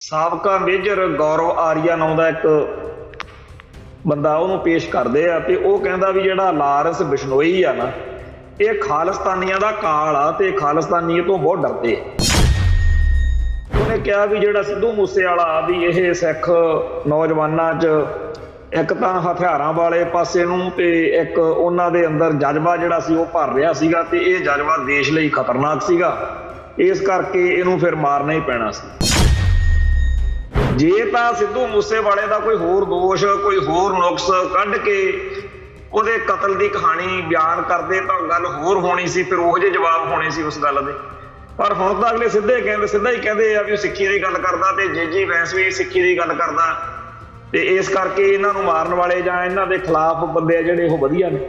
ਸਾਬਕਾ ਮੇਜਰ ਗੌਰਵ ਆਰੀਆ ਨਾਂ ਦਾ ਇੱਕ ਬੰਦਾ ਉਹਨੂੰ ਪੇਸ਼ ਕਰਦੇ ਆ ਤੇ ਉਹ ਕਹਿੰਦਾ ਵੀ ਜਿਹੜਾ ਲਾਰੈਂਸ ਬਿਸ਼ਨੋਈ ਆ ਨਾ, ਇਹ ਖਾਲਿਸਤਾਨੀਆਂ ਦਾ ਕਾਲ ਆ ਤੇ ਖਾਲਿਸਤਾਨੀ ਤੋਂ ਬਹੁਤ ਡਰਦੇ ਆ। ਉਹਨੇ ਕਿਹਾ ਵੀ ਜਿਹੜਾ ਸਿੱਧੂ ਮੂਸੇਵਾਲਾ ਵੀ ਇਹ ਸਿੱਖ ਨੌਜਵਾਨਾਂ 'ਚ ਇੱਕ ਤਾਂ ਹਥਿਆਰਾਂ ਵਾਲੇ ਪਾਸੇ ਨੂੰ ਤੇ ਇੱਕ ਉਹਨਾਂ ਦੇ ਅੰਦਰ ਜਜ਼ਬਾ ਜਿਹੜਾ ਸੀ ਉਹ ਭਰ ਰਿਹਾ ਸੀਗਾ ਤੇ ਇਹ ਜਜ਼ਬਾ ਦੇਸ਼ ਲਈ ਖਤਰਨਾਕ ਸੀਗਾ, ਇਸ ਕਰਕੇ ਇਹਨੂੰ ਫਿਰ ਮਾਰਨਾ ਹੀ ਪੈਣਾ ਸੀ। ਜੇ ਤਾਂ ਸਿੱਧੂ ਮੂਸੇਵਾਲੇ ਦਾ ਕੋਈ ਹੋਰ ਦੋਸ਼, ਕੋਈ ਹੋਰ ਨੁਕਸ ਕੱਢ ਕੇ ਉਹਦੇ ਕਤਲ ਦੀ ਕਹਾਣੀ ਬਿਆਨ ਕਰਦੇ ਤਾਂ ਗੱਲ ਹੋਰ ਹੋਣੀ ਸੀ, ਫਿਰ ਉਹੋ ਜਿਹੇ ਜਵਾਬ ਹੋਣੇ ਸੀ ਉਸ ਗੱਲ ਦੇ। ਪਰ ਹੁਣ ਤਾਂ ਅਗਲੇ ਸਿੱਧਾ ਹੀ ਕਹਿੰਦੇ ਆ ਵੀ ਉਹ ਸਿੱਖੀ ਦੀ ਗੱਲ ਕਰਦਾ ਤੇ ਜੀ ਵੈਂਸ ਵੀ ਸਿੱਖੀ ਦੀ ਗੱਲ ਕਰਦਾ, ਤੇ ਇਸ ਕਰਕੇ ਇਹਨਾਂ ਨੂੰ ਮਾਰਨ ਵਾਲੇ ਜਾਂ ਇਹਨਾਂ ਦੇ ਖਿਲਾਫ ਬੰਦੇ ਆ ਜਿਹੜੇ ਉਹ ਵਧੀਆ ਨੇ।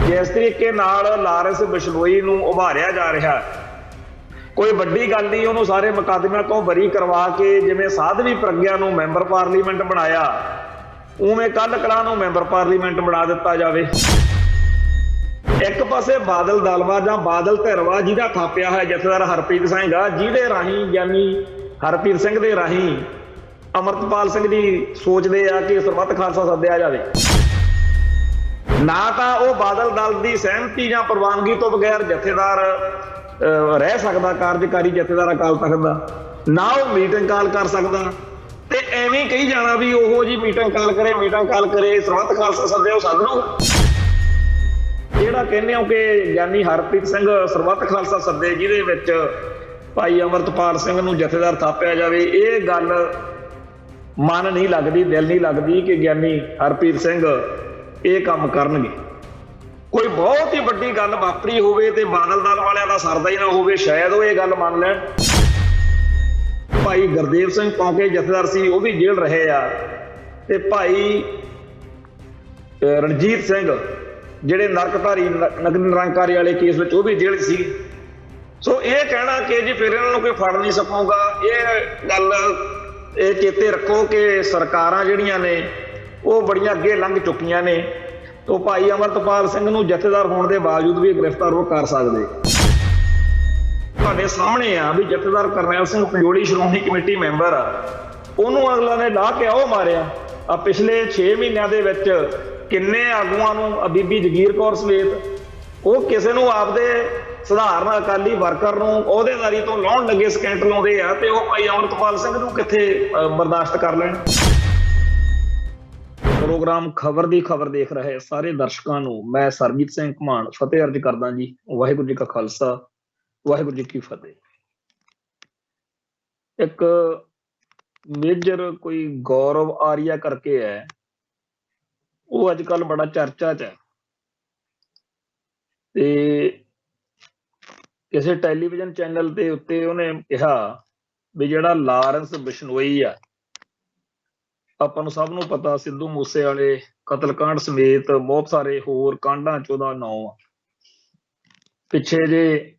ਜਿਸ ਤਰੀਕੇ ਨਾਲ ਲਾਰੈਂਸ ਬਿਸ਼ਨੋਈ ਨੂੰ ਉਭਾਰਿਆ ਜਾ ਰਿਹਾ, ਕੋਈ ਵੱਡੀ ਗੱਲ ਨਹੀਂ, ਉਹਨੂੰ ਸਾਰੇ ਮੁਕੱਦਮਿਆਂ ਤੋਂ ਬਰੀ ਕਰਵਾ ਕੇ ਜਿਵੇਂ ਸਾਧਵੀ ਪ੍ਰਗਿਆ ਨੂੰ ਮੈਂਬਰ ਪਾਰਲੀਮੈਂਟ ਬਣਾਇਆ, ਉਵੇਂ ਕੱਲ ਕਲਾਂ ਨੂੰ ਮੈਂਬਰ ਪਾਰਲੀਮੈਂਟ ਬਣਾ ਦਿੱਤਾ ਜਾਵੇ। ਇੱਕ ਪਾਸੇ ਬਾਦਲ ਦਲਵਾ ਜਾਂ ਬਾਦਲ ਧਿਰਵਾ ਜਿਹਦਾ ਥਾਪਿਆ ਹੈ ਜਥੇਦਾਰ ਹਰਪ੍ਰੀਤ ਸਿੰਘ ਆ, ਜਿਹਦੇ ਰਾਹੀਂ ਗਿਆਨੀ ਹਰਪ੍ਰੀਤ ਸਿੰਘ ਦੇ ਰਾਹੀਂ ਅਮਰਤਪਾਲ ਸਿੰਘ ਦੀ ਸੋਚਦੇ ਆ ਕਿ ਸਰਬੱਤ ਖਾਲਸਾ ਸੱਦਿਆ ਜਾਵੇ। ਨਾ ਤਾਂ ਉਹ ਬਾਦਲ ਦਲ ਦੀ ਸਹਿਮਤੀ ਜਾਂ ਪ੍ਰਵਾਨਗੀ ਤੋਂ ਬਗੈਰ ਜਥੇਦਾਰ ਰਹਿ ਸਕਦਾ, ਕਾਰਜਕਾਰੀ ਜਥੇਦਾਰ ਅਕਾਲ ਤਖਤ ਦਾ, ਨਾ ਉਹ ਮੀਟਿੰਗ ਕਾਲ ਕਰ ਸਕਦਾ, ਤੇ ਐਵੇਂ ਕਹੀ ਜਾਣਾ ਵੀ ਉਹੋ ਜੀ ਮੀਟਿੰਗ ਕਾਲ ਕਰੇ ਸਰਬੱਤ ਖਾਲਸਾ ਸੱਦੇ ਉਹ ਸੱਦ ਲਓ। ਜਿਹੜਾ ਕਹਿੰਦੇ ਹੋ ਕਿ ਗਿਆਨੀ ਹਰਪ੍ਰੀਤ ਸਿੰਘ ਸਰਬੱਤ ਖਾਲਸਾ ਸੱਦੇ ਜਿਹਦੇ ਵਿੱਚ ਭਾਈ ਅਮਰਤਪਾਲ ਸਿੰਘ ਨੂੰ ਜਥੇਦਾਰ ਥਾਪਿਆ ਜਾਵੇ, ਇਹ ਗੱਲ ਮਨ ਨਹੀਂ ਲੱਗਦੀ, ਦਿਲ ਨਹੀਂ ਲੱਗਦੀ ਕਿ ਗਿਆਨੀ ਹਰਪ੍ਰੀਤ ਸਿੰਘ ਇਹ ਕੰਮ ਕਰਨਗੇ। ਕੋਈ ਬਹੁਤ ਹੀ ਵੱਡੀ ਗੱਲ ਵਾਪਰੀ ਹੋਵੇ ਤੇ ਬਾਦਲ ਦਲ ਵਾਲਿਆਂ ਦਾ ਸਰਦਾ ਹੀ ਨਾ ਹੋਵੇ, ਸ਼ਾਇਦ ਉਹ ਇਹ ਗੱਲ ਮੰਨ ਲੈਣ। ਭਾਈ ਗੁਰਦੇਵ ਸਿੰਘ ਪੌਂਕੇ ਜਥੇਦਾਰ ਸੀ, ਉਹ ਵੀ ਜੇਲ੍ਹ ਰਹੇ ਆ, ਤੇ ਭਾਈ ਰਣਜੀਤ ਸਿੰਘ ਜਿਹੜੇ ਨਰਕਧਾਰੀ ਨਿਰੰਕਾਰੀ ਵਾਲੇ ਕੇਸ ਵਿੱਚ ਉਹ ਵੀ ਜੇਲ੍ਹ ਸੀ। ਸੋ ਇਹ ਕਹਿਣਾ ਕਿ ਜੀ ਫਿਰ ਇਹਨਾਂ ਨੂੰ ਕੋਈ ਫੜ ਨਹੀਂ ਸਕੂਗਾ, ਇਹ ਗੱਲ ਇਹ ਚੇਤੇ ਰੱਖੋ ਕਿ ਸਰਕਾਰਾਂ ਜਿਹੜੀਆਂ ਨੇ ਉਹ ਬੜੀਆਂ ਅੱਗੇ ਲੰਘ ਚੁੱਕੀਆਂ ਨੇ, ਤੋਂ ਭਾਈ ਅਮਰਤਪਾਲ ਸਿੰਘ ਨੂੰ ਜਥੇਦਾਰ ਹੋਣ ਦੇ ਬਾਵਜੂਦ ਵੀ ਗ੍ਰਿਫਤਾਰ ਉਹ ਕਰ ਸਕਦੇ। ਤੁਹਾਡੇ ਸਾਹਮਣੇ ਆ ਵੀ ਜਥੇਦਾਰ ਕਰਨੈਲ ਸਿੰਘ ਪੰਜੋਲੀ ਸ਼੍ਰੋਮਣੀ ਕਮੇਟੀ ਮੈਂਬਰ ਆ, ਉਹਨੂੰ ਅਗਲਾ ਨੇ ਲਾਹ ਕੇ ਉਹ ਮਾਰਿਆ। ਆ ਪਿਛਲੇ 6 ਮਹੀਨਿਆਂ ਦੇ ਵਿੱਚ ਕਿੰਨੇ ਆਗੂਆਂ ਨੂੰ, ਬੀਬੀ ਜਗੀਰ ਕੌਰ ਸਮੇਤ, ਉਹ ਕਿਸੇ ਨੂੰ ਆਪਦੇ ਸਧਾਰਨ ਅਕਾਲੀ ਵਰਕਰ ਨੂੰ ਅਹੁਦੇਦਾਰੀ ਤੋਂ ਲਾਉਣ ਲੱਗੇ ਸਕੈਂਟ ਲਾਉਂਦੇ ਆ, ਤੇ ਉਹ ਭਾਈ ਅਮਰਤਪਾਲ ਸਿੰਘ ਨੂੰ ਕਿੱਥੇ ਬਰਦਾਸ਼ਤ ਕਰ ਲੈਣ। ਪ੍ਰੋਗਰਾਮ ਖਬਰ ਦੀ ਖਬਰ ਦੇਖ ਰਹੇ ਸਾਰੇ ਦਰਸ਼ਕਾਂ ਨੂੰ ਮੈਂ ਸਰਬਜੀਤ ਸਿੰਘ ਘਮਾਣ ਫਤਿਹ ਅਰਜ ਕਰਦਾ ਜੀ। ਵਾਹਿਗੁਰੂ ਜੀ ਕਾ ਖਾਲਸਾ, ਵਾਹਿਗੁਰੂ ਜੀ ਕੀ ਫਤਿਹ। ਇੱਕ ਮੇਜਰ ਕੋਈ ਗੌਰਵ ਆਰੀਆ ਕਰਕੇ ਹੈ, ਉਹ ਅੱਜ ਕੱਲ ਬੜਾ ਚਰਚਾ 'ਚ ਹੈ, ਤੇ ਕਿਸੇ ਟੈਲੀਵਿਜ਼ਨ ਚੈਨਲ ਦੇ ਉੱਤੇ ਉਹਨੇ ਕਿਹਾ ਵੀ ਜਿਹੜਾ ਲਾਰੈਂਸ ਬਿਸ਼ਨੋਈ ਆ, ਆਪਾਂ ਨੂੰ ਸਭ ਨੂੰ ਪਤਾ ਸਿੱਧੂ ਮੂਸੇਵਾਲੇ ਕਤਲकांड ਸਮੇਤ ਬਹੁਤ ਸਾਰੇ ਹੋਰ ਕਾਂਡਾਂ 'ਚ ਉਹਦਾ ਨਾਂ ਆ। ਪਿੱਛੇ ਜੇ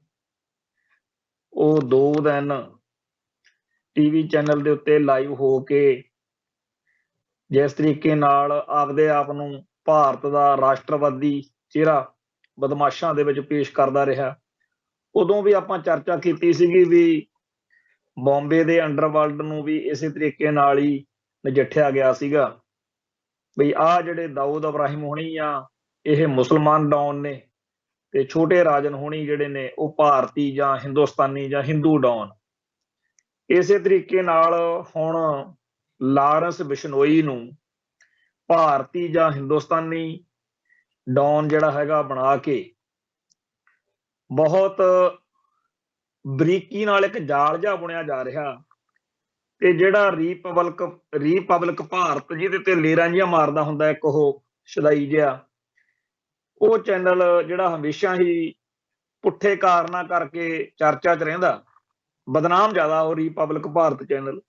ਉਹ 2 ਦਿਨ ਟੀਵੀ ਚੈਨਲ ਦੇ ਉੱਤੇ ਲਾਈਵ ਹੋ ਕੇ ਜਿਸ ਤਰੀਕੇ ਨਾਲ ਆਪਦੇ ਆਪ ਨੂੰ ਭਾਰਤ ਦਾ ਰਾਸ਼ਟਰਵਾਦੀ ਚਿਹਰਾ ਬਦਮਾਸ਼ਾਂ ਦੇ ਵਿੱਚ ਪੇਸ਼ ਕਰਦਾ ਰਿਹਾ, ਉਦੋਂ ਵੀ ਆਪਾਂ ਚਰਚਾ ਕੀਤੀ ਸੀਗੀ ਵੀ ਬੰਬੇ ਦੇ ਅੰਡਰਵਰਲਡ ਨੂੰ ਵੀ ਇਸੇ ਤਰੀਕੇ ਨਾਲ ਹੀ ਨਜਿੱਠਿਆ ਗਿਆ ਸੀਗਾ, ਬਈ ਆਹ ਜਿਹੜੇ ਦਾਊਦ ਇਬਰਾਹਿਮ ਹੋਣੀ ਆ ਇਹ ਮੁਸਲਮਾਨ ਡੌਨ ਨੇ, ਤੇ ਛੋਟੇ ਰਾਜਨ ਹੋਣੀ ਜਿਹੜੇ ਨੇ ਉਹ ਭਾਰਤੀ ਜਾਂ ਹਿੰਦੁਸਤਾਨੀ ਜਾਂ ਹਿੰਦੂ ਡੌਨ। ਇਸੇ ਤਰੀਕੇ ਨਾਲ ਹੁਣ ਲਾਰੈਂਸ ਬਿਸ਼ਨੋਈ ਨੂੰ ਭਾਰਤੀ ਜਾਂ ਹਿੰਦੁਸਤਾਨੀ ਡੌਨ ਜਿਹੜਾ ਹੈਗਾ ਬਣਾ ਕੇ ਬਹੁਤ ਬਰੀਕੀ ਨਾਲ ਇੱਕ ਜਾਲ ਜਿਹਾ ਬੁਣਿਆ ਜਾ ਰਿਹਾ, ਤੇ ਜਿਹੜਾ ਰੀਪਬਲਿਕ ਭਾਰਤ ਜਿਹਦੇ ਤੇ ਲੇਰਾਂ ਜਿਹੀਆਂ ਮਾਰਦਾ ਹੁੰਦਾ ਇੱਕ ਉਹ ਸ਼ਦਾਈ ਜਿਹਾ, ਉਹ ਚੈਨਲ ਜਿਹੜਾ ਹਮੇਸ਼ਾ ਹੀ ਪੁੱਠੇ ਕਾਰਨਾਂ ਕਰਕੇ ਚਰਚਾ 'ਚ ਰਹਿੰਦਾ, ਬਦਨਾਮ ਜ਼ਿਆਦਾ ਉਹ ਰੀਪਬਲਿਕ ਭਾਰਤ ਚੈਨਲ,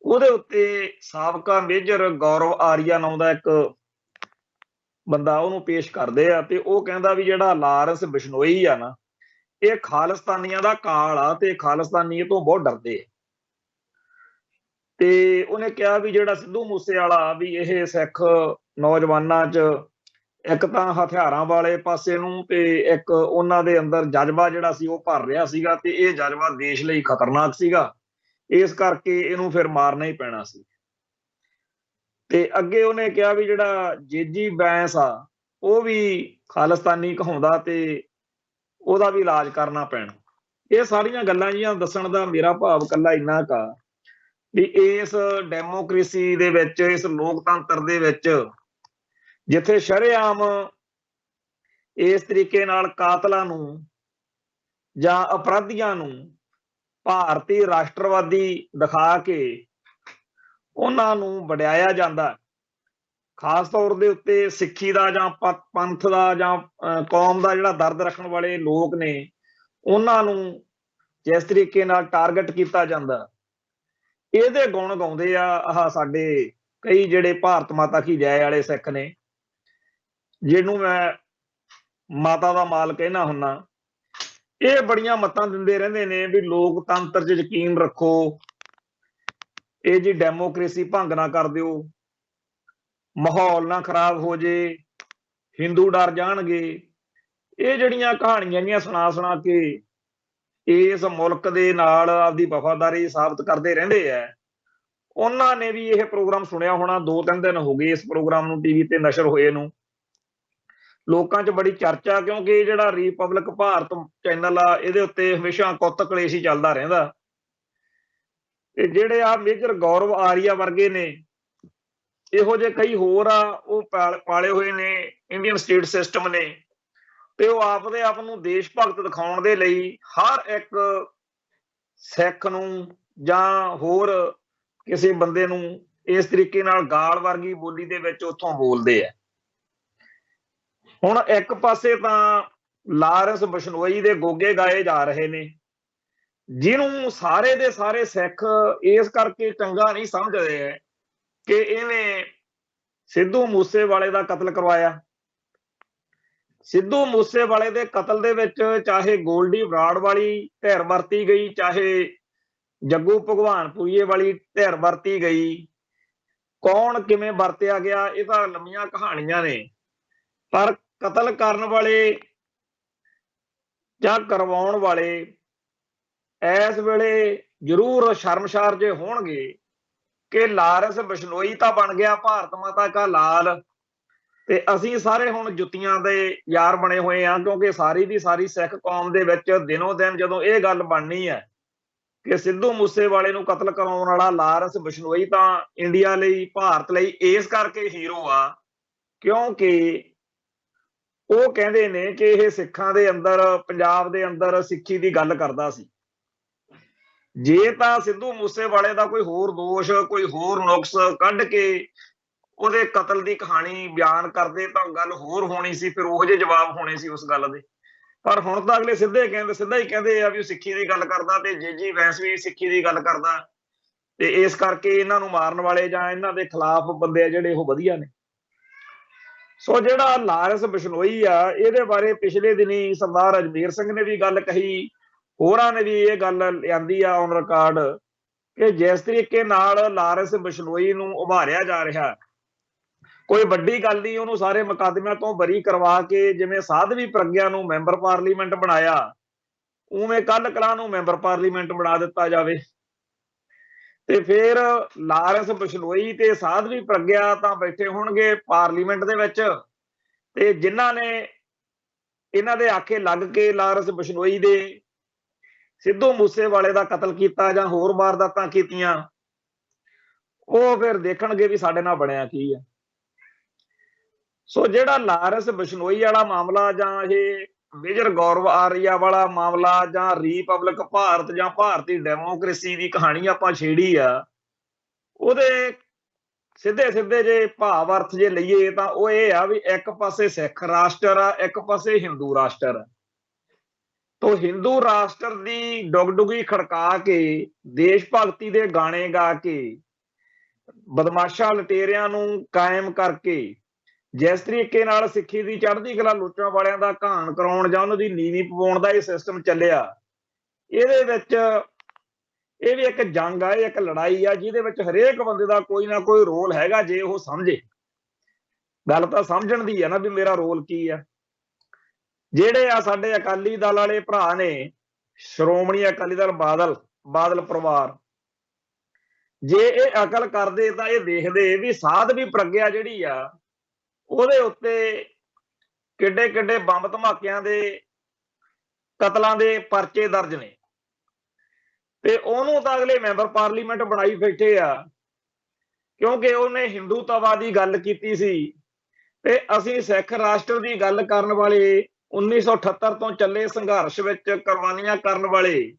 ਉਹਦੇ ਉੱਤੇ ਸਾਬਕਾ ਮੇਜਰ ਗੌਰਵ ਆਰੀਆ ਨਾਂ ਦਾ ਇੱਕ ਬੰਦਾ ਉਹਨੂੰ ਪੇਸ਼ ਕਰਦੇ ਆ, ਤੇ ਉਹ ਕਹਿੰਦਾ ਵੀ ਜਿਹੜਾ ਲਾਰੈਂਸ ਬਿਸ਼ਨੋਈ ਆ ਨਾ, ਇਹ ਖਾਲਿਸਤਾਨੀਆਂ ਦਾ ਕਾਲ ਆ ਤੇ ਖਾਲਿਸਤਾਨੀ ਤੋਂ ਬਹੁਤ ਡਰਦੇ ਆ। ਤੇ ਉਹਨੇ ਕਿਹਾ ਵੀ ਜਿਹੜਾ ਸਿੱਧੂ ਮੂਸੇਵਾਲਾ ਵੀ ਇਹ ਸਿੱਖ ਨੌਜਵਾਨਾਂ 'ਚ ਇੱਕ ਤਾਂ ਹਥਿਆਰਾਂ ਵਾਲੇ ਪਾਸੇ ਨੂੰ ਤੇ ਇੱਕ ਉਹਨਾਂ ਦੇ ਅੰਦਰ ਜਜ਼ਬਾ ਜਿਹੜਾ ਸੀ ਉਹ ਭਰ ਰਿਹਾ ਸੀਗਾ, ਤੇ ਇਹ ਜਜ਼ਬਾ ਦੇਸ਼ ਲਈ ਖਤਰਨਾਕ ਸੀਗਾ, इस करके इहनूं फिर मारना ही पैना सी। ते अगे उहने कहा भी जिहड़ा जेजी बैंस आ वो भी खालिस्तानी कहाउंदा ते ਉਹਦਾ भी इलाज करना पैना। ਇਹ ਸਾਰੀਆਂ ਗੱਲਾਂ ਜੀਆਂ ਦੱਸਣ ਦਾ ਮੇਰਾ ਭਾਵ ਕੱਲਾ ਇੰਨਾ ਕਾ ਵੀ ਇਸ ਡੈਮੋਕ੍ਰੇਸੀ ਦੇ ਵਿੱਚ, ਇਸ ਲੋਕਤੰਤਰ ਦੇ ਵਿੱਚ ਜਿੱਥੇ ਸ਼ਰੇਆਮ ਇਸ ਤਰੀਕੇ ਨਾਲ ਕਾਤਲਾਂ ਨੂੰ ਜਾਂ ਅਪਰਾਧੀਆਂ ਨੂੰ ਭਾਰਤੀ ਰਾਸ਼ਟਰਵਾਦੀ ਦਿਖਾ ਕੇ ਉਹਨਾਂ ਨੂੰ ਵਡਿਆਇਆ ਜਾਂਦਾ, ਖਾਸ ਤੌਰ ਦੇ ਉੱਤੇ ਸਿੱਖੀ ਦਾ ਜਾਂ ਪੰਥ ਦਾ ਜਾਂ ਕੌਮ ਦਾ ਜਿਹੜਾ ਦਰਦ ਰੱਖਣ ਵਾਲੇ ਲੋਕ ਨੇ ਉਹਨਾਂ ਨੂੰ ਜਿਸ ਤਰੀਕੇ ਨਾਲ ਟਾਰਗੇਟ ਕੀਤਾ ਜਾਂਦਾ, ਇਹਦੇ ਗੁਣ ਗਾਉਂਦੇ ਆ ਆਹ ਸਾਡੇ ਕਈ ਜਿਹੜੇ ਭਾਰਤ ਮਾਤਾ ਕੀ ਜੈ ਵਾਲੇ ਸਿੱਖ ਨੇ, ਜਿਹਨੂੰ ਮੈਂ ਮਾਤਾ ਦਾ ਮਾਲ ਕਹਿਣਾ ਹੁੰਨਾ। ਇਹ ਬੜੀਆਂ ਮੱਤਾਂ ਦਿੰਦੇ ਰਹਿੰਦੇ ਨੇ ਵੀ ਲੋਕਤੰਤਰ 'ਚ ਯਕੀਨ ਰੱਖੋ, ਇਹ ਜੀ ਡੈਮੋਕ੍ਰੇਸੀ ਭੰਗ ਨਾ ਕਰ ਦਿਓ, ਮਾਹੌਲ ਨਾ ਖਰਾਬ ਹੋ ਜੇ, ਹਿੰਦੂ ਡਰ ਜਾਣਗੇ। ਇਹ ਜਿਹੜੀਆਂ ਕਹਾਣੀਆਂ ਜੀਆਂ ਸੁਣਾ ਸੁਣਾ ਕੇ ਇਸ ਮੁਲਕ ਦੇ ਨਾਲ ਆਪਦੀ ਵਫਾਦਾਰੀ ਸਾਬਤ ਕਰਦੇ ਰਹਿੰਦੇ ਆ। ਉਹਨਾਂ ਨੇ ਵੀ ਇਹ ਪ੍ਰੋਗਰਾਮ ਸੁਣਿਆ ਹੋਣਾ, 2-3 ਦਿਨ ਹੋ ਗਏ ਇਸ ਪ੍ਰੋਗਰਾਮ ਨੂੰ ਟੀਵੀ ਤੇ ਨਸ਼ਰ ਹੋਏ ਨੂੰ, ਲੋਕਾਂ 'ਚ ਬੜੀ ਚਰਚਾ, ਕਿਉਂਕਿ ਜਿਹੜਾ ਰਿਪਬਲਿਕ ਭਾਰਤ ਚੈਨਲ ਆ ਇਹਦੇ ਉੱਤੇ ਹਮੇਸ਼ਾ ਕੁੱਤ ਕਲੇਸ਼ ਹੀ ਚੱਲਦਾ ਰਹਿੰਦਾ। ਤੇ ਜਿਹੜੇ ਆ ਮੇਜਰ ਗੌਰਵ ਆਰੀਆ ਵਰਗੇ ਨੇ, ਇਹੋ ਜਿਹੇ ਕਈ ਹੋਰ ਆ, ਉਹ ਪਾਲੇ ਹੋਏ ਨੇ ਇੰਡੀਅਨ ਸਟੇਟ ਸਿਸਟਮ ਨੇ, ਤੇ ਉਹ ਆਪਦੇ ਆਪ ਨੂੰ ਦੇਸ਼ ਭਗਤ ਦਿਖਾਉਣ ਦੇ ਲਈ ਹਰ ਇੱਕ ਸਿੱਖ ਨੂੰ ਜਾਂ ਹੋਰ ਕਿਸੇ ਬੰਦੇ ਨੂੰ ਇਸ ਤਰੀਕੇ ਨਾਲ ਗਾਲ ਵਰਗੀ ਬੋਲੀ ਦੇ ਵਿੱਚ ਉੱਥੋਂ ਬੋਲਦੇ ਆ। ਹੁਣ ਇੱਕ ਪਾਸੇ ਤਾਂ ਲਾਰੈਂਸ ਬਿਸ਼ਨੋਈ ਦੇ ਗੋਗੇ ਗਾਏ ਜਾ ਰਹੇ ਨੇ, ਜਿਹਨੂੰ ਸਾਰੇ ਦੇ ਸਾਰੇ ਸਿੱਖ ਇਸ ਕਰਕੇ ਚੰਗਾ ਨਹੀਂ ਸਮਝਦੇ ਕਿ ਇਹਨੇ ਸਿੱਧੂ ਮੂਸੇਵਾਲੇ ਦਾ ਕਤਲ ਕਰਵਾਇਆ। ਸਿੱਧੂ ਮੂਸੇਵਾਲੇ ਦੇ ਕਤਲ ਦੇ ਵਿੱਚ ਚਾਹੇ ਗੋਲਡੀ ਬਰਾੜ ਵਾਲੀ ਧਿਰ ਵਰਤੀ ਗਈ, ਚਾਹੇ ਜੱਗੂ ਭਗਵਾਨਪੁਰੀਏ ਵਾਲੀ ਧਿਰ ਵਰਤੀ ਗਈ, ਕੌਣ ਕਿਵੇਂ ਵਰਤਿਆ ਗਿਆ ਇਹ ਤਾਂ ਲੰਮੀਆਂ ਕਹਾਣੀਆਂ ਨੇ। ਪਰ ਕਤਲ ਕਰਨ ਵਾਲੇ ਜਾਂ ਕਰਵਾਉਣ ਵਾਲੇ ਇਸ ਵੇਲੇ ਜ਼ਰੂਰ ਸ਼ਰਮਸ਼ਾਰ ਜੇ ਹੋਣਗੇ ਕਿ ਲਾਰੈਂਸ ਬਿਸ਼ਨੋਈ ਤਾਂ ਬਣ ਗਿਆ ਭਾਰਤ ਮਾਤਾ ਕਾ ਲਾਲ, ਤੇ ਅਸੀਂ ਸਾਰੇ ਹੁਣ ਜੁੱਤੀਆਂ ਦੇ ਯਾਰ ਬਣੇ ਹੋਏ ਆ, ਕਿਉਂਕਿ ਸਾਰੀ ਦੀ ਸਾਰੀ ਸਿੱਖ ਕੌਮ ਦੇ ਵਿੱਚ ਦਿਨੋਂ ਦਿਨ ਜਦੋਂ ਇਹ ਗੱਲ ਬਣਨੀ ਹੈ ਕਿ ਸਿੱਧੂ ਮੂਸੇਵਾਲੇ ਨੂੰ ਕਤਲ ਕਰਾਉਣ ਵਾਲਾ ਲਾਰੈਂਸ ਬਿਸ਼ਨੋਈ ਤਾਂ ਇੰਡੀਆ ਲਈ, ਭਾਰਤ ਲਈ ਇਸ ਕਰਕੇ ਹੀਰੋ ਆ ਕਿਉਂਕਿ ਉਹ ਕਹਿੰਦੇ ਨੇ ਕਿ ਇਹ ਸਿੱਖਾਂ ਦੇ ਅੰਦਰ, ਪੰਜਾਬ ਦੇ ਅੰਦਰ ਸਿੱਖੀ ਦੀ ਗੱਲ ਕਰਦਾ ਸੀ। ਜੇ ਤਾਂ ਸਿੱਧੂ ਮੂਸੇਵਾਲੇ ਦਾ ਕੋਈ ਹੋਰ ਦੋਸ਼, ਕੋਈ ਹੋਰ ਨੁਕਸ ਕੱਢ ਕੇ ਉਹਦੇ ਕਤਲ ਦੀ ਕਹਾਣੀ ਬਿਆਨ ਕਰਦੇ ਤਾਂ ਗੱਲ ਹੋਰ ਹੋਣੀ ਸੀ, ਫਿਰ ਉਹੋ ਜਿਹੇ ਜਵਾਬ ਹੋਣੇ ਸੀ ਉਸ ਗੱਲ ਦੇ। ਪਰ ਹੁਣ ਤਾਂ ਅਗਲੇ ਸਿੱਧਾ ਹੀ ਕਹਿੰਦੇ ਆ ਵੀ ਉਹ ਸਿੱਖੀ ਦੀ ਗੱਲ ਕਰਦਾ ਤੇ ਜੇਜੀ ਵੈਂਸ ਵੀ ਸਿੱਖੀ ਦੀ ਗੱਲ ਕਰਦਾ, ਤੇ ਇਸ ਕਰਕੇ ਇਹਨਾਂ ਨੂੰ ਮਾਰਨ ਵਾਲੇ ਜਾਂ ਇਹਨਾਂ ਦੇ ਖਿਲਾਫ ਬੰਦੇ ਆ ਜਿਹੜੇ ਉਹ ਵਧੀਆ ਨੇ। ਸੋ ਜਿਹੜਾ ਲਾਰੈਂਸ ਬਿਸ਼ਨੋਈ ਆ, ਇਹਦੇ ਬਾਰੇ ਪਿਛਲੇ ਦਿਨੀ ਸਰਦਾਰ ਅਜਮੇਰ ਸਿੰਘ ਨੇ ਵੀ ਗੱਲ ਕਹੀ, ਹੋਰਾਂ ਨੇ ਵੀ ਇਹ ਗੱਲ ਲਿਆਂਦੀ ਆ ਔਨ ਰਿਕਾਰਡ ਕਿ ਜਿਸ ਤਰੀਕੇ ਨਾਲ ਲਾਰੈਂਸ ਬਿਸ਼ਨੋਈ ਨੂੰ ਉਭਾਰਿਆ ਜਾ ਰਿਹਾ, ਕੋਈ ਵੱਡੀ ਗੱਲ ਨਹੀਂ, ਉਹਨੂੰ ਸਾਰੇ ਮੁਕੱਦਮਿਆਂ ਤੋਂ ਬਰੀ ਕਰਵਾ ਕੇ ਜਿਵੇਂ ਸਾਧਵੀ ਪ੍ਰਗਿਆ ਨੂੰ ਮੈਂਬਰ ਪਾਰਲੀਮੈਂਟ ਬਣਾਇਆ, ਉਵੇਂ ਕੱਲ ਕਲਾਂ ਨੂੰ ਮੈਂਬਰ ਪਾਰਲੀਮੈਂਟ ਬਣਾ ਦਿੱਤਾ ਜਾਵੇ। ਤੇ ਫਿਰ ਲਾਰੈਂਸ ਬਿਸ਼ਨੋਈ ਤੇ ਸਾਧਵੀ ਪ੍ਰਗਿਆ ਤਾਂ ਬੈਠੇ ਹੋਣਗੇ ਪਾਰਲੀਮੈਂਟ ਦੇ ਵਿੱਚ, ਤੇ ਜਿਨ੍ਹਾਂ ਨੇ ਇਹਨਾਂ ਦੇ ਆਖੇ ਲੱਗ ਕੇ ਲਾਰੈਂਸ ਬਿਸ਼ਨੋਈ ਦੇ ਸਿੱਧੂ ਮੂਸੇਵਾਲੇ ਦਾ ਕਤਲ ਕੀਤਾ ਜਾਂ ਹੋਰ ਵਾਰਦਾਤਾਂ ਕੀਤੀਆਂ, ਉਹ ਫਿਰ ਦੇਖਣਗੇ ਵੀ ਸਾਡੇ ਨਾਲ ਬਣਿਆ ਕੀ ਆ। ਸੋ ਜਿਹੜਾ ਲਾਰੈਂਸ ਬਿਸ਼ਨੋਈ ਵਾਲਾ ਮਾਮਲਾ ਜਾਂ ਇਹ ਮੇਜਰ ਗੌਰਵ ਆਰੀਆ ਵਾਲਾ ਮਾਮਲਾ ਜਾਂ ਰਿਪਬਲਿਕ ਭਾਰਤ ਜਾਂ ਭਾਰਤੀ ਡੈਮੋਕ੍ਰੇਸੀ ਦੀ ਕਹਾਣੀ ਆਪਾਂ ਛੇੜੀ ਆ, ਉਹਦੇ ਸਿੱਧੇ ਸਿੱਧੇ ਜੇ ਭਾਵ ਅਰਥ ਜੇ ਲਈਏ ਤਾਂ ਉਹ ਇਹ ਆ ਵੀ ਇੱਕ ਪਾਸੇ ਸਿੱਖ ਰਾਸ਼ਟਰ ਆ, ਇੱਕ ਪਾਸੇ ਹਿੰਦੂ ਰਾਸ਼ਟਰ ਆ। ਤੋ ਹਿੰਦੂ ਰਾਸ਼ਟਰ ਦੀ ਡੁਗਡੁਗੀ ਖੜਕਾ ਕੇ, ਦੇਸ਼ ਭਗਤੀ ਦੇ ਗਾਣੇ ਗਾ ਕੇ, ਬਦਮਾਸ਼ਾਂ ਲਟੇਰਿਆਂ ਨੂੰ ਕਾਇਮ ਕਰਕੇ ਜਿਸ ਤਰੀਕੇ ਨਾਲ ਸਿੱਖੀ ਦੀ ਚੜ੍ਹਦੀ ਕਲਾ ਲੁੱਟਣ ਵਾਲਿਆਂ ਦਾ ਘਾਣ ਕਰਾਉਣ ਜਾਂ ਉਹਨਾਂ ਦੀ ਨੀਵੀਂ ਪਵਾਉਣ ਦਾ ਇਹ ਸਿਸਟਮ ਚੱਲਿਆ, ਇਹਦੇ ਵਿੱਚ ਇਹ ਵੀ ਇੱਕ ਜੰਗ ਆ, ਇਹ ਇੱਕ ਲੜਾਈ ਆ ਜਿਹਦੇ ਵਿੱਚ ਹਰੇਕ ਬੰਦੇ ਦਾ ਕੋਈ ਨਾ ਕੋਈ ਰੋਲ ਹੈਗਾ ਜੇ ਉਹ ਸਮਝੇ। ਗੱਲ ਤਾਂ ਸਮਝਣ ਦੀ ਆ ਨਾ ਵੀ ਮੇਰਾ ਰੋਲ ਕੀ ਆ। ਜਿਹੜੇ ਆ ਸਾਡੇ ਅਕਾਲੀ ਦਲ ਵਾਲੇ ਭਰਾ ਨੇ, ਸ਼੍ਰੋਮਣੀ ਅਕਾਲੀ ਦਲ ਬਾਦਲ ਪਰਿਵਾਰ, ਜੇ ਇਹ ਅਕਲ ਕਰਦੇ ਤਾਂ ਇਹ ਦੇਖਦੇ ਵੀ ਸਾਧਵੀ ਪ੍ਰਗਿਆ ਜਿਹੜੀ ਆ ਉਹਦੇ ਉੱਤੇ ਕਿੱਡੇ ਕਿੱਡੇ ਬੰਬ ਧਮਾਕਿਆਂ ਦੇ ਕਤਲਾਂ ਦੇ ਪਰਚੇ ਦਰਜ ਨੇ, ਤੇ ਉਹਨੂੰ ਤਾਂ ਅਗਲੇ ਮੈਂਬਰ ਪਾਰਲੀਮੈਂਟ ਬਣਾਈ ਬੈਠੇ ਆ ਕਿਉਂਕਿ ਉਹਨੇ ਹਿੰਦੂਤਵਾ ਦੀ ਗੱਲ ਕੀਤੀ ਸੀ। ਤੇ ਅਸੀਂ ਸਿੱਖ ਰਾਸ਼ਟਰ ਦੀ ਗੱਲ ਕਰਨ ਵਾਲੇ 1978 ਤੋਂ ਚੱਲੇ ਸੰਘਰਸ਼ ਵਿੱਚ ਕੁਰਬਾਨੀਆਂ ਕਰਨ ਵਾਲੇ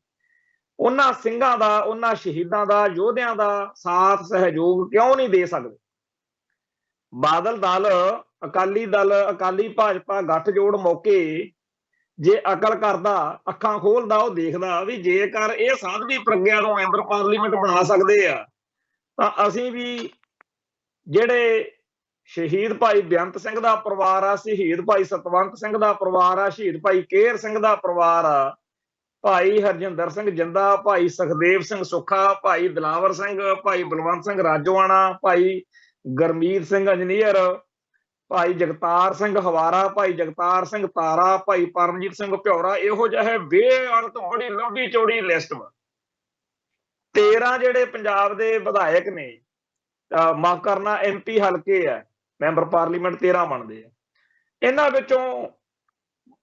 ਉਹਨਾਂ ਸਿੰਘਾਂ ਦਾ, ਉਹਨਾਂ ਸ਼ਹੀਦਾਂ ਦਾ, ਯੋਧਿਆਂ ਦਾ ਸਾਥ ਸਹਿਯੋਗ ਕਿਉਂ ਨਹੀਂ ਦੇ ਸਕਦੇ? ਬਾਦਲ ਦਲ, ਅਕਾਲੀ ਦਲ, ਅਕਾਲੀ ਭਾਜਪਾ ਗੱਠਜੋੜ ਮੌਕੇ ਜੇ ਅਕਲ ਕਰਦਾ, ਅੱਖਾਂ ਖੋਲਦਾ, ਉਹ ਦੇਖਦਾ ਵੀ ਜੇਕਰ ਇਹ ਸਾਧਵੀ ਪ੍ਰਗਿਆ ਨੂੰ ਮੈਂਬਰ ਪਾਰਲੀਮੈਂਟ ਬਣਾ ਸਕਦੇ ਆ ਤਾਂ ਅਸੀਂ ਵੀ ਜਿਹੜੇ ਸ਼ਹੀਦ ਭਾਈ ਬੇਅੰਤ ਸਿੰਘ ਦਾ ਪਰਿਵਾਰ ਆ, ਸ਼ਹੀਦ ਭਾਈ ਸਤਵੰਤ ਸਿੰਘ ਦਾ ਪਰਿਵਾਰ ਆ, ਸ਼ਹੀਦ ਭਾਈ ਕੇਹਰ ਸਿੰਘ ਦਾ ਪਰਿਵਾਰ ਆ, ਭਾਈ ਹਰਜਿੰਦਰ ਸਿੰਘ ਜਿੰਦਾ, ਭਾਈ ਸੁਖਦੇਵ ਸਿੰਘ ਸੁੱਖਾ, ਭਾਈ ਦਿਲਾਵਰ ਸਿੰਘ, ਭਾਈ ਬਲਵੰਤ ਸਿੰਘ ਰਾਜੋਆਣਾ, ਭਾਈ ਗਰਮੀਤ ਸਿੰਘ ਇੰਜੀਨੀਅਰ, ਭਾਈ ਜਗਤਾਰ ਸਿੰਘ ਹਵਾਰਾ, ਭਾਈ ਜਗਤਾਰ ਸਿੰਘ ਤਾਰਾ, ਭਾਈ ਪਰਮਜੀਤ ਸਿੰਘ ਭਿਉਰਾ, ਇਹੋ ਜਿਹੇ ਬੇਅੰਤ ਬੜੀ ਲੰਬੀ ਚੌੜੀ ਲਿਸਟ ਵਾ। 13 ਜਿਹੜੇ ਪੰਜਾਬ ਦੇ ਵਿਧਾਇਕ ਨੇ, ਮਾਫ ਕਰਨਾ MP ਹਲਕੇ ਆ, ਮੈਂਬਰ ਪਾਰਲੀਮੈਂਟ 13 ਬਣਦੇ ਆ। ਇਹਨਾਂ ਵਿੱਚੋਂ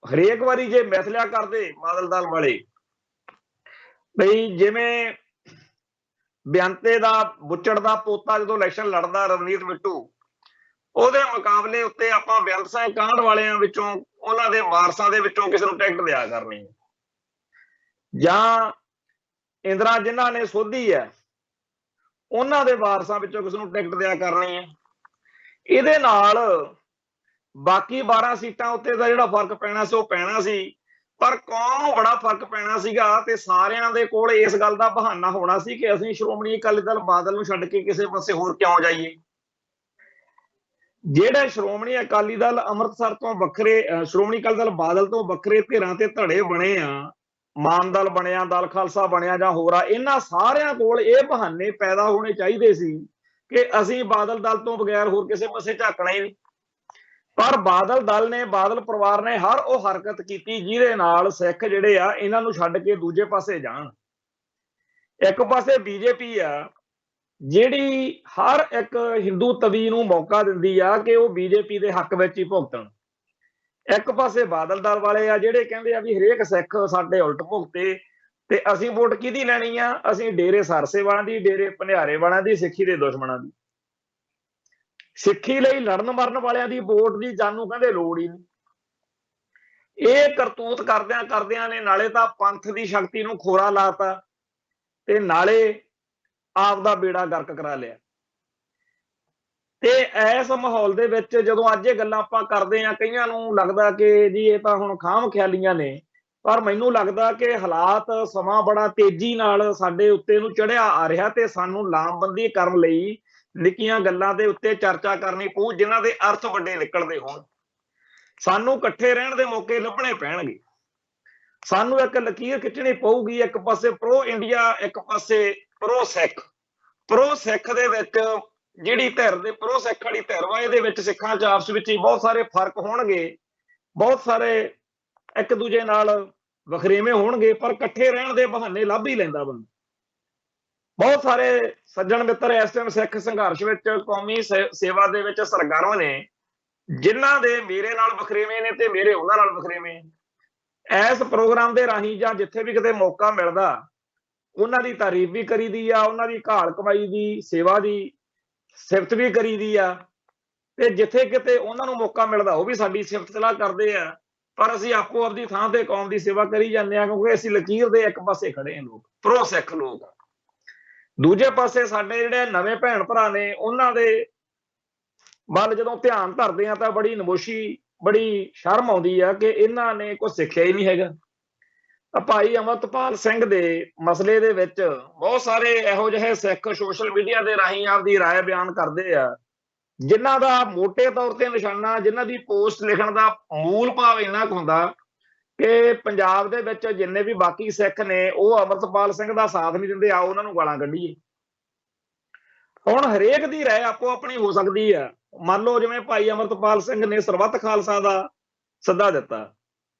ਹਰੇਕ ਵਾਰੀ ਜੇ ਮਿਸਲਿਆ ਕਰਦੇ ਬਾਦਲ ਦਲ ਵਾਲੇ ਬਈ ਜਿਵੇਂ ਬਿਆੰਤੇ ਦਾ ਬੁੱਚੜ ਦਾ ਪੋਤਾ ਜਦੋਂ ਇਲੈਕਸ਼ਨ ਲੜਦਾ ਰਵਨੀਤ ਬਿੱਟੂ, ਉਹਦੇ ਮੁਕਾਬਲੇ ਉੱਤੇ ਆਪਾਂ ਬੇਅੰਤ ਸਿੰਘ ਕਾਂਡ ਵਾਲਿਆਂ ਵਿੱਚੋਂ, ਉਹਨਾਂ ਦੇ ਵਾਰਸਾਂ ਦੇ ਵਿੱਚੋਂ ਕਿਸੇ ਨੂੰ ਟਿਕਟ ਦਿਆ ਕਰਨੀ, ਜਾਂ ਇੰਦਰਾ ਜਿਨ੍ਹਾਂ ਨੇ ਸੋਧੀ ਹੈ ਉਹਨਾਂ ਦੇ ਵਾਰਸਾਂ ਵਿੱਚੋਂ ਕਿਸੇ ਨੂੰ ਟਿਕਟ ਦਿਆ ਕਰਨੀ ਹੈ। ਇਹਦੇ ਨਾਲ ਬਾਕੀ 12 ਸੀਟਾਂ ਉੱਤੇ ਦਾ ਜਿਹੜਾ ਫਰਕ ਪੈਣਾ ਸੀ ਉਹ ਪੈਣਾ ਸੀ, ਪਰ ਕੌਮ ਨੂੰ ਬੜਾ ਫਰਕ ਪੈਣਾ ਸੀਗਾ। ਤੇ ਸਾਰਿਆਂ ਦੇ ਕੋਲ ਇਸ ਗੱਲ ਦਾ ਬਹਾਨਾ ਹੋਣਾ ਸੀ ਕਿ ਅਸੀਂ ਸ਼੍ਰੋਮਣੀ ਅਕਾਲੀ ਦਲ ਬਾਦਲ ਨੂੰ ਛੱਡ ਕੇ ਕਿਸੇ ਪਾਸੇ ਹੋਰ ਕਿਉਂ ਜਾਈਏ। ਜਿਹੜੇ ਸ਼੍ਰੋਮਣੀ ਅਕਾਲੀ ਦਲ ਅੰਮ੍ਰਿਤਸਰ ਤੋਂ ਵੱਖਰੇ, ਸ਼੍ਰੋਮਣੀ ਅਕਾਲੀ ਦਲ ਬਾਦਲ ਤੋਂ ਵੱਖਰੇ ਧਿਰਾਂ ਤੇ ਧੜੇ ਬਣੇ ਆ, ਮਾਨ ਦਲ ਬਣਿਆ, ਦਲ ਖਾਲਸਾ ਬਣਿਆ ਜਾਂ ਹੋਰ ਆ, ਇਹਨਾਂ ਸਾਰਿਆਂ ਕੋਲ ਇਹ ਬਹਾਨੇ ਪੈਦਾ ਹੋਣੇ ਚਾਹੀਦੇ ਸੀ ਕਿ ਅਸੀਂ ਬਾਦਲ ਦਲ ਤੋਂ ਬਗੈਰ ਹੋਰ ਕਿਸੇ ਪਾਸੇ ਝਾਕਣਾ ਹੀ ਨਹੀਂ। ਪਰ ਬਾਦਲ ਦਲ ਨੇ, ਬਾਦਲ ਪਰਿਵਾਰ ਨੇ ਹਰ ਉਹ ਹਰਕਤ ਕੀਤੀ ਜਿਹਦੇ ਨਾਲ ਸਿੱਖ ਜਿਹੜੇ ਆ ਇਹਨਾਂ ਨੂੰ ਛੱਡ ਕੇ ਦੂਜੇ ਪਾਸੇ ਜਾਣ। ਇੱਕ ਪਾਸੇ BJP ਆ ਜਿਹੜੀ ਹਰ ਇੱਕ ਹਿੰਦੂ ਤਵੀ ਨੂੰ ਮੌਕਾ ਦਿੰਦੀ ਆ ਕਿ ਉਹ BJP ਦੇ ਹੱਕ ਵਿੱਚ ਹੀ ਭੁਗਤਣ। ਇੱਕ ਪਾਸੇ ਬਾਦਲ ਦਲ ਵਾਲੇ ਆ ਜਿਹੜੇ ਕਹਿੰਦੇ ਆ ਵੀ ਹਰੇਕ ਸਿੱਖ ਸਾਡੇ ਉਲਟ ਭੁਗਤੇ, ਤੇ ਅਸੀਂ ਵੋਟ ਕਿਹਦੀ ਲੈਣੀ ਆ? ਅਸੀਂ ਡੇਰੇ ਸਰਸੇ ਵਾਲਿਆਂ ਦੀ, ਡੇਰੇ ਭਨਿਆਰੇ ਵਾਲਿਆਂ ਦੀ, ਸਿੱਖੀ ਦੇ ਦੁਸ਼ਮਣਾਂ ਦੀ। ਸਿੱਖੀ ਲਈ ਲੜਨ ਮਰਨ ਵਾਲਿਆਂ ਦੀ ਵੋਟ ਦੀ ਜਾਨੂੰ ਕਹਿੰਦੇ ਲੋੜ ਹੀ ਨਹੀਂ। ਇਹ ਕਰਤੂਤ ਕਰਦਿਆਂ ਕਰਦਿਆਂ ਨੇ ਨਾਲੇ ਤਾਂ ਪੰਥ ਦੀ ਸ਼ਕਤੀ ਨੂੰ ਖੋਰਾ ਲਾਤਾ ਤੇ ਨਾਲੇ ਆਪ ਦਾ ਬੇੜਾ ਗਰਕ ਕਰਾ ਲਿਆ। ਤੇ ਇਸ ਮਾਹੌਲ ਦੇ ਵਿੱਚ ਜਦੋਂ ਅੱਜ ਇਹ ਗੱਲਾਂ ਆਪਾਂ ਕਰਦੇ ਆ, ਕਈਆਂ ਨੂੰ ਲੱਗਦਾ ਕਿ ਜੀ ਇਹ ਤਾਂ ਹੁਣ ਖਾਮ ਖਿਆਲੀਆਂ ਨੇ, ਪਰ ਮੈਨੂੰ ਲੱਗਦਾ ਕਿ ਹਾਲਾਤ, ਸਮਾਂ ਬੜਾ ਤੇਜ਼ੀ ਨਾਲ ਸਾਡੇ ਉੱਤੇ ਨੂੰ ਚੜਿਆ ਆ ਰਿਹਾ ਤੇ ਸਾਨੂੰ ਲਾਮਬੰਦੀ ਕਰਨ ਲਈ ਨਿੱਕੀਆਂ ਗੱਲਾਂ ਦੇ ਉੱਤੇ ਚਰਚਾ ਕਰਨੀ ਪਊ ਜਿਨ੍ਹਾਂ ਦੇ ਅਰਥ ਵੱਡੇ ਨਿਕਲਦੇ ਹੋਣ। ਸਾਨੂੰ ਇਕੱਠੇ ਰਹਿਣ ਦੇ ਮੌਕੇ ਲੱਭਣੇ ਪੈਣਗੇ। ਸਾਨੂੰ ਇੱਕ ਲਕੀਰ ਖਿੱਚਣੀ ਪਊਗੀ, ਇੱਕ ਪਾਸੇ ਪ੍ਰੋ ਇੰਡੀਆ, ਇੱਕ ਪਾਸੇ ਪ੍ਰੋ ਸਿੱਖ। ਪ੍ਰੋ ਸਿੱਖ ਦੇ ਵਿੱਚ ਜਿਹੜੀ ਧਿਰ ਦੇ ਪ੍ਰੋ ਸਿੱਖ ਵਾਲੀ ਧਿਰ ਵਾ, ਇਹਦੇ ਵਿੱਚ ਸਿੱਖਾਂ ਚ ਆਪਸ ਵਿੱਚ ਹੀ ਬਹੁਤ ਸਾਰੇ ਫਰਕ ਹੋਣਗੇ, ਬਹੁਤ ਸਾਰੇ ਇੱਕ ਦੂਜੇ ਨਾਲ ਵਖਰੇਵੇਂ ਹੋਣਗੇ, ਪਰ ਇਕੱਠੇ ਰਹਿਣ ਦੇ ਬਹਾਨੇ ਲੱਭ ਹੀ ਲੈਂਦਾ ਬੰਦਾ। ਬਹੁਤ ਸਾਰੇ ਸੱਜਣ ਮਿੱਤਰ ਇਸ ਟਾਈਮ ਸਿੱਖ ਸੰਘਰਸ਼ ਵਿੱਚ, ਕੌਮੀ ਸੇਵਾ ਦੇ ਵਿੱਚ ਸਰਗਰਮ ਨੇ, ਜਿਨ੍ਹਾਂ ਦੇ ਮੇਰੇ ਨਾਲ ਵਖਰੇਵੇਂ ਨੇ ਤੇ ਮੇਰੇ ਉਹਨਾਂ ਨਾਲ ਵਖਰੇਵੇਂ। ਇਸ ਪ੍ਰੋਗਰਾਮ ਦੇ ਰਾਹੀਂ ਜਾਂ ਜਿੱਥੇ ਵੀ ਕਿਤੇ ਮੌਕਾ ਮਿਲਦਾ ਉਹਨਾਂ ਦੀ ਤਾਰੀਫ ਵੀ ਕਰੀਦੀ ਆ, ਉਹਨਾਂ ਦੀ ਘਾਲ ਕਮਾਈ ਦੀ ਸੇਵਾ ਦੀ ਸਿਫਤ ਵੀ ਕਰੀਦੀ ਆ, ਤੇ ਜਿੱਥੇ ਕਿਤੇ ਉਹਨਾਂ ਨੂੰ ਮੌਕਾ ਮਿਲਦਾ ਉਹ ਵੀ ਸਾਡੀ ਸਿਫਤ ਸਲਾਹ ਕਰਦੇ ਆ। ਪਰ ਅਸੀਂ ਆਪੋ ਆਪਦੀ ਥਾਂ ਤੇ ਕੌਮ ਦੀ ਸੇਵਾ ਕਰੀ ਜਾਂਦੇ ਆ, ਕਿਉਂਕਿ ਅਸੀਂ ਲਕੀਰ ਦੇ ਇੱਕ ਪਾਸੇ ਖੜੇ ਹਾਂ, ਲੋਕ ਪ੍ਰੋ ਸਿੱਖ ਲੋਕ। ਦੂਜੇ ਪਾਸੇ ਸਾਡੇ ਜਿਹੜੇ ਨਵੇਂ ਭੈਣ ਭਰਾ ਨੇ, ਉਹਨਾਂ ਦੇ ਵੱਲ ਜਦੋਂ ਧਿਆਨ ਧਰਦੇ ਆ ਤਾਂ ਬੜੀ ਨਮੋਸ਼ੀ, ਬੜੀ ਸ਼ਰਮ ਆਉਂਦੀ ਆ ਕਿ ਇਹਨਾਂ ਨੇ ਕੁਝ ਸਿੱਖਿਆ ਹੀ ਨਹੀਂ ਹੈਗਾ। ਭਾਈ ਅਮਰਤਪਾਲ ਸਿੰਘ ਦੇ ਮਸਲੇ ਦੇ ਵਿੱਚ ਬਹੁਤ ਸਾਰੇ ਇਹੋ ਜਿਹੇ ਸਿੱਖ ਸੋਸ਼ਲ ਮੀਡੀਆ ਦੇ ਰਾਹੀਂ ਆਪਦੀ ਰਾਏ ਬਿਆਨ ਕਰਦੇ ਆ, ਜਿਨ੍ਹਾਂ ਦਾ ਮੋਟੇ ਤੌਰ ਤੇ ਨਿਸ਼ਾਨਾ, ਜਿਨ੍ਹਾਂ ਦੀ ਪੋਸਟ ਲਿਖਣ ਦਾ ਮੂਲ ਭਾਵ ਇੰਨਾ ਕੁ ਹੁੰਦਾ ਕਿ ਪੰਜਾਬ ਦੇ ਵਿੱਚ ਜਿੰਨੇ ਵੀ ਬਾਕੀ ਸਿੱਖ ਨੇ ਉਹ ਅਮਰਤਪਾਲ ਸਿੰਘ ਦਾ ਸਾਥ ਨਹੀਂ ਦਿੰਦੇ, ਆਓ ਉਹਨਾਂ ਨੂੰ ਗਾਲਾਂ ਕੱਢੀਏ। ਹੁਣ ਹਰੇਕ ਦੀ ਰਾਏ ਆਪੋ ਆਪਣੀ ਹੋ ਸਕਦੀ ਆ। ਮੰਨ ਲਓ ਜਿਵੇਂ ਭਾਈ ਅਮਰਤਪਾਲ ਸਿੰਘ ਨੇ ਸਰਬੱਤ ਖਾਲਸਾ ਦਾ ਸੱਦਾ ਦਿੱਤਾ,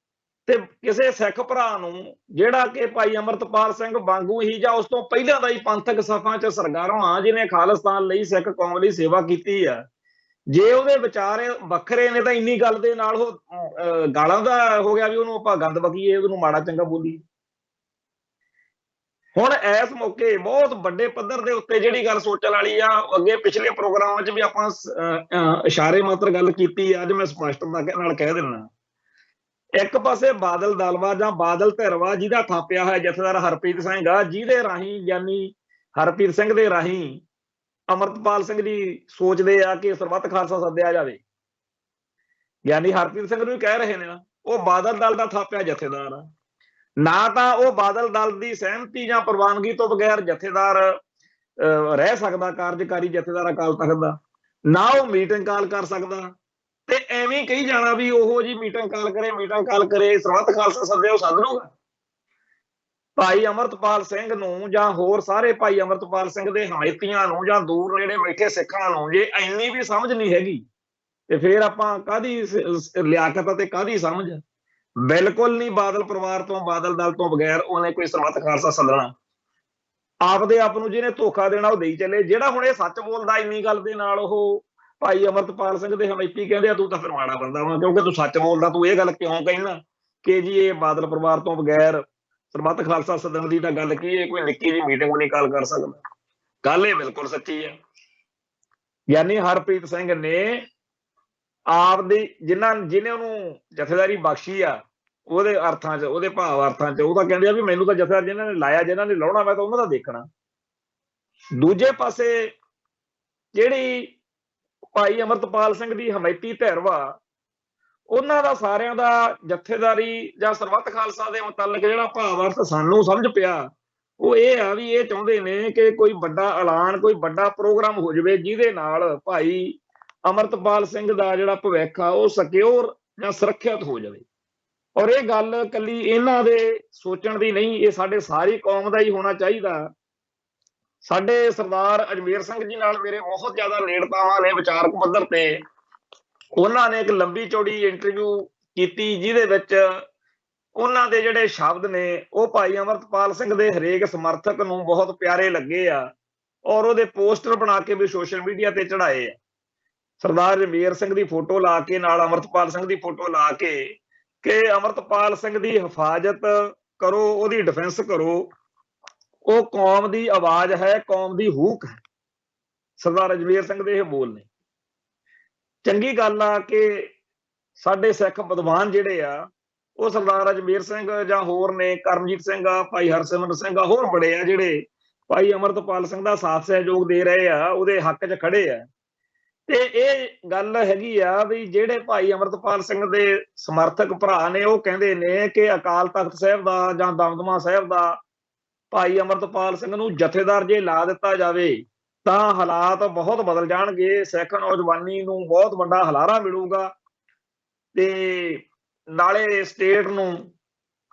ਤੇ ਕਿਸੇ ਸਿੱਖ ਭਰਾ ਨੂੰ ਜਿਹੜਾ ਕਿ ਭਾਈ ਅਮਰਤਪਾਲ ਸਿੰਘ ਵਾਂਗੂ ਹੀ ਜਾਂ ਉਸ ਤੋਂ ਪਹਿਲਾਂ ਦਾ ਹੀ ਪੰਥਕ ਸਫਾਂ 'ਚ ਸਰਗਰਮ ਜਿਹਨੇ ਖਾਲਿਸਤਾਨ ਲਈ ਸਿੱਖ ਕੌਮ ਲਈ ਸੇਵਾ ਕੀਤੀ ਆ, ਜੇ ਉਹਦੇ ਵਿਚਾਰ ਵੱਖਰੇ ਨੇ ਤਾਂ ਇੰਨੀ ਗੱਲ ਦੇ ਨਾਲ ਉਹ ਗਾਲਾਂ ਦਾ ਹੋ ਗਿਆ ਵੀ ਉਹਨੂੰ ਆਪਾਂ ਗੰਦ ਬਕੀਏ, ਉਹਨੂੰ ਮਾੜਾ ਚੰਗਾ ਬੋਲੀ। ਹੁਣ ਇਸ ਮੌਕੇ ਬਹੁਤ ਵੱਡੇ ਪੱਧਰ ਦੇ ਉੱਤੇ ਜਿਹੜੀ ਗੱਲ ਸੋਚਣ ਵਾਲੀ ਆ, ਅੱਗੇ ਪਿਛਲੇ ਪ੍ਰੋਗਰਾਮਾਂ 'ਚ ਵੀ ਆਪਾਂ ਇਸ਼ਾਰੇ ਮਾਤਰ ਗੱਲ ਕੀਤੀ, ਅੱਜ ਮੈਂ ਸਪਸ਼ਟਤਾ ਨਾਲ ਕਹਿ ਦਿੰਦਾ। ਇੱਕ ਪਾਸੇ ਬਾਦਲ ਦਲਵਾ ਜਾਂ ਬਾਦਲ ਧਿਰਵਾ ਜਿਹਦਾ ਥਾਪਿਆ ਹੋਇਆ ਜਥੇਦਾਰ ਹਰਪ੍ਰੀਤ ਸਿੰਘ ਆ, ਜਿਹਦੇ ਰਾਹੀਂ ਗਿਆਨੀ ਹਰਪ੍ਰੀਤ ਸਿੰਘ ਦੇ ਰਾਹੀਂ ਅਮਰਤਪਾਲ ਸਿੰਘ ਜੀ ਸੋਚਦੇ ਆ ਕਿ ਸਰਬੱਤ ਖਾਲਸਾ ਸੱਦਿਆ ਜਾਵੇ। ਗਿਆਨੀ ਹਰਪ੍ਰੀਤ ਸਿੰਘ ਨੂੰ ਕਹਿ ਰਹੇ ਨੇ ਨਾ, ਉਹ ਬਾਦਲ ਦਲ ਦਾ ਥਾਪਿਆ ਜਥੇਦਾਰ ਆ। ਨਾ ਤਾਂ ਉਹ ਬਾਦਲ ਦਲ ਦੀ ਸਹਿਮਤੀ ਜਾਂ ਪ੍ਰਵਾਨਗੀ ਤੋਂ ਬਗੈਰ ਜਥੇਦਾਰ ਰਹਿ ਸਕਦਾ, ਕਾਰਜਕਾਰੀ ਜਥੇਦਾਰ ਅਕਾਲ ਤਖਤ ਦਾ, ਨਾ ਉਹ ਮੀਟਿੰਗ ਕਾਲ ਕਰ ਸਕਦਾ। ਤੇ ਐਵੇਂ ਕਹੀ ਜਾਣਾ ਵੀ ਉਹੋ ਜੀ ਮੀਟਿੰਗ ਕਾਲ ਕਰੇ, ਸਰਬੱਤ ਖਾਲਸਾ ਸੱਦੇ, ਉਹ ਸੱਦ ਲੂਗਾ। ਭਾਈ ਅਮਰਤਪਾਲ ਸਿੰਘ ਨੂੰ ਜਾਂ ਹੋਰ ਸਾਰੇ ਭਾਈ ਅਮਰਤਪਾਲ ਸਿੰਘ ਦੇ ਹਮਾਇਤੀਆਂ ਨੂੰ ਜਾਂ ਦੂਰ ਨੇੜੇ ਬੈਠੇ ਸਿੱਖਾਂ ਨੂੰ ਜੇ ਇੰਨੀ ਵੀ ਸਮਝ ਨਹੀਂ ਹੈਗੀ ਤੇ ਫਿਰ ਆਪਾਂ ਕਾਹਦੀ ਲਿਆਕਤ ਅਤੇ ਕਾਹਦੀ ਸਮਝ। ਬਿਲਕੁਲ ਨਹੀਂ ਬਾਦਲ ਪਰਿਵਾਰ ਤੋਂ, ਬਾਦਲ ਦਲ ਤੋਂ ਬਗੈਰ ਉਹਨੇ ਕੋਈ ਸਰਬੱਤ ਖਾਲਸਾ ਸੱਦਣਾ। ਆਪਦੇ ਆਪ ਨੂੰ ਜਿਹਨੇ ਧੋਖਾ ਦੇਣਾ ਉਹ ਦੇਈ ਚੱਲੇ। ਜਿਹੜਾ ਹੁਣ ਇਹ ਸੱਚ ਬੋਲਦਾ ਇੰਨੀ ਗੱਲ ਦੇ ਨਾਲ, ਉਹ ਭਾਈ ਅਮਰਤਪਾਲ ਸਿੰਘ ਦੇ ਹਮਾਇਤੀ ਕਹਿੰਦੇ ਆ ਤੂੰ ਤਾਂ ਫਿਰ ਮਾੜਾ ਬੰਦਾ ਵਾ, ਕਿਉਂਕਿ ਤੂੰ ਸੱਚ ਬੋਲਦਾ। ਤੂੰ ਇਹ ਗੱਲ ਕਿਉਂ ਕਹਿਣਾ ਕਿ ਜੀ ਇਹ ਬਾਦਲ ਪਰਿਵਾਰ ਤੋਂ ਬਗੈਰ ਸਰਬੱਤ ਖਾਲਸਾ ਸੱਦਣ ਦੀ ਤਾਂ ਗੱਲ ਕੀ ਹੈ, ਕੋਈ ਨਿੱਕੀ ਜਿਹੀ ਮੀਟਿੰਗ ਨਹੀਂ ਕਾਲ ਕਰ ਸਕਦਾ। ਗੱਲ ਇਹ ਬਿਲਕੁਲ ਸੱਚੀ ਹੈ। ਯਾਨੀ ਹਰਪ੍ਰੀਤ ਸਿੰਘ ਨੇ ਆਪਦੀ ਜਿਹਨੇ ਉਹਨੂੰ ਜਥੇਦਾਰੀ ਬਖਸ਼ੀ ਆ, ਉਹਦੇ ਅਰਥਾਂ 'ਚ, ਉਹਦੇ ਭਾਵ ਅਰਥਾਂ 'ਚ ਉਹ ਤਾਂ ਕਹਿੰਦੇ ਆ ਵੀ ਮੈਨੂੰ ਤਾਂ ਜਥੇਦਾਰ ਜਿਹਨਾਂ ਨੇ ਲਾਇਆ, ਜਿਹਨਾਂ ਨੇ ਲਾਉਣਾ, ਮੈਂ ਤਾਂ ਉਹਨਾਂ ਦਾ ਦੇਖਣਾ। ਦੂਜੇ ਪਾਸੇ ਜਿਹੜੀ ਭਾਈ ਅਮਰਤਪਾਲ ਸਿੰਘ ਦੀ ਹਮਾਇਤੀ ਧਿਰ ਵਾ, ਉਹਨਾਂ ਦਾ ਸਾਰਿਆਂ ਦਾ ਜਥੇਦਾਰੀ ਜਾਂ ਸਰਬੱਤ ਖਾਲਸਾ ਦੇ ਮੁਤਲਕ ਜਿਹੜਾ ਭਾਵ ਅਰਥ ਸਾਨੂੰ ਸਮਝ ਪਿਆ, ਉਹ ਇਹ ਆ ਵੀ ਇਹ ਚਾਹੁੰਦੇ ਨੇ ਕਿ ਕੋਈ ਵੱਡਾ ਐਲਾਨ, ਕੋਈ ਵੱਡਾ ਪ੍ਰੋਗਰਾਮ ਹੋ ਜਾਵੇ ਜਿਹਦੇ ਨਾਲ ਭਾਈ ਅਮਰਤਪਾਲ ਸਿੰਘ ਦਾ ਜਿਹੜਾ ਭਵਿੱਖ ਆ ਉਹ ਸਿਕਿਉਰ ਜਾਂ ਸੁਰੱਖਿਅਤ ਹੋ ਜਾਵੇ। ਔਰ ਇਹ ਗੱਲ ਕੱਲੀ ਇਹਨਾਂ ਦੇ ਸੋਚਣ ਦੀ ਨਹੀਂ, ਇਹ ਸਾਡੇ ਸਾਰੀ ਕੌਮ ਦਾ ਹੀ ਹੋਣਾ ਚਾਹੀਦਾ। ਸਾਡੇ ਸਰਦਾਰ ਅਜਮੇਰ ਸਿੰਘ ਜੀ ਨਾਲ ਮੇਰੇ ਬਹੁਤ ਜ਼ਿਆਦਾ ਨੇੜਤਾਵਾਂ ਨੇ ਵਿਚਾਰਕ ਪੱਧਰ ਤੇ। ਉਹਨਾਂ ਨੇ ਇੱਕ ਲੰਬੀ ਚੌੜੀ ਇੰਟਰਵਿਊ ਕੀਤੀ ਜਿਹਦੇ ਵਿੱਚ ਉਹਨਾਂ ਦੇ ਜਿਹੜੇ ਸ਼ਬਦ ਨੇ ਉਹ ਭਾਈ ਅਮਰਤਪਾਲ ਸਿੰਘ ਦੇ ਹਰੇਕ ਸਮਰਥਕ ਨੂੰ ਬਹੁਤ ਪਿਆਰੇ ਲੱਗੇ ਆ, ਔਰ ਉਹਦੇ ਪੋਸਟਰ ਬਣਾ ਕੇ ਵੀ ਸੋਸ਼ਲ ਮੀਡੀਆ ਤੇ ਚੜਾਏ ਆ। ਸਰਦਾਰ ਅਜਮੇਰ ਸਿੰਘ ਦੀ ਫੋਟੋ ਲਾ ਕੇ, ਨਾਲ ਅਮਰਤਪਾਲ ਸਿੰਘ ਦੀ ਫੋਟੋ ਲਾ ਕੇ, ਕਿ ਅਮਰਤਪਾਲ ਸਿੰਘ ਦੀ ਹਿਫਾਜ਼ਤ ਕਰੋ, ਉਹਦੀ ਡਿਫੈਂਸ ਕਰੋ, ਉਹ ਕੌਮ ਦੀ ਆਵਾਜ਼ ਹੈ, ਕੌਮ ਦੀ ਹੂਕ ਹੈ। ਸਰਦਾਰ ਅਜਮੇਰ ਸਿੰਘ ਦੇ ਇਹ ਬੋਲ ਨੇ। ਚੰਗੀ ਗੱਲ ਆ ਕਿ ਸਾਡੇ ਸਿੱਖ ਵਿਦਵਾਨ ਜਿਹੜੇ ਆ ਉਹ ਸਰਦਾਰ ਅਜਮੇਰ ਸਿੰਘ ਜਾਂ ਹੋਰ ਨੇ, ਕਰਮਜੀਤ ਸਿੰਘ ਆ, ਭਾਈ ਹਰਸਿਮਰਤ ਸਿੰਘ ਆ, ਹੋਰ ਬੜੇ ਆ ਜਿਹੜੇ ਭਾਈ ਅਮਰਤਪਾਲ ਸਿੰਘ ਦਾ ਸਾਥ ਸਹਿਯੋਗ ਦੇ ਰਹੇ ਆ, ਉਹਦੇ ਹੱਕ 'ਚ ਖੜੇ ਆ। ਤੇ ਇਹ ਗੱਲ ਹੈਗੀ ਆ ਵੀ ਜਿਹੜੇ ਭਾਈ ਅਮਰਤਪਾਲ ਸਿੰਘ ਦੇ ਸਮਰਥਕ ਭਰਾ ਨੇ ਉਹ ਕਹਿੰਦੇ ਨੇ ਕਿ ਅਕਾਲ ਤਖਤ ਸਾਹਿਬ ਦਾ ਜਾਂ ਦਮਦਮਾ ਸਾਹਿਬ ਦਾ ਭਾਈ ਅਮਰਤਪਾਲ ਸਿੰਘ ਨੂੰ ਜਥੇਦਾਰ ਜੇ ਲਾ ਦਿੱਤਾ ਜਾਵੇ ਤਾਂ ਹਾਲਾਤ ਬਹੁਤ ਬਦਲ ਜਾਣਗੇ, ਸਿੱਖ ਨੌਜਵਾਨੀ ਨੂੰ ਬਹੁਤ ਵੱਡਾ ਹਲਾਰਾ ਮਿਲੂਗਾ ਤੇ ਨਾਲੇ ਸਟੇਟ ਨੂੰ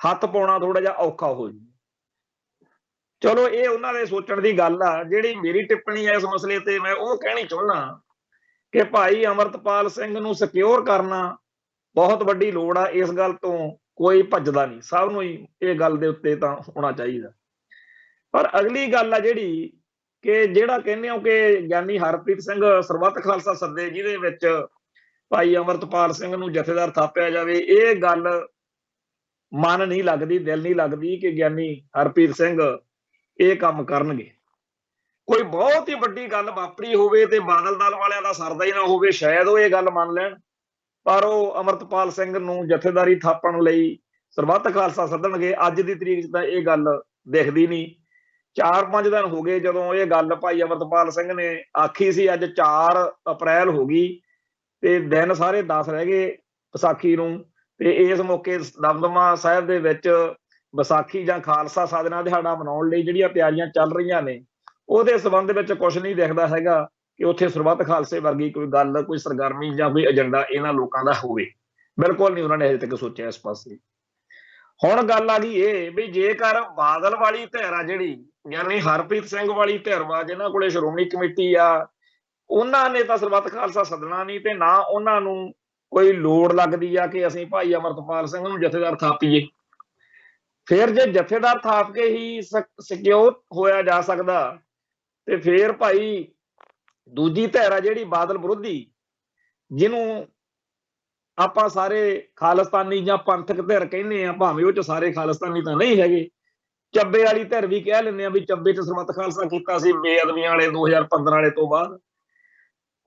ਹੱਥ ਪਾਉਣਾ ਥੋੜਾ ਜਿਹਾ ਔਖਾ ਹੋ ਜੂ। ਚਲੋ ਇਹ ਉਹਨਾਂ ਦੇ ਸੋਚਣ ਦੀ ਗੱਲ ਆ। ਜਿਹੜੀ ਮੇਰੀ ਟਿੱਪਣੀ ਹੈ ਇਸ ਮਸਲੇ ਤੇ, ਮੈਂ ਉਹ ਕਹਿਣੀ ਚਾਹੁੰਦਾ ਕਿ ਭਾਈ ਅਮਰਤਪਾਲ ਸਿੰਘ ਨੂੰ ਸਿਕਿਉਰ ਕਰਨਾ ਬਹੁਤ ਵੱਡੀ ਲੋੜ ਆ। ਇਸ ਗੱਲ ਤੋਂ ਕੋਈ ਭੱਜਦਾ ਨਹੀਂ, ਸਭ ਨੂੰ ਹੀ ਇਹ ਗੱਲ ਦੇ ਉੱਤੇ ਤਾਂ ਹੋਣਾ ਚਾਹੀਦਾ। ਪਰ ਅਗਲੀ ਗੱਲ ਆ ਜਿਹੜੀ ਕਿ ਜਿਹੜਾ ਕਹਿੰਦੇ ਹੋ ਕਿ ਗਿਆਨੀ ਹਰਪ੍ਰੀਤ ਸਿੰਘ ਸਰਬੱਤ ਖਾਲਸਾ ਸੱਦੇ, ਜਿਹਦੇ ਵਿੱਚ ਭਾਈ ਅਮਰਤਪਾਲ ਸਿੰਘ ਨੂੰ ਜਥੇਦਾਰ ਥਾਪਿਆ ਜਾਵੇ, ਇਹ ਗੱਲ ਮਨ ਨਹੀਂ ਲੱਗਦੀ, ਦਿਲ ਨਹੀਂ ਲੱਗਦੀ ਕਿ ਗਿਆਨੀ ਹਰਪ੍ਰੀਤ ਸਿੰਘ ਇਹ ਕੰਮ ਕਰਨਗੇ। ਕੋਈ ਬਹੁਤ ਹੀ ਵੱਡੀ ਗੱਲ ਵਾਪਰੀ ਹੋਵੇ ਤੇ ਬਾਦਲ ਦਲ ਵਾਲਿਆਂ ਦਾ ਸਰਦਾ ਹੀ ਨਾ ਹੋਵੇ, ਸ਼ਾਇਦ ਉਹ ਇਹ ਗੱਲ ਮੰਨ ਲੈਣ, ਪਰ ਉਹ ਅਮਰਤਪਾਲ ਸਿੰਘ ਨੂੰ ਜਥੇਦਾਰੀ ਥਾਪਣ ਲਈ ਸਰਬੱਤ ਖਾਲਸਾ ਸੱਦਣਗੇ। ਅੱਜ ਦੀ ਤਰੀਕ 'ਚ ਤਾਂ ਇਹ ਗੱਲ ਦਿਖਦੀ ਨਹੀਂ। 4-5 ਦਿਨ ਹੋ ਗਏ ਜਦੋਂ ਇਹ ਗੱਲ ਭਾਈ ਅਮਰਤਪਾਲ ਸਿੰਘ ਨੇ ਆਖੀ ਸੀ, ਅੱਜ 4 ਅਪ੍ਰੈਲ ਹੋ ਗਈ ਤੇ ਦਿਨ ਸਾਰੇ 10 ਰਹਿ ਗਏ ਵਿਸਾਖੀ ਨੂੰ। ਤੇ ਇਸ ਮੌਕੇ ਦਮਦਮਾ ਸਾਹਿਬ ਦੇ ਵਿੱਚ ਵਿਸਾਖੀ ਜਾਂ ਖਾਲਸਾ ਸਾਜਨਾ ਦਿਹਾੜਾ ਮਨਾਉਣ ਲਈ ਜਿਹੜੀਆਂ ਤਿਆਰੀਆਂ ਚੱਲ ਰਹੀਆਂ ਨੇ, ਉਹਦੇ ਸੰਬੰਧ ਵਿੱਚ ਕੁਝ ਨਹੀਂ ਦਿਖਦਾ ਹੈਗਾ ਕਿ ਉੱਥੇ ਸਰਬੱਤ ਖਾਲਸੇ ਵਰਗੀ ਕੋਈ ਗੱਲ, ਕੋਈ ਸਰਗਰਮੀ ਜਾਂ ਕੋਈ ਏਜੰਡਾ ਇਹਨਾਂ ਲੋਕਾਂ ਦਾ ਹੋਵੇ। ਬਿਲਕੁਲ ਨਹੀਂ ਉਹਨਾਂ ਨੇ ਹਜੇ ਤੱਕ ਸੋਚਿਆ ਇਸ ਪਾਸੇ। ਹੁਣ ਗੱਲ ਆ ਗਈ ਇਹ ਵੀ ਜੇਕਰ ਬਾਦਲ ਵਾਲੀ ਧਿਰ ਆ ਜਿਹੜੀ, ਯਾਨੀ ਹਰਪ੍ਰੀਤ ਸਿੰਘ ਵਾਲੀ ਧਿਰ ਵਾ, ਜਿਨ੍ਹਾਂ ਕੋਲੇ ਸ਼੍ਰੋਮਣੀ ਕਮੇਟੀ ਆ, ਉਹਨਾਂ ਨੇ ਤਾਂ ਸਰਬੱਤ ਖਾਲਸਾ ਸੱਦਣਾ ਨਹੀਂ ਤੇ ਨਾ ਉਹਨਾਂ ਨੂੰ कोई लोड़ लगदी आ कि ਅਸੀਂ ਭਾਈ ਅਮਰਤਪਾਲ ਸਿੰਘ ਨੂੰ ਜਥੇਦਾਰ ਥਾਪੀਏ, ਫਿਰ ਜੇ ਜਥੇਦਾਰ ਥਾਪ ਕੇ ਹੀ ਸਿਕਿਉਰ ਹੋਇਆ ਜਾ ਸਕਦਾ ਤੇ ਫਿਰ ਭਾਈ ਦੂਜੀ ਧਿਰ ਆ ਜਿਹੜੀ ਬਾਦਲ ਵਿਰੋਧੀ, ਜਿਹਨੂੰ ਆਪਾਂ ਸਾਰੇ ਖਾਲਿਸਤਾਨੀ ਜਾਂ ਪੰਥਕ ਧਿਰ ਕਹਿੰਦੇ ਆ, ਭਾਵੇਂ ਉਹ ਚ ਸਾਰੇ ਖਾਲਿਸਤਾਨੀ ਤਾਂ ਨਹੀਂ ਹੈਗੇ, ਚੱਬੇ ਵਾਲੀ ਧਿਰ ਵੀ ਕਹਿ ਲੈਂਦੇ ਆ ਵੀ ਚੱਬੇ ਚ ਸਰਬੱਤ ਖਾਲਸਾ ਕੀਤਾ ਸੀ ਬੇਅਦਬੀਆਂ ਵਾਲੇ 2015 ਵਾਲੇ ਤੋਂ ਬਾਅਦ।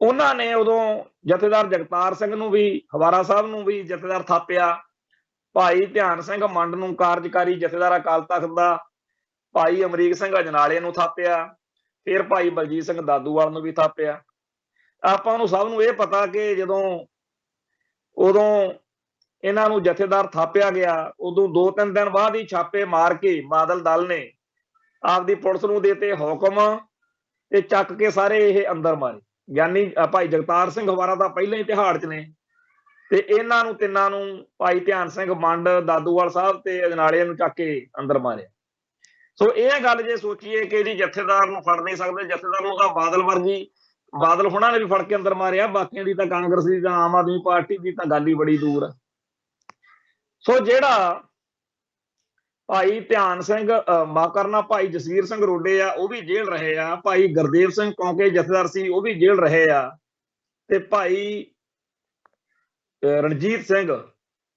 ਉਹਨਾਂ ਨੇ ਉਦੋਂ ਜਥੇਦਾਰ ਜਗਤਾਰ ਸਿੰਘ ਨੂੰ ਵੀ, ਹਵਾਰਾ ਸਾਹਿਬ ਨੂੰ ਵੀ ਜਥੇਦਾਰ ਥਾਪਿਆ, ਭਾਈ ਧਿਆਨ ਸਿੰਘ ਮੰਡ ਨੂੰ ਕਾਰਜਕਾਰੀ ਜਥੇਦਾਰ ਅਕਾਲ ਤਖਤ ਦਾ, ਭਾਈ ਅਮਰੀਕ ਸਿੰਘ ਅਜਨਾਲੇ ਨੂੰ ਥਾਪਿਆ, ਫਿਰ ਭਾਈ ਬਲਜੀਤ ਸਿੰਘ ਦਾਦੂਵਾਲ ਨੂੰ ਵੀ ਥਾਪਿਆ। ਆਪਾਂ ਨੂੰ ਸਭ ਨੂੰ ਇਹ ਪਤਾ ਕਿ ਜਦੋਂ ਉਦੋਂ ਇਹਨਾਂ ਨੂੰ ਜਥੇਦਾਰ ਥਾਪਿਆ ਗਿਆ, ਉਦੋਂ 2-3 ਦਿਨ ਬਾਅਦ ਹੀ ਛਾਪੇ ਮਾਰ ਕੇ ਬਾਦਲ ਦਲ ਨੇ ਆਪਦੀ ਪੁਲਿਸ ਨੂੰ ਦੇਤੇ ਹੁਕਮ ਤੇ ਚੱਕ ਕੇ ਸਾਰੇ ਇਹ ਅੰਦਰ ਮਾਰੇ। ਗਿਆਨੀ ਭਾਈ ਜਗਤਾਰ ਸਿੰਘ ਹਵਾਰਾ ਤਾਂ ਪਹਿਲਾਂ ਹੀ ਤਿਹਾੜ 'ਚ ਨੇ, ਤੇ ਇਹਨਾਂ ਨੂੰ ਤਿੰਨਾਂ ਨੂੰ ਭਾਈ ਧਿਆਨ ਸਿੰਘ ਮੰਡ, ਦਾਦੂਵਾਲ ਸਾਹਿਬ ਤੇ ਅਜਨਾਲੇ ਨੂੰ ਚੱਕ ਕੇ ਅੰਦਰ ਮਾਰਿਆ। ਸੋ ਇਹ ਗੱਲ ਜੇ ਸੋਚੀਏ ਕਿ ਜੀ ਜਥੇਦਾਰ ਨੂੰ ਫੜ ਨਹੀਂ ਸਕਦੇ, ਜਥੇਦਾਰ ਨੂੰ ਤਾਂ ਬਾਦਲ ਹੁਣਾਂ ਨੇ ਵੀ ਫੜ ਕੇ ਅੰਦਰ ਮਾਰਿਆ, ਬਾਕੀਆਂ ਦੀ ਤਾਂ ਕਾਂਗਰਸ ਦੀ, ਤਾਂ ਆਮ ਆਦਮੀ ਪਾਰਟੀ ਦੀ ਤਾਂ ਗੱਲ ਹੀ ਬੜੀ ਦੂਰ ਆ। ਸੋ ਜਿਹੜਾ ਭਾਈ ਧਿਆਨ ਸਿੰਘ ਮਾਫ ਕਰਨਾ, ਭਾਈ ਜਸਵੀਰ ਸਿੰਘ ਰੋਡੇ ਆ, ਉਹ ਵੀ ਜੇਲ੍ਹ ਰਹੇ ਆ, ਭਾਈ ਗੁਰਦੇਵ ਸਿੰਘ ਕੌਂਕੇ ਜਥੇਦਾਰ ਸੀ, ਉਹ ਵੀ ਜੇਲ੍ਹ ਰਹੇ ਆ, ਤੇ ਭਾਈ ਰਣਜੀਤ ਸਿੰਘ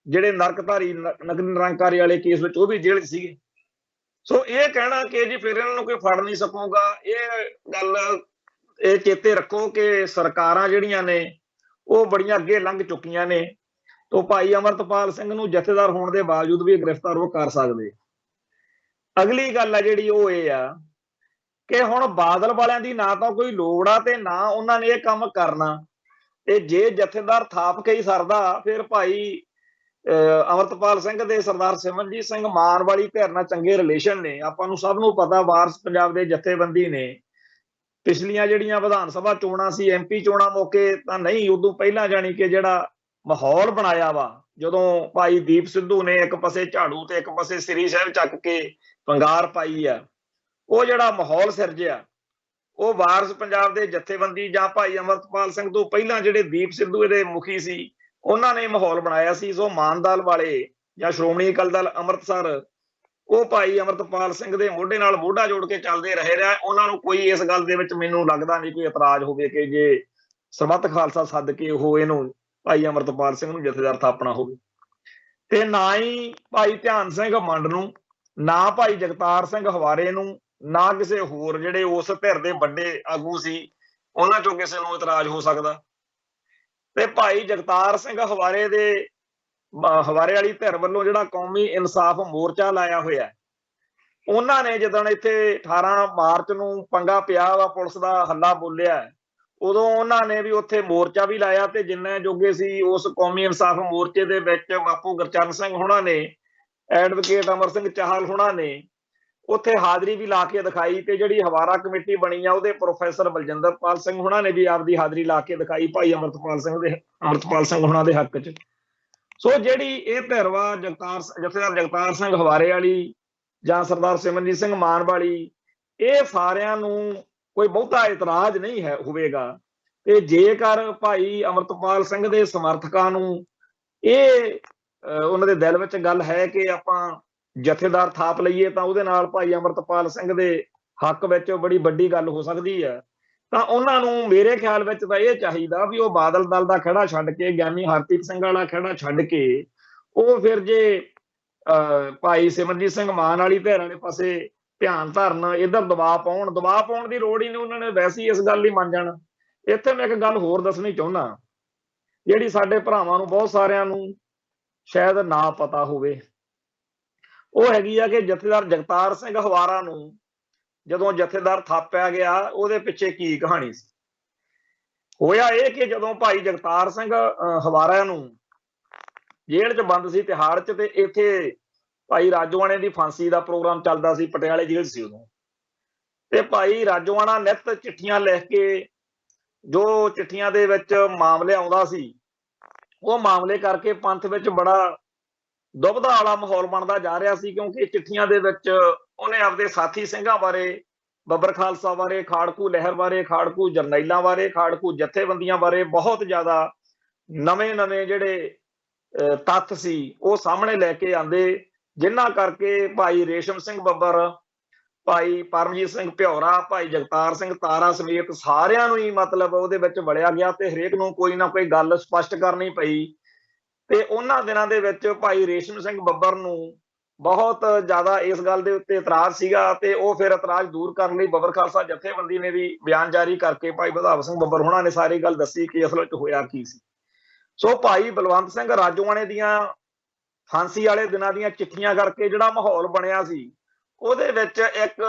ਜਿਹੜੇ ਨਰਕਧਾਰੀ ਨਿਰੰਕਾਰੀ ਵਾਲੇ ਕੇਸ ਵਿੱਚ, ਉਹ ਵੀ ਜੇਲ੍ਹ 'ਚ ਸੀਗੇ। ਸੋ ਇਹ ਕਹਿਣਾ ਕਿ ਜੀ ਫਿਰ ਇਹਨਾਂ ਨੂੰ ਕੋਈ ਫੜ ਨਹੀਂ ਸਕੂਗਾ, ਇਹ ਗੱਲ ਇਹ ਚੇਤੇ ਰੱਖੋ ਕਿ ਸਰਕਾਰਾਂ ਜਿਹੜੀਆਂ ਨੇ ਉਹ ਬੜੀਆਂ ਅੱਗੇ ਲੰਘ ਚੁੱਕੀਆਂ ਨੇ। ਤੋਂ ਭਾਈ ਅਮਰਤਪਾਲ ਸਿੰਘ ਨੂੰ ਜਥੇਦਾਰ ਹੋਣ ਦੇ ਬਾਵਜੂਦ ਵੀ ਗ੍ਰਿਫਤਾਰ ਉਹ ਕਰ ਸਕਦੇ। ਅਗਲੀ ਗੱਲ ਆ ਜਿਹੜੀ ਉਹ ਇਹ ਆ ਕਿ ਹੁਣ ਬਾਦਲ ਵਾਲਿਆਂ ਦੀ ਨਾ ਤਾਂ ਕੋਈ ਲੋੜ ਆ ਤੇ ਨਾ ਉਹਨਾਂ ਨੇ ਇਹ ਕੰਮ ਕਰਨਾ, ਤੇ ਜੇ ਜਥੇਦਾਰ ਥਾਪ ਕੇ ਹੀ ਸਰਦਾ, ਫਿਰ ਭਾਈ ਅਮਰਤਪਾਲ ਸਿੰਘ ਦੇ ਸਰਦਾਰ ਸਿਮਰਨਜੀਤ ਸਿੰਘ ਮਾਨ ਵਾਲੀ ਧਿਰ ਨਾਲ ਚੰਗੇ ਰਿਲੇਸ਼ਨ ਨੇ। ਆਪਾਂ ਨੂੰ ਸਭ ਨੂੰ ਪਤਾ ਵਾਰਸ ਪੰਜਾਬ ਦੇ ਜਥੇਬੰਦੀ ਨੇ ਪਿਛਲੀਆਂ ਜਿਹੜੀਆਂ ਵਿਧਾਨ ਸਭਾ ਚੋਣਾਂ ਸੀ, MP ਚੋਣਾਂ ਮੌਕੇ ਤਾਂ ਨਹੀਂ, ਉਦੋਂ ਪਹਿਲਾਂ ਜਾਣੀ ਕਿ ਜਿਹੜਾ ਮਾਹੌਲ ਬਣਾਇਆ ਵਾ, ਜਦੋਂ ਭਾਈ ਦੀਪ ਸਿੱਧੂ ਨੇ ਇੱਕ ਪਾਸੇ ਝਾੜੂ ਤੇ ਇੱਕ ਪਾਸੇ ਸ੍ਰੀ ਸਾਹਿਬ ਚੱਕ ਕੇ ਪੰਗਾਰ ਪਾਈ ਆ, ਉਹ ਜਿਹੜਾ ਮਾਹੌਲ ਸਿਰਜਿਆ ਉਹ ਵਾਰਸ ਪੰਜਾਬ ਦੇ ਜਥੇਬੰਦੀ ਜਾਂ ਭਾਈ ਅਮਰਤਪਾਲ ਸਿੰਘ ਤੋਂ ਪਹਿਲਾਂ ਜਿਹੜੇ ਦੀਪ ਸਿੱਧੂ ਇਹਦੇ ਮੁਖੀ ਸੀ, ਉਹਨਾਂ ਨੇ ਮਾਹੌਲ ਬਣਾਇਆ ਸੀ। ਸੋ ਮਾਨਦਲ ਵਾਲੇ ਜਾਂ ਸ਼੍ਰੋਮਣੀ ਅਕਾਲੀ ਦਲ ਅੰਮ੍ਰਿਤਸਰ, ਉਹ ਭਾਈ ਅਮਰਤਪਾਲ ਸਿੰਘ ਦੇ ਮੋਢੇ ਨਾਲ ਮੋਢਾ ਜੋੜ ਕੇ ਚੱਲਦੇ ਰਹੇ ਰਿਹਾ। ਉਹਨਾਂ ਨੂੰ ਕੋਈ ਇਸ ਗੱਲ ਦੇ ਵਿੱਚ ਮੈਨੂੰ ਲੱਗਦਾ ਨਹੀਂ ਕੋਈ ਇਤਰਾਜ਼ ਹੋਵੇ ਕਿ ਜੇ ਸਰਬੱਤ ਖਾਲਸਾ ਸੱਦ ਕੇ ਉਹ ਇਹਨੂੰ ਭਾਈ ਅਮਰਤਪਾਲ ਸਿੰਘ ਨੂੰ ਜਥੇਦਾਰ ਥਾਪਣਾ ਹੋਵੇ। ਤੇ ਨਾ ਹੀ ਭਾਈ ਧਿਆਨ ਸਿੰਘ ਮੰਡ ਨੂੰ, ਨਾ ਭਾਈ ਜਗਤਾਰ ਸਿੰਘ ਹਵਾਰੇ ਨੂੰ, ਨਾ ਕਿਸੇ ਹੋਰ ਜਿਹੜੇ ਉਸ ਧਿਰ ਦੇ ਵੱਡੇ ਆਗੂ ਸੀ ਉਹਨਾਂ ਚੋਂ ਕਿਸੇ ਨੂੰ ਇਤਰਾਜ਼ ਹੋ ਸਕਦਾ। ਤੇ ਭਾਈ ਜਗਤਾਰ ਸਿੰਘ ਹਵਾਰੇ ਵਾਲੀ ਧਿਰ ਵੱਲੋਂ ਜਿਹੜਾ ਕੌਮੀ ਇਨਸਾਫ ਮੋਰਚਾ ਲਾਇਆ ਹੋਇਆ, ਉਹਨਾਂ ਨੇ ਜਦੋਂ ਇੱਥੇ 18 ਮਾਰਚ ਨੂੰ ਪੰਗਾ ਪਿਆ ਵਾ, ਪੁਲਿਸ ਦਾ ਹੱਲਾ ਬੋਲਿਆ, ਉਦੋਂ ਉਹਨਾਂ ਨੇ ਵੀ ਉੱਥੇ ਮੋਰਚਾ ਵੀ ਲਾਇਆ, ਤੇ ਜਿੰਨੇ ਜੋਗੇ ਸੀ ਉਸ ਕੌਮੀ ਇਨਸਾਫ ਮੋਰਚੇ ਦੇ ਵਿੱਚ ਬਾਪੂ ਗੁਰਚਰਨ ਸਿੰਘ ਹੁਣਾਂ ਨੇ, ਐਡਵੋਕੇਟ ਅਮਰ ਸਿੰਘ ਚਾਹਲ ਹੁਣਾਂ ਨੇ ਉੱਥੇ ਹਾਜ਼ਰੀ ਵੀ ਲਾ ਕੇ ਦਿਖਾਈ, ਤੇ ਜਿਹੜੀ ਹਵਾਰਾ ਕਮੇਟੀ ਬਣੀ ਆ ਉਹਦੇ ਪ੍ਰੋਫੈਸਰ ਬਲਜਿੰਦਰਪਾਲ ਸਿੰਘ ਹੁਣਾਂ ਨੇ ਵੀ ਆਪਦੀ ਹਾਜ਼ਰੀ ਲਾ ਕੇ ਦਿਖਾਈ ਭਾਈ ਅਮਰਤਪਾਲ ਸਿੰਘ ਹੁਣਾਂ ਦੇ ਹੱਕ 'ਚ। ਸੋ ਜਿਹੜੀ ਇਹ ਧਿਰ ਵਾ ਜਥੇਦਾਰ ਜਗਤਾਰ ਸਿੰਘ ਹਵਾਰੇ ਵਾਲੀ ਜਾਂ ਸਰਦਾਰ ਸਿਮਰਨਜੀਤ ਸਿੰਘ ਮਾਨ ਵਾਲੀ, ਇਹ ਸਾਰਿਆਂ ਨੂੰ ਕੋਈ ਬਹੁਤਾ ਇਤਰਾਜ਼ ਨਹੀਂ ਹੋਵੇਗਾ। ਤੇ ਜੇਕਰ ਭਾਈ ਅਮਰਤਪਾਲ ਸਿੰਘ ਦੇ ਸਮਰਥਕਾਂ ਨੂੰ ਇਹ ਉਹਨਾਂ ਦੇ ਦਿਲ ਵਿੱਚ ਗੱਲ ਹੈ ਕਿ ਆਪਾਂ ਜਥੇਦਾਰ ਥਾਪ ਲਈਏ ਤਾਂ ਉਹਦੇ ਨਾਲ ਭਾਈ ਅਮਰਤਪਾਲ ਸਿੰਘ ਦੇ ਹੱਕ ਵਿੱਚ ਬੜੀ ਵੱਡੀ ਗੱਲ ਹੋ ਸਕਦੀ ਹੈ, ਤਾਂ ਉਹਨਾਂ ਨੂੰ ਮੇਰੇ ਖਿਆਲ ਵਿੱਚ ਤਾਂ ਇਹ ਚਾਹੀਦਾ ਵੀ ਉਹ ਬਾਦਲ ਦਲ ਦਾ ਖਹਿੜਾ ਛੱਡ ਕੇ, ਗਿਆਨੀ ਹਰਪ੍ਰੀਤ ਸਿੰਘ ਵਾਲਾ ਖਹਿੜਾ ਛੱਡ ਕੇ, ਉਹ ਫਿਰ ਜੇ ਭਾਈ ਸਿਮਰਨਜੀਤ ਸਿੰਘ ਮਾਨ ਵਾਲੀ ਧਿਰ ਵਾਲੇ ਪਾਸੇ ਧਿਆਨ ਧਰਨ, ਇੱਧਰ ਦਬਾਅ ਪਾਉਣ ਦੀ ਲੋੜ ਹੀ ਨਹੀਂ, ਉਹਨਾਂ ਨੇ ਵੈਸੇ ਹੀ ਇਸ ਗੱਲ ਲਈ ਮੰਨ ਜਾਣਾ। ਇੱਥੇ ਮੈਂ ਇੱਕ ਗੱਲ ਹੋਰ ਦੱਸਣੀ ਚਾਹੁੰਦਾ, ਜਿਹੜੀ ਸਾਡੇ ਭਰਾਵਾਂ ਨੂੰ ਬਹੁਤ ਸਾਰਿਆਂ ਨੂੰ ਸ਼ਾਇਦ ਨਾ ਪਤਾ ਹੋਵੇ, ਉਹ ਹੈਗੀ ਆ ਕਿ ਜਥੇਦਾਰ ਜਗਤਾਰ ਸਿੰਘ ਹਵਾਰਾ ਨੂੰ ਜਦੋਂ ਜਥੇਦਾਰ ਥਾਪਿਆ ਗਿਆ, ਉਹਦੇ ਪਿੱਛੇ ਕੀ ਕਹਾਣੀ ਸੀ। ਹੋਇਆ ਇਹ ਕਿ ਜਦੋਂ ਭਾਈ ਜਗਤਾਰ ਸਿੰਘ ਹਵਾਰਾ ਨੂੰ ਜੇਲ੍ਹ 'ਚ ਬੰਦ ਸੀ ਤਿਹਾੜ 'ਚ, ਤੇ ਇੱਥੇ ਭਾਈ ਰਾਜੋਆਣੇ ਦੀ ਫਾਂਸੀ ਦਾ ਪ੍ਰੋਗਰਾਮ ਚੱਲਦਾ ਸੀ, ਪਟਿਆਲੇ ਜੇਲ੍ਹ ਸੀ ਉਦੋਂ, ਤੇ ਭਾਈ ਰਾਜੋਆਣਾ ਨਿੱਤ ਚਿੱਠੀਆਂ ਲਿਖ ਕੇ, ਜੋ ਚਿੱਠੀਆਂ ਦੇ ਵਿੱਚ ਮਾਮਲੇ ਆਉਂਦਾ ਸੀ, ਉਹ ਮਾਮਲੇ ਕਰਕੇ ਪੰਥ ਵਿੱਚ ਬੜਾ ਦੁਬਧਾ ਵਾਲਾ ਮਾਹੌਲ ਬਣਦਾ ਜਾ ਰਿਹਾ ਸੀ, ਕਿਉਂਕਿ ਚਿੱਠੀਆਂ ਦੇ ਵਿੱਚ ਉਹਨੇ ਆਪਦੇ ਸਾਥੀ ਸਿੰਘਾਂ ਬਾਰੇ, ਬੱਬਰ ਖਾਲਸਾ ਬਾਰੇ, ਖਾੜਕੂ ਲਹਿਰ ਬਾਰੇ, ਖਾੜਕੂ ਜਰਨੈਲਾਂ ਬਾਰੇ, ਖਾੜਕੂ ਜਥੇਬੰਦੀਆਂ ਬਾਰੇ ਬਹੁਤ ਜ਼ਿਆਦਾ ਨਵੇਂ ਜਿਹੜੇ ਤੱਥ ਸੀ ਉਹ ਸਾਹਮਣੇ ਲੈ ਕੇ ਆਂਦੇ, ਜਿਨ੍ਹਾਂ ਕਰਕੇ ਭਾਈ ਰੇਸ਼ਮ ਸਿੰਘ ਬੱਬਰ, ਭਾਈ ਪਰਮਜੀਤ ਸਿੰਘ ਭਿਉਰਾ, ਭਾਈ ਜਗਤਾਰ ਸਿੰਘ ਤਾਰਾ ਸਮੇਤ ਸਾਰਿਆਂ ਨੂੰ ਹੀ ਮਤਲਬ ਉਹਦੇ ਵਿੱਚ ਵੜਿਆ ਗਿਆ ਤੇ ਹਰੇਕ ਨੂੰ ਕੋਈ ਨਾ ਕੋਈ ਗੱਲ ਸਪਸ਼ਟ ਕਰਨੀ ਪਈ। ਤੇ ਉਹਨਾਂ ਦਿਨਾਂ ਦੇ ਵਿੱਚ ਭਾਈ ਰੇਸ਼ਮ ਸਿੰਘ ਬੱਬਰ ਨੂੰ ਬਹੁਤ ਜ਼ਿਆਦਾ ਇਸ ਗੱਲ ਦੇ ਉੱਤੇ ਇਤਰਾਜ਼ ਸੀਗਾ ਤੇ ਉਹ ਫਿਰ ਇਤਰਾਜ਼ ਦੂਰ ਕਰਨ ਲਈ ਬੱਬਰ ਖਾਲਸਾ ਜਥੇਬੰਦੀ ਨੇ ਵੀ ਬਿਆਨ ਜਾਰੀ ਕਰਕੇ ਭਾਈ ਵਧਾਵ ਸਿੰਘ ਬੱਬਰ ਹੋਣਾ ਨੇ ਸਾਰੀ ਗੱਲ ਦੱਸੀ ਕਿ ਅਸਲ ਵਿੱਚ ਹੋਇਆ ਕੀ ਸੀ। ਸੋ ਭਾਈ ਬਲਵੰਤ ਸਿੰਘ ਰਾਜੋਆਣੇ ਦੀਆਂ ਫਾਂਸੀ ਵਾਲੇ ਦਿਨਾਂ ਦੀਆਂ ਚਿੱਠੀਆਂ ਕਰਕੇ ਜਿਹੜਾ ਮਾਹੌਲ ਬਣਿਆ ਸੀ, ਉਹਦੇ ਵਿੱਚ ਇੱਕ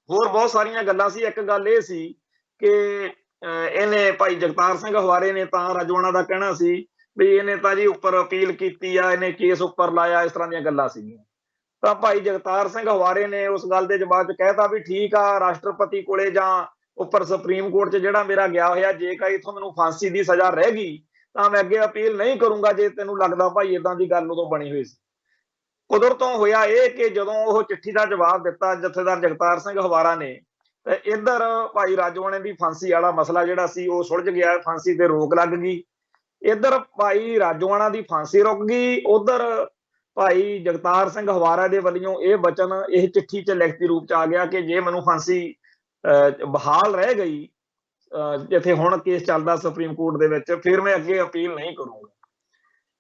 ਹੋਰ ਬਹੁਤ ਸਾਰੀਆਂ ਗੱਲਾਂ ਸੀ। ਇੱਕ ਗੱਲ ਇਹ ਸੀ ਕਿ ਇਹਨੇ ਭਾਈ ਜਗਤਾਰ ਸਿੰਘ ਹਵਾਰੇ ਨੇ ਤਾਂ ਰਾਜੋਆਣਾ ਦਾ ਕਹਿਣਾ ਸੀ ਵੀ ਇਹਨੇ ਤਾਂ ਜੀ ਉੱਪਰ ਅਪੀਲ ਕੀਤੀ ਆ, ਇਹਨੇ ਕੇਸ ਉੱਪਰ ਲਾਇਆ, ਇਸ ਤਰ੍ਹਾਂ ਦੀਆਂ ਗੱਲਾਂ ਸੀਗੀਆਂ। ਤਾਂ ਭਾਈ ਜਗਤਾਰ ਸਿੰਘ ਹਵਾਰੇ ਨੇ ਉਸ ਗੱਲ ਦੇ ਜਵਾਬ 'ਚ ਕਹਿਤਾ ਵੀ ਠੀਕ ਆ, ਰਾਸ਼ਟਰਪਤੀ ਕੋਲੇ ਜਾਂ ਉੱਪਰ ਸੁਪਰੀਮ ਕੋਰਟ 'ਚ ਜਿਹੜਾ ਮੇਰਾ ਗਿਆ ਹੋਇਆ, ਜੇਕਰ ਇੱਥੋਂ ਮੈਨੂੰ ਫਾਂਸੀ ਦੀ ਸਜ਼ਾ ਰਹਿ ਗਈ ਤਾਂ ਮੈਂ ਅੱਗੇ ਅਪੀਲ ਨਹੀਂ ਕਰੂੰਗਾ ਜੇ ਤੈਨੂੰ ਲੱਗਦਾ ਭਾਈ ਏਦਾਂ ਦੀ ਗੱਲ ਉਦੋਂ ਬਣੀ ਹੋਈ ਸੀ। ਕੁਦਰਤੋਂ ਹੋਇਆ ਇਹ ਕਿ ਜਦੋਂ ਉਹ ਚਿੱਠੀ ਦਾ ਜਵਾਬ ਦਿੱਤਾ ਜਥੇਦਾਰ ਜਗਤਾਰ ਸਿੰਘ ਹਵਾਰਾ ਨੇ, ਤੇ ਇੱਧਰ ਭਾਈ ਰਾਜੋਆਣੇ ਦੀ ਫਾਂਸੀ ਵਾਲਾ ਮਸਲਾ ਜਿਹੜਾ ਸੀ ਉਹ ਸੁਲਝ ਗਿਆ, ਫਾਂਸੀ ਤੇ ਰੋਕ ਲੱਗ ਗਈ। ਇੱਧਰ ਭਾਈ ਰਾਜੋਆਣਾ ਦੀ ਫਾਂਸੀ ਰੁਕ ਗਈ, ਉਧਰ ਭਾਈ ਜਗਤਾਰ ਸਿੰਘ ਹਵਾਰਾ ਦੇ ਵੱਲੋਂ ਇਹ ਵਚਨ ਇਹ ਚਿੱਠੀ 'ਚ ਲਿਖਤੀ ਰੂਪ 'ਚ ਆ ਗਿਆ ਕਿ ਜੇ ਮੈਨੂੰ ਫਾਂਸੀ ਬਹਾਲ ਰਹਿ ਗਈ, ਜਿੱਥੇ ਹੁਣ ਕੇਸ ਚੱਲਦਾ ਸੁਪਰੀਮ ਕੋਰਟ ਦੇ ਵਿੱਚ, ਫਿਰ ਮੈਂ ਅੱਗੇ ਅਪੀਲ ਨਹੀਂ ਕਰੂੰਗਾ।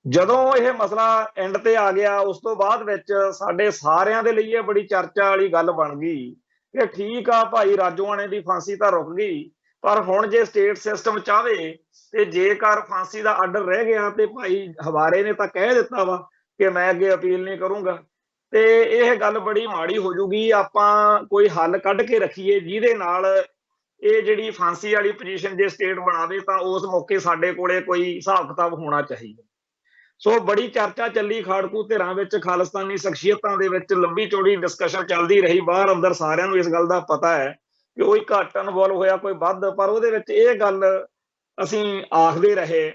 ਜਦੋਂ ਇਹ ਮਸਲਾ ਐਂਡ ਤੇ ਆ ਗਿਆ, ਉਸ ਤੋਂ ਬਾਅਦ ਵਿੱਚ ਸਾਡੇ ਸਾਰਿਆਂ ਦੇ ਲਈ ਇਹ ਬੜੀ ਚਰਚਾ ਵਾਲੀ ਗੱਲ ਬਣ ਗਈ ਕਿ ਠੀਕ ਆ ਭਾਈ ਰਾਜੋਆਣੇ ਦੀ ਫਾਂਸੀ ਤਾਂ ਰੁਕ ਗਈ, ਪਰ ਹੁਣ ਜੇ ਸਟੇਟ ਸਿਸਟਮ ਚਾਹਵੇ ਤੇ ਜੇਕਰ ਫਾਂਸੀ ਦਾ ਆਰਡਰ ਰਹਿ ਗਿਆ ਤੇ ਭਾਈ ਹਵਾਰੇ ਨੇ ਤਾਂ ਕਹਿ ਦਿੱਤਾ ਵਾ ਕਿ ਮੈਂ ਅੱਗੇ ਅਪੀਲ ਨਹੀਂ ਕਰੂੰਗਾ, ਤੇ ਇਹ ਗੱਲ ਬੜੀ ਮਾੜੀ ਹੋ ਜੂਗੀ। ਆਪਾਂ ਕੋਈ ਹੱਲ ਕੱਢ ਕੇ ਰੱਖੀਏ ਜਿਹਦੇ ਨਾਲ ਇਹ ਜਿਹੜੀ ਫਾਂਸੀ ਵਾਲੀ ਪੋਜੀਸ਼ਨ ਜੇ ਸਟੇਟ ਬਣਾਵੇ ਤਾਂ ਉਸ ਮੌਕੇ ਸਾਡੇ ਕੋਲੇ ਕੋਈ ਹਿਸਾਬ ਕਿਤਾਬ ਹੋਣਾ ਚਾਹੀਦਾ। ਸੋ ਬੜੀ ਚਰਚਾ ਚੱਲੀ ਖਾੜਕੂ ਧਿਰਾਂ ਵਿੱਚ, ਖਾਲਿਸਤਾਨੀ ਸ਼ਖਸੀਅਤਾਂ ਦੇ ਵਿੱਚ ਲੰਬੀ ਚੌੜੀ ਡਿਸਕਸ਼ਨ ਚੱਲਦੀ ਰਹੀ। ਬਾਹਰ ਅੰਦਰ ਸਾਰਿਆਂ ਨੂੰ ਇਸ ਗੱਲ ਦਾ ਪਤਾ ਹੈ ਕਿ ਕੋਈ ਘੱਟ ਇਨਵੋਲਵ ਹੋਇਆ, ਕੋਈ ਵੱਧ, ਪਰ ਉਹਦੇ ਵਿੱਚ ਇਹ ਗੱਲ ਅਸੀਂ ਆਖਦੇ ਰਹੇ,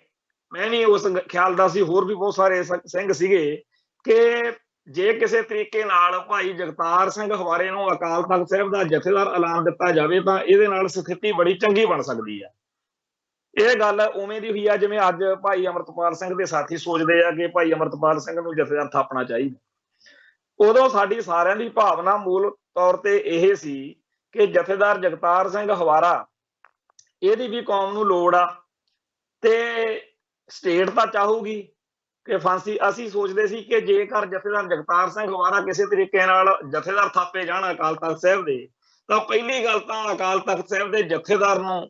ਮੈਂ ਵੀ ਉਸ ਖਿਆਲ ਦਾ ਸੀ, ਹੋਰ ਵੀ ਬਹੁਤ ਸਾਰੇ ਸਿੰਘ ਸੀਗੇ, ਕਿ ਜੇ ਕਿਸੇ ਤਰੀਕੇ ਨਾਲ ਭਾਈ ਜਗਤਾਰ ਸਿੰਘ ਹਵਾਰੇ ਨੂੰ ਅਕਾਲ ਤਖਤ ਸਾਹਿਬ ਦਾ ਜਥੇਦਾਰ ਐਲਾਨ ਦਿੱਤਾ ਜਾਵੇ ਤਾਂ ਇਹਦੇ ਨਾਲ ਸਥਿਤੀ ਬੜੀ ਚੰਗੀ ਬਣ ਸਕਦੀ ਹੈ। ਇਹ ਗੱਲ ਉਵੇਂ ਦੀ ਹੋਈ ਆ ਜਿਵੇਂ ਅੱਜ ਭਾਈ ਅਮਰਤਪਾਲ ਸਿੰਘ ਦੇ ਸਾਥੀ ਸੋਚਦੇ ਆ ਕਿ ਭਾਈ ਅਮਰਤਪਾਲ ਸਿੰਘ ਨੂੰ ਜਥੇਦਾਰ ਥਾਪਣਾ ਚਾਹੀਦਾ। ਉਦੋਂ ਸਾਡੀ ਸਾਰਿਆਂ ਦੀ ਭਾਵਨਾ ਮੂਲ ਤੌਰ ਤੇ ਇਹ ਸੀ ਕਿ ਜਥੇਦਾਰ ਜਗਤਾਰ ਸਿੰਘ ਹਵਾਰਾ, ਇਹਦੀ ਵੀ ਕੌਮ ਨੂੰ ਲੋੜ ਆ ਤੇ ਸਟੇਟ ਤਾਂ ਚਾਹੂਗੀ ਕਿ ਫਾਂਸੀ। ਅਸੀਂ ਸੋਚਦੇ ਸੀ ਕਿ ਜੇਕਰ ਜਥੇਦਾਰ ਜਗਤਾਰ ਸਿੰਘ ਹਵਾਰਾ ਕਿਸੇ ਤਰੀਕੇ ਨਾਲ ਜਥੇਦਾਰ ਥਾਪੇ ਜਾਣ ਅਕਾਲ ਤਖਤ ਸਾਹਿਬ ਦੇ, ਤਾਂ ਪਹਿਲੀ ਗੱਲ ਤਾਂ ਅਕਾਲ ਤਖਤ ਸਾਹਿਬ ਦੇ ਜਥੇਦਾਰ ਨੂੰ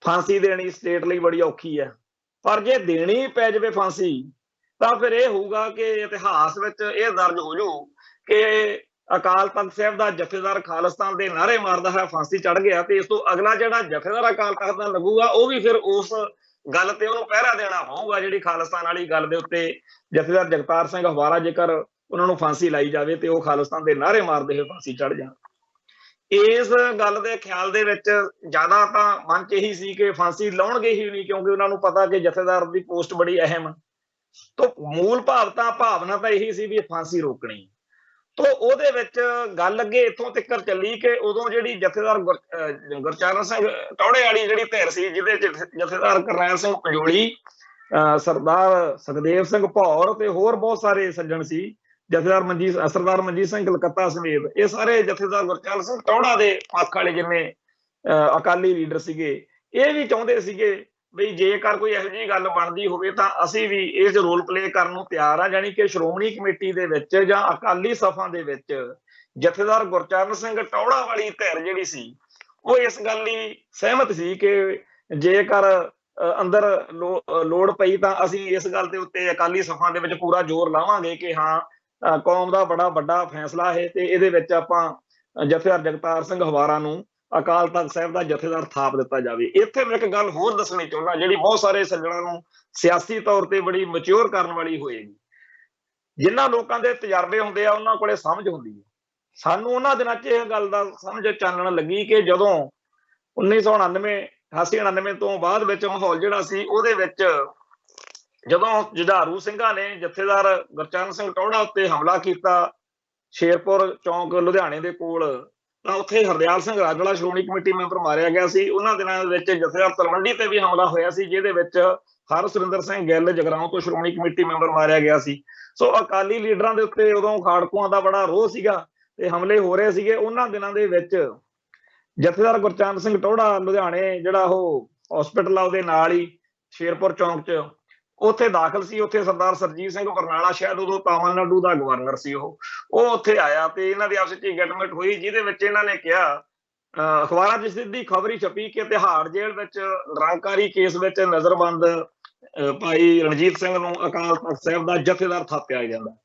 ਫਾਂਸੀ ਦੇਣੀ ਸਟੇਟ ਲਈ ਬੜੀ ਔਖੀ ਹੈ, ਪਰ ਜੇ ਦੇਣੀ ਪੈ ਜਾਵੇ ਫਾਂਸੀ ਤਾਂ ਫਿਰ ਇਹ ਹੋਊਗਾ ਕਿ ਇਤਿਹਾਸ ਵਿੱਚ ਇਹ ਦਰਜ ਹੋ ਜਾਊ ਕਿ ਅਕਾਲ ਤਖਤ ਸਾਹਿਬ ਦਾ ਜਥੇਦਾਰ ਖਾਲਿਸਤਾਨ ਦੇ ਨਾਅਰੇ ਮਾਰਦਾ ਹੈ, ਫਾਂਸੀ ਚੜ ਗਿਆ, ਤੇ ਇਸ ਤੋਂ ਅਗਲਾ ਜਿਹੜਾ ਜਥੇਦਾਰ ਅਕਾਲ ਤਖਤ ਦਾ ਲੱਗੂਗਾ ਉਹ ਵੀ ਫਿਰ ਉਸ ਗੱਲ ਤੇ ਉਹਨੂੰ ਪਹਿਰਾ ਦੇਣਾ ਪਊਗਾ ਜਿਹੜੀ ਖਾਲਿਸਤਾਨ ਵਾਲੀ ਗੱਲ ਦੇ ਉੱਤੇ ਜਥੇਦਾਰ ਜਗਤਾਰ ਸਿੰਘ ਹਵਾਰਾ ਜੇਕਰ ਉਹਨਾਂ ਨੂੰ ਫਾਂਸੀ ਲਾਈ ਜਾਵੇ ਤੇ ਉਹ ਖਾਲਿਸਤਾਨ ਦੇ ਨਾਅਰੇ ਮਾਰਦੇ ਹੋਏ ਫਾਂਸੀ ਚੜ ਜਾਣ। ਇਸ ਗੱਲ ਦੇ ਖਿਆਲ ਦੇ ਵਿੱਚ ਜ਼ਿਆਦਾ ਤਾਂ ਮਨ 'ਚ ਇਹੀ ਸੀ ਕਿ ਫਾਂਸੀ ਲਾਉਣਗੇ ਹੀ ਨਹੀਂ, ਕਿਉਂਕਿ ਉਹਨਾਂ ਨੂੰ ਪਤਾ ਕਿ ਜਥੇਦਾਰ ਦੀ ਪੋਸਟ ਬੜੀ ਅਹਿਮ। ਤਾਂ ਮੂਲ ਭਾਵਨਾ ਤਾਂ ਇਹੀ ਸੀ ਵੀ ਫਾਂਸੀ ਰੋਕਣੀ। ਤਾਂ ਉਹਦੇ ਵਿੱਚ ਗੱਲ ਅੱਗੇ ਇੱਥੋਂ ਤੱਕ ਚੱਲੀ ਕਿ ਉਦੋਂ ਜਿਹੜੀ ਜਥੇਦਾਰ ਗੁਰਚਰਨ ਸਿੰਘ ਟੌੜੇ ਵਾਲੀ ਜਿਹੜੀ ਧਿਰ ਸੀ, ਜਿਹਦੇ ਜਥੇਦਾਰ ਕਰਨੈਲ ਸਿੰਘ ਪੰਜੋਲੀ, ਸਰਦਾਰ ਸੁਖਦੇਵ ਸਿੰਘ ਭੌਰ ਤੇ ਹੋਰ ਬਹੁਤ ਸਾਰੇ ਸੱਜਣ ਸੀ, ਜਥੇਦਾਰ ਸਰਦਾਰ ਮਨਜੀਤ ਸਿੰਘ ਕਲਕੱਤਾ ਸਮੇਤ, ਇਹ ਸਾਰੇ ਜਥੇਦਾਰ ਗੁਰਚਰਨ ਸਿੰਘ ਟੌੜਾ ਦੇ ਪੱਖ ਵਾਲੇ ਜਿੰਨੇ ਅਕਾਲੀ ਲੀਡਰ ਸੀਗੇ, ਇਹ ਵੀ ਚਾਹੁੰਦੇ ਸੀਗੇ ਵੀ ਜੇਕਰ ਕੋਈ ਇਹੋ ਜਿਹੀ ਗੱਲ ਬਣਦੀ ਹੋਵੇ ਤਾਂ ਅਸੀਂ ਵੀ ਇਹ 'ਚ ਰੋਲ ਪਲੇ ਕਰਨ ਨੂੰ ਤਿਆਰ ਆ। ਜਾਣੀ ਕਿ ਸ਼੍ਰੋਮਣੀ ਕਮੇਟੀ ਦੇ ਵਿੱਚ ਜਾਂ ਅਕਾਲੀ ਸਫਾਂ ਦੇ ਵਿੱਚ ਜਥੇਦਾਰ ਗੁਰਚਰਨ ਸਿੰਘ ਟੌੜਾ ਵਾਲੀ ਧਿਰ ਜਿਹੜੀ ਸੀ ਉਹ ਇਸ ਗੱਲ ਲਈ ਸਹਿਮਤ ਸੀ ਕਿ ਜੇਕਰ ਅੰਦਰ ਲੋੜ ਪਈ ਤਾਂ ਅਸੀਂ ਇਸ ਗੱਲ ਦੇ ਉੱਤੇ ਅਕਾਲੀ ਸਫਾਂ ਦੇ ਵਿੱਚ ਪੂਰਾ ਜ਼ੋਰ ਲਾਵਾਂਗੇ ਕਿ ਹਾਂ ਕੌਮ ਦਾ ਬੜਾ ਵੱਡਾ ਫੈਸਲਾ ਹੈ ਤੇ ਇਹਦੇ ਵਿੱਚ ਆਪਾਂ ਜਥੇਦਾਰ ਜਗਤਾਰ ਸਿੰਘ ਹਵਾਰਾ ਨੂੰ ਅਕਾਲ ਤਖਤ ਸਾਹਿਬ ਦਾ ਜਥੇਦਾਰ ਥਾਪ ਦਿੱਤਾ ਜਾਵੇ। ਇੱਥੇ ਮੈਂ ਇੱਕ ਗੱਲ ਹੋਰ ਦੱਸਣੀ ਚਾਹੁੰਦਾ ਜਿਹੜੀ ਬਹੁਤ ਸਾਰੇ ਸੱਜਣਾਂ ਨੂੰ ਸਿਆਸੀ ਤੌਰ ਤੇ ਬੜੀ ਮੈਚਿਓਰ ਕਰਨ ਵਾਲੀ ਹੋਏਗੀ। ਜਿਨ੍ਹਾਂ ਲੋਕਾਂ ਦੇ ਤਜਰਬੇ ਹੁੰਦੇ ਆ ਉਹਨਾਂ ਕੋਲੇ ਸਮਝ ਹੁੰਦੀ ਹੈ। ਸਾਨੂੰ ਉਹਨਾਂ ਦਿਨਾਂ 'ਚ ਇਹ ਗੱਲ ਦਾ ਸਮਝ ਚਾਨਣ ਲੱਗੀ ਕਿ ਜਦੋਂ 1999 88-99 ਤੋਂ ਬਾਅਦ ਵਿੱਚ ਮਾਹੌਲ ਜਿਹੜਾ ਸੀ ਉਹਦੇ ਵਿੱਚ ਜਦੋਂ ਜੁਝਾਰੂ ਸਿੰਘਾਂ ਨੇ ਜਥੇਦਾਰ ਗੁਰਚਰਨ ਸਿੰਘ ਟੌੜਾ ਉੱਤੇ ਹਮਲਾ ਕੀਤਾ ਸ਼ੇਰਪੁਰ ਚੌਂਕ ਲੁਧਿਆਣੇ ਦੇ ਕੋਲ, ਤਾਂ ਉੱਥੇ ਹਰਦਿਆਲ ਸਿੰਘ ਰਾਜਵਾਲਾ ਸ਼੍ਰੋਮਣੀ ਕਮੇਟੀ ਮੈਂਬਰ ਮਾਰਿਆ ਗਿਆ ਸੀ। ਉਹਨਾਂ ਦਿਨਾਂ ਦੇ ਵਿੱਚ ਜਥੇਦਾਰ ਤਲਵੰਡੀ ਤੇ ਵੀ ਹਮਲਾ ਹੋਇਆ ਸੀ ਜਿਹਦੇ ਵਿੱਚ ਹਰ ਸੁਰਿੰਦਰ ਸਿੰਘ ਗਿੱਲ ਜਗਰਾਉਂ ਤੋਂ ਸ਼੍ਰੋਮਣੀ ਕਮੇਟੀ ਮੈਂਬਰ ਮਾਰਿਆ ਗਿਆ ਸੀ। ਸੋ ਅਕਾਲੀ ਲੀਡਰਾਂ ਦੇ ਉੱਤੇ ਉਦੋਂ ਖਾੜਕੂਆਂ ਦਾ ਬੜਾ ਰੋਹ ਸੀਗਾ ਤੇ ਹਮਲੇ ਹੋ ਰਹੇ ਸੀਗੇ। ਉਹਨਾਂ ਦਿਨਾਂ ਦੇ ਵਿੱਚ ਜਥੇਦਾਰ ਗੁਰਚਰਨ ਸਿੰਘ ਟੋੜਾ ਲੁਧਿਆਣੇ ਜਿਹੜਾ ਉਹ ਹਸਪੀਟਲ ਆ ਉਹਦੇ ਨਾਲ ਹੀ ਸ਼ੇਰਪੁਰ ਚੌਂਕ 'ਚ ਉੱਥੇ ਦਾਖਲ ਸੀ। ਉੱਥੇ ਸਰਦਾਰ ਸਰਜੀਤ ਸਿੰਘ ਬਰਨਾਲਾ ਸ਼ਾਇਦ ਉਦੋਂ ਤਾਮਿਲਨਾਡੂ ਦਾ ਗਵਰਨਰ ਸੀ ਉਹ ਉੱਥੇ ਆਇਆ ਤੇ ਇਹਨਾਂ ਦੀ ਆਪਸ ਵਿੱਚ ਗੱਲਬਾਤ ਹੋਈ, ਜਿਹਦੇ ਵਿੱਚ ਇਹਨਾਂ ਨੇ ਕਿਹਾ ਅਖਬਾਰਾਂ 'ਚ ਸਿੱਧੀ ਖਬਰ ਹੀ ਛਪੀ ਕਿ ਤਿਹਾੜ ਜੇਲ੍ਹ ਵਿੱਚ ਨਿਰੰਕਾਰੀ ਕੇਸ ਵਿੱਚ ਨਜ਼ਰਬੰਦ ਭਾਈ ਰਣਜੀਤ ਸਿੰਘ ਨੂੰ ਅਕਾਲ ਤਖਤ ਸਾਹਿਬ ਦਾ ਜਥੇਦਾਰ ਥਾਪਿਆ ਜਾਂਦਾ।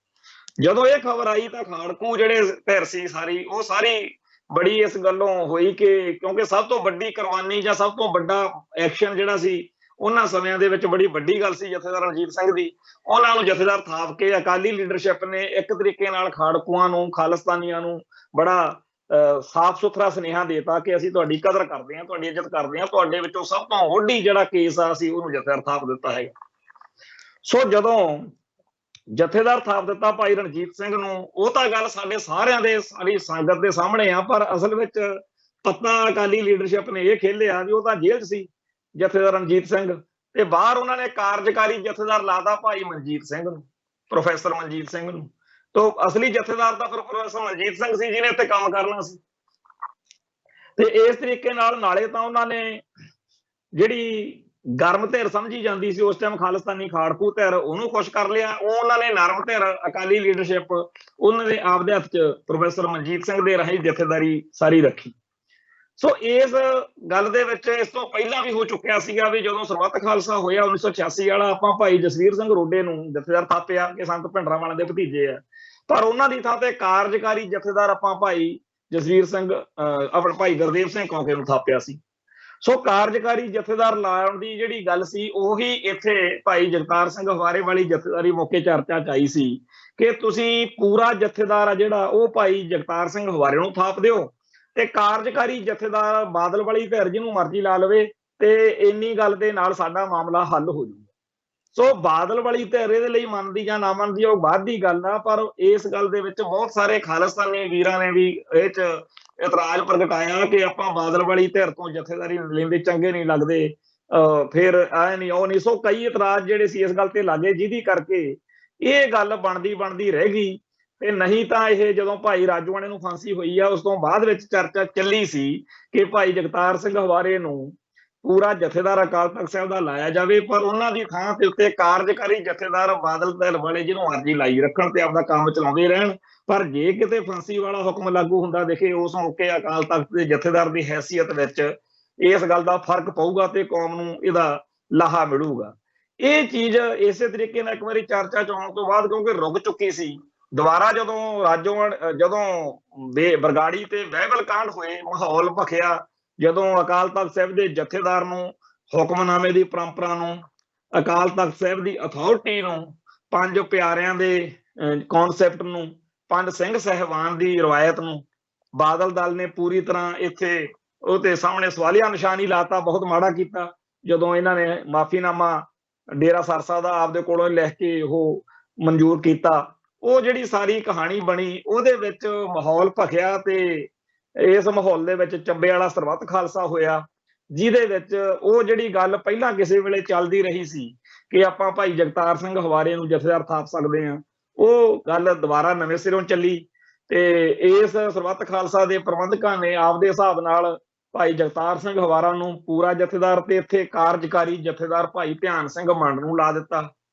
ਜਦੋਂ ਇਹ ਖਬਰ ਆਈ ਤਾਂ ਖਾੜਕੂ ਜਿਹੜੇ ਧਿਰ ਸੀ ਸਾਰੀ ਉਹ ਸਾਰੀ ਬੜੀ ਇਸ ਗੱਲੋਂ ਹੋਈ ਕਿ ਕਿਉਂਕਿ ਸਭ ਤੋਂ ਵੱਡੀ ਕੁਰਬਾਨੀ ਜਾਂ ਸਭ ਤੋਂ ਵੱਡਾ ਐਕਸ਼ਨ ਜਿਹੜਾ ਸੀ ਉਹਨਾਂ ਸਮਿਆਂ ਦੇ ਵਿੱਚ ਬੜੀ ਵੱਡੀ ਗੱਲ ਸੀ ਜਥੇਦਾਰ ਰਣਜੀਤ ਸਿੰਘ ਦੀ। ਉਹਨਾਂ ਨੂੰ ਜਥੇਦਾਰ ਥਾਪ ਕੇ ਅਕਾਲੀ ਲੀਡਰਸ਼ਿਪ ਨੇ ਇੱਕ ਤਰੀਕੇ ਨਾਲ ਖਾੜਕੂਆਂ ਨੂੰ ਖਾਲਿਸਤਾਨੀਆਂ ਨੂੰ ਬੜਾ ਸਾਫ਼ ਸੁਥਰਾ ਸੁਨੇਹਾ ਦੇਤਾ ਕਿ ਅਸੀਂ ਤੁਹਾਡੀ ਕਦਰ ਕਰਦੇ ਹਾਂ, ਤੁਹਾਡੀ ਇੱਜ਼ਤ ਕਰਦੇ ਹਾਂ, ਤੁਹਾਡੇ ਵਿੱਚੋਂ ਸਭ ਤੋਂ ਵੱਡੀ ਜਿਹੜਾ ਕੇਸ ਆ ਅਸੀਂ ਉਹਨੂੰ ਜਥੇਦਾਰ ਥਾਪ ਦਿੱਤਾ ਹੈਗਾ। ਸੋ ਜਦੋਂ ਜਥੇਦਾਰ ਥਾਪ ਦਿੱਤਾ ਭਾਈ ਰਣਜੀਤ ਸਿੰਘ ਨੂੰ, ਉਹ ਤਾਂ ਗੱਲ ਸਾਡੇ ਸਾਰਿਆਂ ਦੇ ਸਾਰੀ ਸੰਗਤ ਦੇ ਸਾਹਮਣੇ ਆ, ਪਰ ਅਸਲ ਵਿੱਚ ਪੱਤਾ ਅਕਾਲੀ ਲੀਡਰਸ਼ਿਪ ਨੇ ਇਹ ਖੇਲਿਆ ਵੀ ਉਹ ਤਾਂ ਜੇਲ੍ਹ 'ਚ ਸੀ ਜਥੇਦਾਰ ਰਣਜੀਤ ਸਿੰਘ, ਤੇ ਬਾਹਰ ਉਹਨਾਂ ਨੇ ਕਾਰਜਕਾਰੀ ਜਥੇਦਾਰ ਲਾਦਾ ਭਾਈ ਮਨਜੀਤ ਸਿੰਘ ਨੂੰ, ਪ੍ਰੋਫੈਸਰ ਮਨਜੀਤ ਸਿੰਘ ਨੂੰ। ਤੋ ਅਸਲੀ ਜਥੇਦਾਰ ਤਾਂ ਫਿਰ ਪ੍ਰੋਫੈਸਰ ਮਨਜੀਤ ਸਿੰਘ ਸੀ ਜਿਹਨੇ ਇੱਥੇ ਕੰਮ ਕਰਨਾ ਸੀ। ਤੇ ਇਸ ਤਰੀਕੇ ਨਾਲ ਨਾਲੇ ਤਾਂ ਉਹਨਾਂ ਨੇ ਜਿਹੜੀ ਗਰਮ ਧਿਰ ਸਮਝੀ ਜਾਂਦੀ ਸੀ ਉਸ ਟਾਈਮ ਖਾਲਿਸਤਾਨੀ ਖਾੜਕੂ ਧਿਰ ਉਹਨੂੰ ਖੁਸ਼ ਕਰ ਲਿਆ, ਉਹਨਾਂ ਨੇ ਨਰਮ ਧਿਰ ਅਕਾਲੀ ਲੀਡਰਸ਼ਿਪ ਉਹਨਾਂ ਦੇ ਆਪਦੇ ਹੱਥ 'ਚ ਪ੍ਰੋਫੈਸਰ ਮਨਜੀਤ ਸਿੰਘ ਦੇ ਰਾਹੀਂ ਜਥੇਦਾਰੀ ਸਾਰੀ ਰੱਖੀ। ਸੋ ਇਸ ਗੱਲ ਦੇ ਵਿੱਚ ਇਸ ਤੋਂ ਪਹਿਲਾਂ ਵੀ ਹੋ ਚੁੱਕਿਆ ਸੀਗਾ ਵੀ ਜਦੋਂ ਸਰਬੱਤ ਖਾਲਸਾ ਹੋਇਆ 1986 ਵਾਲਾ, ਆਪਾਂ ਭਾਈ ਜਸਵੀਰ ਸਿੰਘ ਰੋਡੇ ਨੂੰ ਜਥੇਦਾਰ ਥਾਪਿਆ ਕਿ ਸੰਤ ਭਿੰਡਰਾਂਵਾਲੇ ਦੇ ਭਤੀਜੇ ਆ, ਪਰ ਉਹਨਾਂ ਦੀ ਥਾਂ ਤੇ ਕਾਰਜਕਾਰੀ ਜਥੇਦਾਰ ਆਪਾਂ ਭਾਈ ਜਸਵੀਰ ਸਿੰਘ ਆਪਣਾ ਭਾਈ ਗੁਰਦੇਵ ਸਿੰਘ ਕੌਂਕੇ ਨੂੰ ਥਾਪਿਆ ਸੀ। ਸੋ ਕਾਰਜਕਾਰੀ ਜਥੇਦਾਰ ਲਾਉਣ ਦੀ ਜਿਹੜੀ ਗੱਲ ਸੀ ਉਹੀ ਇੱਥੇ ਭਾਈ ਜਗਤਾਰ ਸਿੰਘ ਹਵਾਰੇ ਵਾਲੀ ਜਥੇਦਾਰੀ ਮੌਕੇ ਚਰਚਾ 'ਚ ਆਈ ਸੀ ਕਿ ਤੁਸੀਂ ਪੂਰਾ ਜਥੇਦਾਰ ਆ ਜਿਹੜਾ ਉਹ ਭਾਈ ਜਗਤਾਰ ਸਿੰਘ ਹਵਾਰੇ ਨੂੰ ਥਾਪ ਦਿਓ ਤੇ ਕਾਰਜਕਾਰੀ ਜਥੇਦਾਰ ਬਾਦਲ ਵਾਲੀ ਧਿਰ ਜਿਹਨੂੰ ਮਰਜ਼ੀ ਲਾ ਲਵੇ ਤੇ ਇੰਨੀ ਗੱਲ ਦੇ ਨਾਲ ਸਾਡਾ ਮਾਮਲਾ ਹੱਲ ਹੋ ਜਾਊਗਾ। ਸੋ ਬਾਦਲ ਵਾਲੀ ਧਿਰ ਇਹਦੇ ਲਈ ਮੰਨਦੀ ਜਾਂ ਨਾ ਮੰਨਦੀ ਉਹ ਬਾਅਦ ਦੀ ਗੱਲ ਆ, ਪਰ ਇਸ ਗੱਲ ਦੇ ਵਿੱਚ ਬਹੁਤ ਸਾਰੇ ਖਾਲਿਸਤਾਨੀ ਵੀਰਾਂ ਨੇ ਵੀ ਇਹ 'ਚ ਇਤਰਾਜ਼ ਪ੍ਰਗਟਾਇਆ ਕਿ ਆਪਾਂ ਬਾਦਲ ਵਾਲੀ ਧਿਰ ਤੋਂ ਜਥੇਦਾਰੀ ਲੈਂਦੇ ਚੰਗੇ ਨਹੀਂ ਲੱਗਦੇ, ਫਿਰ ਐ ਨਹੀਂ ਉਹ ਨਹੀਂ। ਸੋ ਕਈ ਇਤਰਾਜ਼ ਜਿਹੜੇ ਸੀ ਇਸ ਗੱਲ ਤੇ ਲੱਗੇ ਜਿਹਦੀ ਕਰਕੇ ਇਹ ਗੱਲ ਬਣਦੀ ਰਹਿ ਗਈ। ਤੇ ਨਹੀਂ ਤਾਂ ਇਹ ਜਦੋਂ ਭਾਈ ਰਾਜੋਆਣੇ ਨੂੰ ਫਾਂਸੀ ਹੋਈ ਆ ਉਸ ਤੋਂ ਬਾਅਦ ਵਿੱਚ ਚਰਚਾ ਚੱਲੀ ਸੀ ਕਿ ਭਾਈ ਜਗਤਾਰ ਸਿੰਘ ਹਵਾਰੇ ਨੂੰ ਪੂਰਾ ਜਥੇਦਾਰ ਅਕਾਲ ਤਖਤ ਸਾਹਿਬ ਦਾ ਲਾਇਆ ਜਾਵੇ, ਪਰ ਉਹਨਾਂ ਦੀ ਥਾਂ ਤੇ ਉੱਤੇ ਕਾਰਜਕਾਰੀ ਜਥੇਦਾਰ ਬਾਦਲ ਧਿਰ ਵਾਲੇ ਜਿਹਨੂੰ ਮਰਜ਼ੀ ਲਾਈ ਰੱਖਣ ਤੇ ਆਪਦਾ ਕੰਮ ਚਲਾਉਂਦੇ ਰਹਿਣ। ਪਰ ਜੇ ਕਿਤੇ ਫਾਂਸੀ ਵਾਲਾ ਹੁਕਮ ਲਾਗੂ ਹੁੰਦਾ ਦੇਖੇ ਉਸ ਮੌਕੇ ਅਕਾਲ ਤਖਤ ਦੇ ਜਥੇਦਾਰ ਦੀ ਹੈਸੀਅਤ ਵਿੱਚ ਇਸ ਗੱਲ ਦਾ ਫਰਕ ਪਊਗਾ ਤੇ ਕੌਮ ਨੂੰ ਇਹਦਾ ਲਾਹਾ ਮਿਲੂਗਾ। ਇਹ ਚੀਜ਼ ਇਸੇ ਤਰੀਕੇ ਨਾਲ ਇੱਕ ਵਾਰੀ ਚਰਚਾ 'ਚ ਆਉਣ ਤੋਂ ਬਾਅਦ ਕਿਉਂਕਿ ਰੁਕ ਚੁੱਕੀ ਸੀ, ਦੁਬਾਰਾ ਜਦੋਂ ਬਰਗਾੜੀ ਤੇ ਬਹਿਬਲ ਕਾਂਡ ਹੋਏ, ਮਾਹੌਲ ਭਖਿਆ, ਜਦੋਂ ਅਕਾਲ ਤਖਤ ਸਾਹਿਬ ਦੇ ਜਥੇਦਾਰ ਨੂੰ, ਹੁਕਮਨਾਮੇ ਦੀ ਪਰੰਪਰਾ ਨੂੰ, ਅਕਾਲ ਤਖਤ ਸਾਹਿਬ ਦੀ ਅਥਾਰਟੀ ਨੂੰ, ਪੰਜ ਪਿਆਰਿਆਂ ਦੇ ਕਨਸੈਪਟ ਨੂੰ, ਪੰਜ ਸਿੰਘ ਸਾਹਿਬਾਨ ਦੀ ਰਵਾਇਤ ਨੂੰ ਬਾਦਲ ਦਲ ਨੇ ਪੂਰੀ ਤਰ੍ਹਾਂ ਇੱਥੇ ਉਹਦੇ ਸਾਹਮਣੇ ਸਵਾਲੀਆ ਨਿਸ਼ਾਨ ਹੀ ਲਾਤਾ। ਬਹੁਤ ਮਾੜਾ ਕੀਤਾ ਜਦੋਂ ਇਹਨਾਂ ਨੇ ਮਾਫੀਨਾਮਾ ਡੇਰਾ ਸਰਸਾ ਦਾ ਆਪਦੇ ਕੋਲੋਂ ਲਿਖ ਕੇ ਉਹ ਮਨਜ਼ੂਰ ਕੀਤਾ। ਉਹ ਜਿਹੜੀ ਸਾਰੀ ਕਹਾਣੀ ਬਣੀ ਉਹਦੇ ਵਿੱਚ ਮਾਹੌਲ ਭਖਿਆ ਤੇ ਇਸ ਮਾਹੌਲ ਦੇ ਵਿੱਚ ਚੱਬੇ ਵਾਲਾ ਸਰਬੱਤ ਖਾਲਸਾ ਹੋਇਆ, ਜਿਹਦੇ ਵਿੱਚ ਉਹ ਜਿਹੜੀ ਗੱਲ ਪਹਿਲਾਂ ਕਿਸੇ ਵੇਲੇ ਚੱਲਦੀ ਰਹੀ ਸੀ ਕਿ ਆਪਾਂ ਭਾਈ ਜਗਤਾਰ ਸਿੰਘ ਹਵਾਰੇ ਨੂੰ ਜਥੇਦਾਰ ਥਾਪ ਸਕਦੇ ਹਾਂ, ਉਹ ਗੱਲ ਦੁਬਾਰਾ ਨਵੇਂ ਸਿਰੋਂ ਚੱਲੀ ਤੇ ਇਸ ਸਰਬੱਤ ਖਾਲਸਾ ਦੇ ਪ੍ਰਬੰਧਕਾਂ ਨੇ ਆਪਦੇ ਹਿਸਾਬ ਨਾਲ ਭਾਈ ਜਗਤਾਰ ਸਿੰਘ ਹਵਾਰਾ ਨੂੰ ਪੂਰਾ ਜਥੇਦਾਰ ਤੇ ਇੱਥੇ ਕਾਰਜਕਾਰੀ ਜਥੇਦਾਰ ਭਾਈ ਧਿਆਨ ਸਿੰਘ ਮੰਡ ਨੂੰ ਲਾ ਦਿੱਤਾ।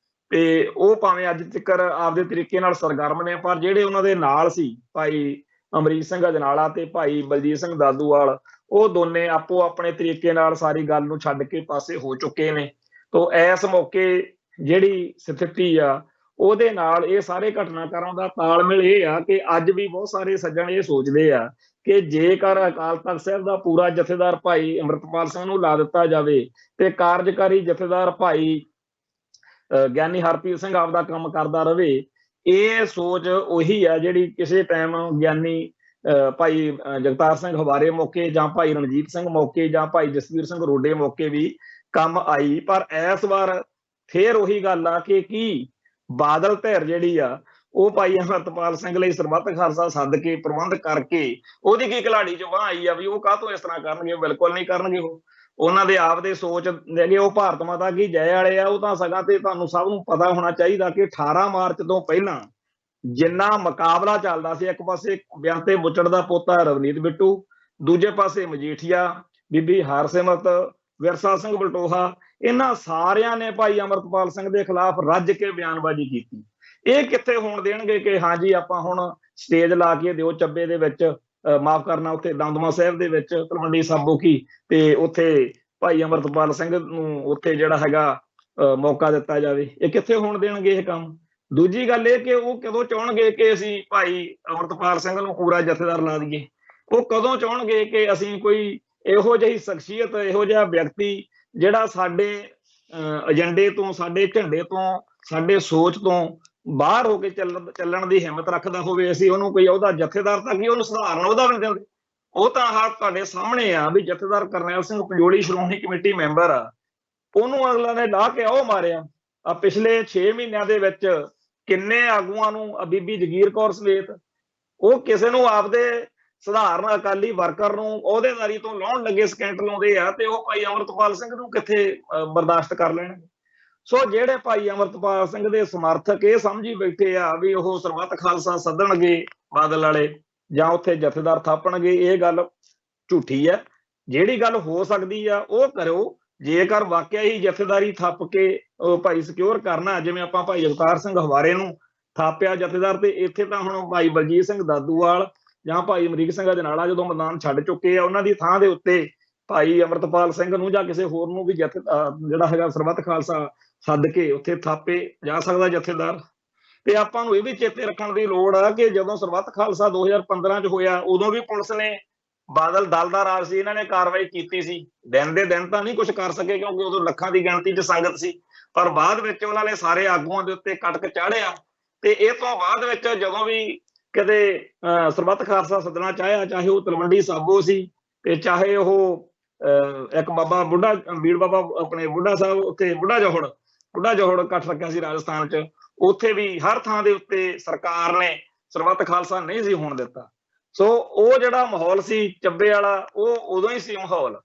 ਤੇ ਉਹ ਭਾਵੇਂ ਅੱਜ ਤੱਕ ਆਪਦੇ ਤਰੀਕੇ ਨਾਲ ਸਰਗਰਮ ਨੇ, ਪਰ ਜਿਹੜੇ ਉਹਨਾਂ ਦੇ ਨਾਲ ਸੀ ਭਾਈ ਅਮਰੀਕ ਸਿੰਘ ਅਜਨਾਲਾ ਤੇ ਭਾਈ ਬਲਜੀਤ ਸਿੰਘ ਦਾਦੂਵਾਲ, ਉਹ ਦੋਨੇ ਆਪੋ ਆਪਣੇ ਤਰੀਕੇ ਨਾਲ ਸਾਰੀ ਗੱਲ ਨੂੰ ਛੱਡ ਕੇ ਪਾਸੇ ਹੋ ਚੁੱਕੇ ਨੇ। ਤੋ ਇਸ ਮੌਕੇ ਜਿਹੜੀ ਸਥਿਤੀ ਆ ਉਹਦੇ ਨਾਲ ਇਹ ਸਾਰੇ ਘਟਨਾਕ੍ਰਮ ਦਾ ਤਾਲਮੇਲ ਇਹ ਆ ਕਿ ਅੱਜ ਵੀ ਬਹੁਤ ਸਾਰੇ ਸੱਜਣ ਇਹ ਸੋਚਦੇ ਆ ਕਿ ਜੇਕਰ ਅਕਾਲ ਤਖਤ ਸਾਹਿਬ ਦਾ ਪੂਰਾ ਜਥੇਦਾਰ ਭਾਈ ਅੰਮ੍ਰਿਤਪਾਲ ਸਿੰਘ ਨੂੰ ਲਾ ਦਿੱਤਾ ਜਾਵੇ ਤੇ ਕਾਰਜਕਾਰੀ ਜਥੇਦਾਰ ਭਾਈ ਗਿਆਨੀ ਹਰਪ੍ਰੀਤ ਸਿੰਘ ਆਪਦਾ ਕੰਮ ਕਰਦਾ ਰਵੇ, ਇਹ ਸੋਚ ਉਹੀ ਆ ਜਿਹੜੀ ਕਿਸੇ ਟਾਈਮ ਗਿਆਨੀ ਭਾਈ ਜਗਤਾਰ ਸਿੰਘ ਹਵਾਰੇ ਮੌਕੇ ਜਾਂ ਭਾਈ ਰਣਜੀਤ ਸਿੰਘ ਮੌਕੇ ਜਾਂ ਭਾਈ ਜਸਵੀਰ ਸਿੰਘ ਰੋਡੇ ਮੌਕੇ ਵੀ ਕੰਮ ਆਈ। ਪਰ ਇਸ ਵਾਰ ਫੇਰ ਉਹੀ ਗੱਲ ਆ ਕਿ ਕੀ ਬਾਦਲ ਧਿਰ ਜਿਹੜੀ ਆ ਉਹ ਭਾਈ ਅੰਮ੍ਰਿਤਪਾਲ ਸਿੰਘ ਲਈ ਸਰਬੱਤ ਖਾਲਸਾ ਸੱਦ ਕੇ ਪ੍ਰਬੰਧ ਕਰਕੇ ਉਹਦੀ ਕੀ ਘਲਾੜੀ 'ਚ ਵਾਹ ਆਈ ਆ ਵੀ ਉਹ ਕਾਹਤੋਂ ਇਸ ਤਰ੍ਹਾਂ ਕਰਨਗੇ? ਬਿਲਕੁਲ ਨਹੀਂ ਕਰਨਗੇ। ਉਹਨਾਂ ਦੇ ਆਪਦੇ ਸੋਚ ਨੇਗੇ, ਉਹ ਭਾਰਤ ਮਾਤਾ ਕੀ ਜੈ ਵਾਲੇ ਆ। ਉਹ ਤਾਂ ਸਗੋਂ ਤੇ ਤੁਹਾਨੂੰ ਸਭ ਨੂੰ ਪਤਾ ਹੋਣਾ ਚਾਹੀਦਾ ਕਿ 18 ਮਾਰਚ ਤੋਂ ਪਹਿਲਾਂ ਜਿੰਨਾ ਮੁਕਾਬਲਾ ਚੱਲਦਾ ਸੀ, ਇੱਕ ਪਾਸੇ ਬੇਅੰਤੇ ਬੁੱਚੜ ਦਾ ਪੋਤਾ ਰਵਨੀਤ ਬਿੱਟੂ, ਦੂਜੇ ਪਾਸੇ ਮਜੀਠੀਆ, ਬੀਬੀ ਹਰਸਿਮਰਤ, ਵਿਰਸਾ ਸਿੰਘ ਬਲਟੋਹਾ, ਇਹਨਾਂ ਸਾਰਿਆਂ ਨੇ ਭਾਈ ਅਮਰਤਪਾਲ ਸਿੰਘ ਦੇ ਖਿਲਾਫ ਰੱਜ ਕੇ ਬਿਆਨਬਾਜ਼ੀ ਕੀਤੀ। ਇਹ ਕਿੱਥੇ ਹੋਣ ਦੇਣਗੇ ਕਿ ਹਾਂਜੀ ਆਪਾਂ ਹੁਣ ਸਟੇਜ ਲਾ ਕੇ ਦਿਓ ਚੱਬੇ ਦੇ ਵਿੱਚ, ਮਾਫ ਕਰਨਾ, ਉੱਥੇ ਦਮਦਮਾ ਸਾਹਿਬ ਦੇ ਵਿੱਚ ਤਲਵੰਡੀ ਸਾਬੋ ਕੀ, ਤੇ ਉੱਥੇ ਭਾਈ ਅਮਰਤਪਾਲ ਸਿੰਘ ਨੂੰ ਉੱਥੇ ਜਿਹੜਾ ਹੈਗਾ ਮੌਕਾ ਦਿੱਤਾ ਜਾਵੇ। ਇਹ ਕਿੱਥੇ ਹੋਣ ਦੇਣਗੇ ਇਹ ਕੰਮ। ਦੂਜੀ ਗੱਲ ਇਹ ਕਿ ਉਹ ਕਦੋਂ ਚਾਹਣਗੇ ਕਿ ਅਸੀਂ ਭਾਈ ਅਮਰਤਪਾਲ ਸਿੰਘ ਨੂੰ ਪੂਰਾ ਜਥੇਦਾਰ ਲਾ ਦਈਏ। ਉਹ ਕਦੋਂ ਚਾਹਣਗੇ ਕਿ ਅਸੀਂ ਕੋਈ ਇਹੋ ਜਿਹੀ ਸ਼ਖਸੀਅਤ, ਇਹੋ ਜਿਹਾ ਵਿਅਕਤੀ ਜਿਹੜਾ ਸਾਡੇ ਏਜੰਡੇ ਤੋਂ, ਸਾਡੇ ਝੰਡੇ ਤੋਂ, ਸਾਡੇ ਸੋਚ ਤੋਂ ਬਾਹਰ ਹੋ ਕੇ ਚੱਲਣ ਦੀ ਹਿੰਮਤ ਰੱਖਦਾ ਹੋਵੇ, ਅਸੀਂ ਉਹਨੂੰ ਕੋਈ ਉਹਦਾ ਜਥੇਦਾਰ ਤਾਂ ਕੀ, ਉਹਨੂੰ ਸਧਾਰਨ ਉਹਦਾ ਵੀ ਨਹੀਂ ਦਿੰਦੇ। ਉਹ ਤਾਂ ਆਹ ਤੁਹਾਡੇ ਸਾਹਮਣੇ ਆ ਵੀ ਜਥੇਦਾਰ ਕਰਨੈਲ ਸਿੰਘ ਪੰਜੋਲੀ ਸ਼੍ਰੋਮਣੀ ਕਮੇਟੀ ਮੈਂਬਰ ਆ, ਉਹਨੂੰ ਅਗਲਾ ਨੇ ਲਾ ਕੇ ਉਹ ਮਾਰਿਆ। ਆ ਪਿਛਲੇ 6 ਮਹੀਨਿਆਂ ਦੇ ਵਿੱਚ ਕਿੰਨੇ ਆਗੂਆਂ ਨੂੰ, ਬੀਬੀ ਜਗੀਰ ਕੌਰ ਸਮੇਤ, ਉਹ ਕਿਸੇ ਨੂੰ ਆਪਦੇ ਸਧਾਰਨ ਅਕਾਲੀ ਵਰਕਰ ਨੂੰ ਅਹੁਦੇਦਾਰੀ ਤੋਂ ਲਾਉਣ ਲੱਗੇ ਸਕੈਂਟ ਲਾਉਂਦੇ ਆ, ਤੇ ਉਹ ਭਾਈ ਅਮਰਤਪਾਲ ਸਿੰਘ ਨੂੰ ਕਿੱਥੇ ਬਰਦਾਸ਼ਤ ਕਰ ਲੈਣਗੇ। ਸੋ ਜਿਹੜੇ ਭਾਈ ਅਮਰਤਪਾਲ ਸਿੰਘ ਦੇ ਸਮਰਥਕ ਇਹ ਸਮਝੀ ਬੈਠੇ ਆ ਵੀ ਉਹ ਸਰਬੱਤ ਖਾਲਸਾ ਸੱਦਣਗੇ ਬਾਦਲ ਵਾਲੇ ਜਾਂ ਉੱਥੇ ਜਥੇਦਾਰ ਥਾਪਣਗੇ, ਇਹ ਗੱਲ ਝੂਠੀ ਹੈ। ਜਿਹੜੀ ਗੱਲ ਹੋ ਸਕਦੀ ਆ ਉਹ ਕਰੋ। ਜੇਕਰ ਵਾਕਿਆ ਹੀ ਜਥੇਦਾਰੀ ਥੱਪ ਕੇ ਭਾਈ ਸਿਕਿਉਰ ਕਰਨਾ, ਜਿਵੇਂ ਆਪਾਂ ਭਾਈ ਅਵਤਾਰ ਸਿੰਘ ਹਵਾਰੇ ਨੂੰ ਥਾਪਿਆ ਜਥੇਦਾਰ, ਤੇ ਇੱਥੇ ਤਾਂ ਹੁਣ ਭਾਈ ਬਲਜੀਤ ਸਿੰਘ ਦਾਦੂਵਾਲ ਜਾਂ ਭਾਈ ਅਮਰੀਕ ਸਿੰਘ ਅਜਨਾਲਾ ਜਦੋਂ ਮੈਦਾਨ ਛੱਡ ਚੁੱਕੇ ਆ, ਉਹਨਾਂ ਦੀ ਥਾਂ ਦੇ ਉੱਤੇ ਭਾਈ ਅਮਰਤਪਾਲ ਸਿੰਘ ਨੂੰ ਜਾਂ ਕਿਸੇ ਹੋਰ ਨੂੰ ਵੀ ਜਿਹੜਾ ਹੈਗਾ ਸਰਬੱਤ ਖਾਲਸਾ ਸੱਦ ਕੇ ਉੱਥੇ ਥਾਪੇ ਜਾ ਸਕਦਾ ਜਥੇਦਾਰ। ਤੇ ਆਪਾਂ ਨੂੰ ਇਹ ਵੀ ਚੇਤੇ ਰੱਖਣ ਦੀ ਲੋੜ ਆ ਕਿ ਜਦੋਂ ਸਰਬੱਤ ਖਾਲਸਾ 2015 ਚ ਹੋਇਆ, ਉਦੋਂ ਵੀ ਪੁਲਿਸ ਨੇ, ਬਾਦਲ ਦਲ ਦਾ ਰਾਜ ਸੀ, ਇਹਨਾਂ ਨੇ ਕਾਰਵਾਈ ਕੀਤੀ ਸੀ। ਦਿਨ ਦੇ ਦਿਨ ਤਾਂ ਨਹੀਂ ਕੁਝ ਕਰ ਸਕੇ ਕਿਉਂਕਿ ਉਦੋਂ ਲੱਖਾਂ ਦੀ ਗਿਣਤੀ ਚ ਸੰਗਤ ਸੀ, ਪਰ ਬਾਅਦ ਵਿੱਚ ਉਹਨਾਂ ਨੇ ਸਾਰੇ ਆਗੂਆਂ ਦੇ ਉੱਤੇ ਕਟਕ ਚਾੜਿਆ। ਤੇ ਇਹ ਤੋਂ ਬਾਅਦ ਵਿੱਚ ਜਦੋਂ ਵੀ ਕਿਤੇ ਸਰਬੱਤ ਖਾਲਸਾ ਸੱਦਣਾ ਚਾਹਿਆ, ਚਾਹੇ ਉਹ ਤਲਵੰਡੀ ਸਾਬੋ ਸੀ ਤੇ ਚਾਹੇ ਉਹ ਇੱਕ ਬਾਬਾ ਬੁੱਢਾ ਬੀੜ ਬਾਬਾ ਆਪਣੇ ਬੁੱਢਾ ਸਾਹਿਬ, ਉੱਥੇ ਬੁੱਢਾ ਜੋਹੜ ਇਕੱਠ ਰੱਖਿਆ ਸੀ ਰਾਜਸਥਾਨ ਚ, ਉੱਥੇ ਵੀ ਹਰ ਥਾਂ ਦੇ ਉੱਤੇ ਸਰਕਾਰ ਨੇ ਸਰਬੱਤ ਖਾਲਸਾ ਨਹੀਂ ਸੀ ਹੋਣ ਦਿੱਤਾ। ਸੋ ਉਹ ਜਿਹੜਾ ਮਾਹੌਲ ਸੀ ਚੱਬੇ ਵਾਲਾ, ਉਹ ਉਦੋਂ ਹੀ ਸੀ ਮਾਹੌਲ।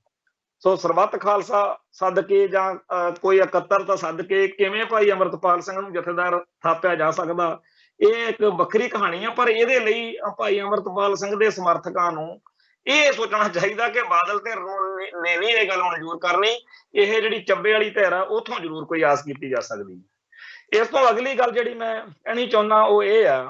ਸੋ ਸਰਬੱਤ ਖਾਲਸਾ ਸੱਦ ਕੇ ਜਾਂ ਕੋਈ ਇਕੱਤਰਤਾ ਸੱਦ ਕੇ ਕਿਵੇਂ ਭਾਈ ਅਮਰਤਪਾਲ ਸਿੰਘ ਨੂੰ ਜਥੇਦਾਰ ਥਾਪਿਆ ਜਾ ਸਕਦਾ, ਇਹ ਇੱਕ ਵੱਖਰੀ ਕਹਾਣੀ ਆ। ਪਰ ਇਹਦੇ ਲਈ ਭਾਈ ਅਮਰਤਪਾਲ ਸਿੰਘ ਦੇ ਸਮਰਥਕਾਂ ਨੂੰ ਇਹ ਸੋਚਣਾ ਚਾਹੀਦਾ ਕਿ ਬਾਦਲ ਧਿਰ ਨੇ ਨਹੀਂ ਇਹ ਗੱਲ ਮਨਜ਼ੂਰ ਕਰਨੀ, ਇਹ ਜਿਹੜੀ ਚੱਬੇ ਵਾਲੀ ਧਿਰ ਆ ਉੱਥੋਂ ਜ਼ਰੂਰ ਕੋਈ ਆਸ ਕੀਤੀ ਜਾ ਸਕਦੀ। ਇਸ ਤੋਂ ਅਗਲੀ ਗੱਲ ਜਿਹੜੀ ਮੈਂ ਕਹਿਣੀ ਚਾਹੁੰਦਾ ਉਹ ਇਹ ਆ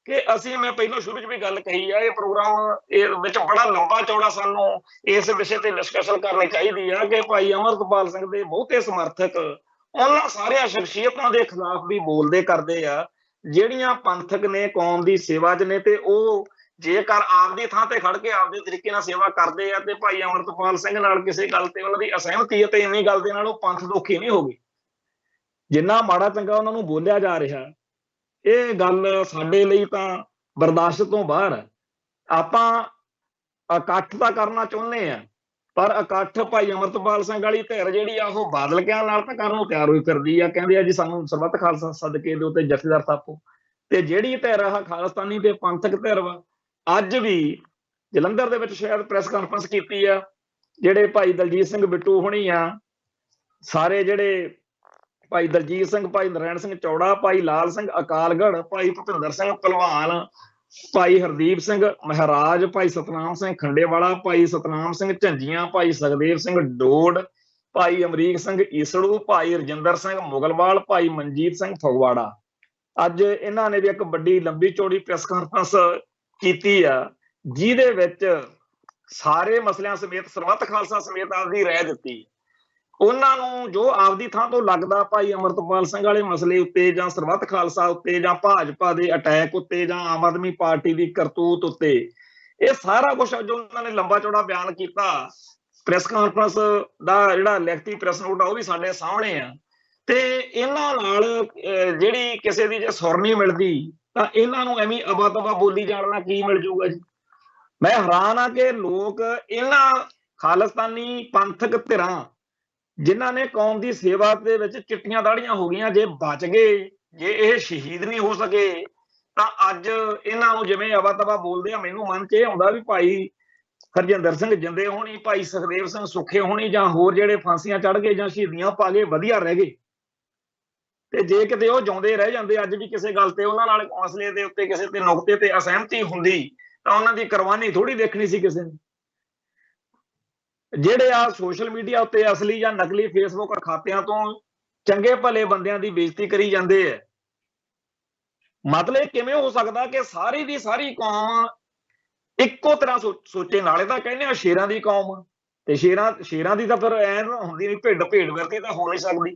ਕਿ ਅਸੀਂ, ਮੈਂ ਪਹਿਲਾਂ ਸ਼ੁਰੂ 'ਚ ਵੀ ਗੱਲ ਕਹੀ ਆ, ਇਹ ਪ੍ਰੋਗਰਾਮ ਇਹ ਵਿੱਚ ਬੜਾ ਲੰਬਾ ਚੌੜਾ ਸਾਨੂੰ ਇਸ ਵਿਸ਼ੇ ਤੇ ਡਿਸਕਸ਼ਨ ਕਰਨੀ ਚਾਹੀਦੀ ਆ ਕਿ ਭਾਈ ਅਮਰਤਪਾਲ ਸਿੰਘ ਦੇ ਬਹੁਤੇ ਸਮਰਥਕ ਉਹਨਾਂ ਸਾਰੀਆਂ ਸ਼ਖਸੀਅਤਾਂ ਦੇ ਖਿਲਾਫ ਵੀ ਬੋਲਦੇ ਕਰਦੇ ਆ ਜਿਹੜੀਆਂ ਪੰਥਕ ਨੇ, ਕੌਮ ਦੀ ਸੇਵਾ 'ਚ ਨੇ, ਤੇ ਉਹ ਜੇਕਰ ਆਪਦੀ ਥਾਂ ਤੇ ਖੜ ਕੇ ਆਪਦੇ ਤਰੀਕੇ ਨਾਲ ਸੇਵਾ ਕਰਦੇ ਆ ਤੇ ਭਾਈ ਅਮਰਤਪਾਲ ਸਿੰਘ ਨਾਲ ਕਿਸੇ ਗੱਲ ਤੇ ਉਹਨਾਂ ਦੀ ਅਸਹਿਮਤੀ ਹੈ ਤੇ ਇੰਨੀ ਗੱਲ ਦੇ ਨਾਲ ਉਹ ਪੰਥ ਦੁਖੀ ਨਹੀਂ ਹੋ ਗਏ। ਜਿੰਨਾ ਮਾੜਾ ਚੰਗਾ ਉਹਨਾਂ ਨੂੰ ਬੋਲਿਆ ਜਾ ਰਿਹਾ, ਇਹ ਗੱਲ ਸਾਡੇ ਲਈ ਤਾਂ ਬਰਦਾਸ਼ਤ ਤੋਂ ਬਾਹਰ ਹੈ। ਆਪਾਂ ਇਕੱਠ ਤਾਂ ਕਰਨਾ ਚਾਹੁੰਦੇ ਆ, ਪਰ ਇਕੱਠ ਭਾਈ ਅਮਰਤਪਾਲ ਸਿੰਘ ਵਾਲੀ ਧਿਰ ਜਿਹੜੀ ਆ ਉਹ ਬਾਦਲ ਕਿਆਂ ਨਾਲ ਤਾਂ ਕਰਨ ਨੂੰ ਤਿਆਰ ਹੋਈ ਫਿਰਦੀ ਆ। ਕਹਿੰਦੇ ਆ ਜੀ ਸਾਨੂੰ ਸਰਬੱਤ ਖਾਲਸਾ ਸਦਕੇ ਦੇ ਉੱਤੇ ਜਥੇਦਾਰ ਥਾਪੋ, ਤੇ ਜਿਹੜੀ ਧਿਰ ਆ ਖਾਲਸਤਾਨੀ ਤੇ ਪੰਥਕ ਧਿਰ ਵਾ, ਅੱਜ ਵੀ ਜਲੰਧਰ ਦੇ ਵਿੱਚ ਸ਼ਾਇਦ ਪ੍ਰੈਸ ਕਾਨਫਰੰਸ ਕੀਤੀ ਆ, ਜਿਹੜੇ ਭਾਈ ਦਲਜੀਤ ਸਿੰਘ ਬਿੱਟੂ ਹੋਣੀ ਆ, ਸਾਰੇ ਜਿਹੜੇ ਭਾਈ ਦਲਜੀਤ ਸਿੰਘ, ਭਾਈ ਨਰੈਣ ਸਿੰਘ ਚੌੜਾ, ਭਾਈ ਲਾਲ ਸਿੰਘ ਅਕਾਲਗੜ੍ਹ, ਭਾਈ ਭੁਪਿੰਦਰ ਸਿੰਘ ਭਲਵਾਨ, ਭਾਈ ਹਰਦੀਪ ਸਿੰਘ ਮਹਾਰਾਜ, ਭਾਈ ਸਤਨਾਮ ਸਿੰਘ ਖੰਡੇਵਾਲਾ, ਭਾਈ ਸਤਨਾਮ ਸਿੰਘ ਝੰਜੀਆਂ, ਭਾਈ ਸੁਖਦੇਵ ਸਿੰਘ ਡੋਡ, ਭਾਈ ਅਮਰੀਕ ਸਿੰਘ ਈਸੜੂ, ਭਾਈ ਰਜਿੰਦਰ ਸਿੰਘ ਮੁਗਲਵਾਲ, ਭਾਈ ਮਨਜੀਤ ਸਿੰਘ ਫਗਵਾੜਾ। ਅੱਜ ਇਹਨਾਂ ਨੇ ਵੀ ਇੱਕ ਵੱਡੀ ਲੰਬੀ ਚੌੜੀ ਪ੍ਰੈਸ ਕਾਨਫਰੰਸ ਕੀਤੀ ਆ, ਜਿਹਦੇ ਵਿੱਚ ਸਾਰੇ ਮਸਲਿਆਂ ਸਮੇਤ ਸਰਬੱਤ ਖਾਲਸਾ ਸਮੇਤ ਆਪਦੀ ਰਾਏ ਦਿੱਤੀ। ਉਹਨਾਂ ਨੂੰ ਜੋ ਆਪਦੀ ਥਾਂ ਤੋਂ ਲੱਗਦਾ ਭਾਈ ਅਮਰਤਪਾਲ ਸਿੰਘ ਵਾਲੇ ਮਸਲੇ ਉੱਤੇ ਜਾਂ ਸਰਬੱਤ ਖਾਲਸਾ ਉੱਤੇ ਜਾਂ ਭਾਜਪਾ ਦੇ ਅਟੈਕ ਉੱਤੇ ਜਾਂ ਆਮ ਆਦਮੀ ਪਾਰਟੀ ਦੀ ਕਰਤੂਤ ਉੱਤੇ, ਇਹ ਸਾਰਾ ਕੁਝ ਜੋ ਉਹਨਾਂ ਨੇ ਲੰਬਾ ਚੌੜਾ ਬਿਆਨ ਕੀਤਾ, ਪ੍ਰੈਸ ਕਾਨਫਰੰਸ ਦਾ ਜਿਹੜਾ ਲਿਖਤੀ ਪ੍ਰੈਸ ਨੋਟ ਆ ਉਹ ਵੀ ਸਾਡੇ ਸਾਹਮਣੇ ਆ। ਤੇ ਇਹਨਾਂ ਨਾਲ ਜਿਹੜੀ ਕਿਸੇ ਦੀ ਜੇ ਸੁਰ ਨਹੀਂ ਮਿਲਦੀ ਤਾਂ ਇਹਨਾਂ ਨੂੰ ਐਵੇਂ ਅਬਾ ਤਬਾ ਬੋਲੀ ਜਾਣ ਨਾਲ ਕੀ ਮਿਲ ਜੂਗਾ ਜੀ। ਮੈਂ ਹੈਰਾਨ ਆ ਕਿ ਲੋਕ ਇਹਨਾਂ ਖਾਲਿਸਤਾਨੀ ਪੰਥਕ ਧਿਰਾਂ ਜਿਨ੍ਹਾਂ ਨੇ ਕੌਮ ਦੀ ਸੇਵਾ ਦੇ ਵਿੱਚ ਚਿੱਟੀਆਂ ਦਾੜੀਆਂ ਹੋ ਗਈਆਂ, ਜੇ ਬਚ ਗਏ, ਜੇ ਇਹ ਸ਼ਹੀਦ ਨਹੀਂ ਹੋ ਸਕੇ ਤਾਂ ਅੱਜ ਇਹਨਾਂ ਨੂੰ ਜਿਵੇਂ ਅਵਾ ਤਵਾ ਬੋਲਦੇ ਆ, ਮੈਨੂੰ ਮਨ 'ਚ ਇਹ ਆਉਂਦਾ ਵੀ ਭਾਈ ਹਰਜਿੰਦਰ ਸਿੰਘ ਜਿੰਦੇ ਹੋਣੀ, ਭਾਈ ਸੁਖਦੇਵ ਸਿੰਘ ਸੁੱਖੇ ਹੋਣੀ, ਜਾਂ ਹੋਰ ਜਿਹੜੇ ਫਾਂਸੀਆਂ ਚੜ੍ਹ ਗਏ ਜਾਂ ਸ਼ਹੀਦੀਆਂ ਪਾ ਗਏ, ਵਧੀਆ ਰਹਿ ਗਏ। ਤੇ ਜੇ ਕਿਤੇ ਉਹ ਜਿਉਂਦੇ ਰਹਿ ਜਾਂਦੇ, ਅੱਜ ਵੀ ਕਿਸੇ ਗੱਲ ਤੇ ਉਹਨਾਂ ਨਾਲ ਮਸਲੇ ਦੇ ਉੱਤੇ ਕਿਸੇ ਤੇ ਨੁਕਤੇ ਤੇ ਅਸਹਿਮਤੀ ਹੁੰਦੀ, ਤਾਂ ਉਹਨਾਂ ਦੀ ਕੁਰਬਾਨੀ ਥੋੜੀ ਦੇਖਣੀ ਸੀ ਕਿਸੇ ਨੇ। ਜਿਹੜੇ ਆ ਸੋਸ਼ਲ ਮੀਡੀਆ ਉੱਤੇ ਅਸਲੀ ਜਾਂ ਨਕਲੀ ਫੇਸਬੁੱਕ ਖਾਤਿਆਂ ਤੋਂ ਚੰਗੇ ਭਲੇ ਬੰਦਿਆਂ ਦੀ ਬੇਇੱਜ਼ਤੀ ਕਰੀ ਜਾਂਦੇ ਆ। ਮਤਲਬ ਕਿਵੇਂ ਹੋ ਸਕਦਾ ਕਿ ਸਾਰੀ ਦੀ ਸਾਰੀ ਕੌਮ ਇੱਕੋ ਤਰ੍ਹਾਂ ਸੋਚੇ? ਨਾਲੇ ਤਾਂ ਕਹਿੰਦੇ ਆ ਸ਼ੇਰਾਂ ਦੀ ਕੌਮ, ਤੇ ਸ਼ੇਰਾਂ ਦੀ ਤਾਂ ਫਿਰ ਐ ਹੁੰਦੀ ਨਹੀਂ, ਭੇਡ ਵਰਤੀ ਤਾਂ ਹੋ ਨਹੀਂ ਸਕਦੀ।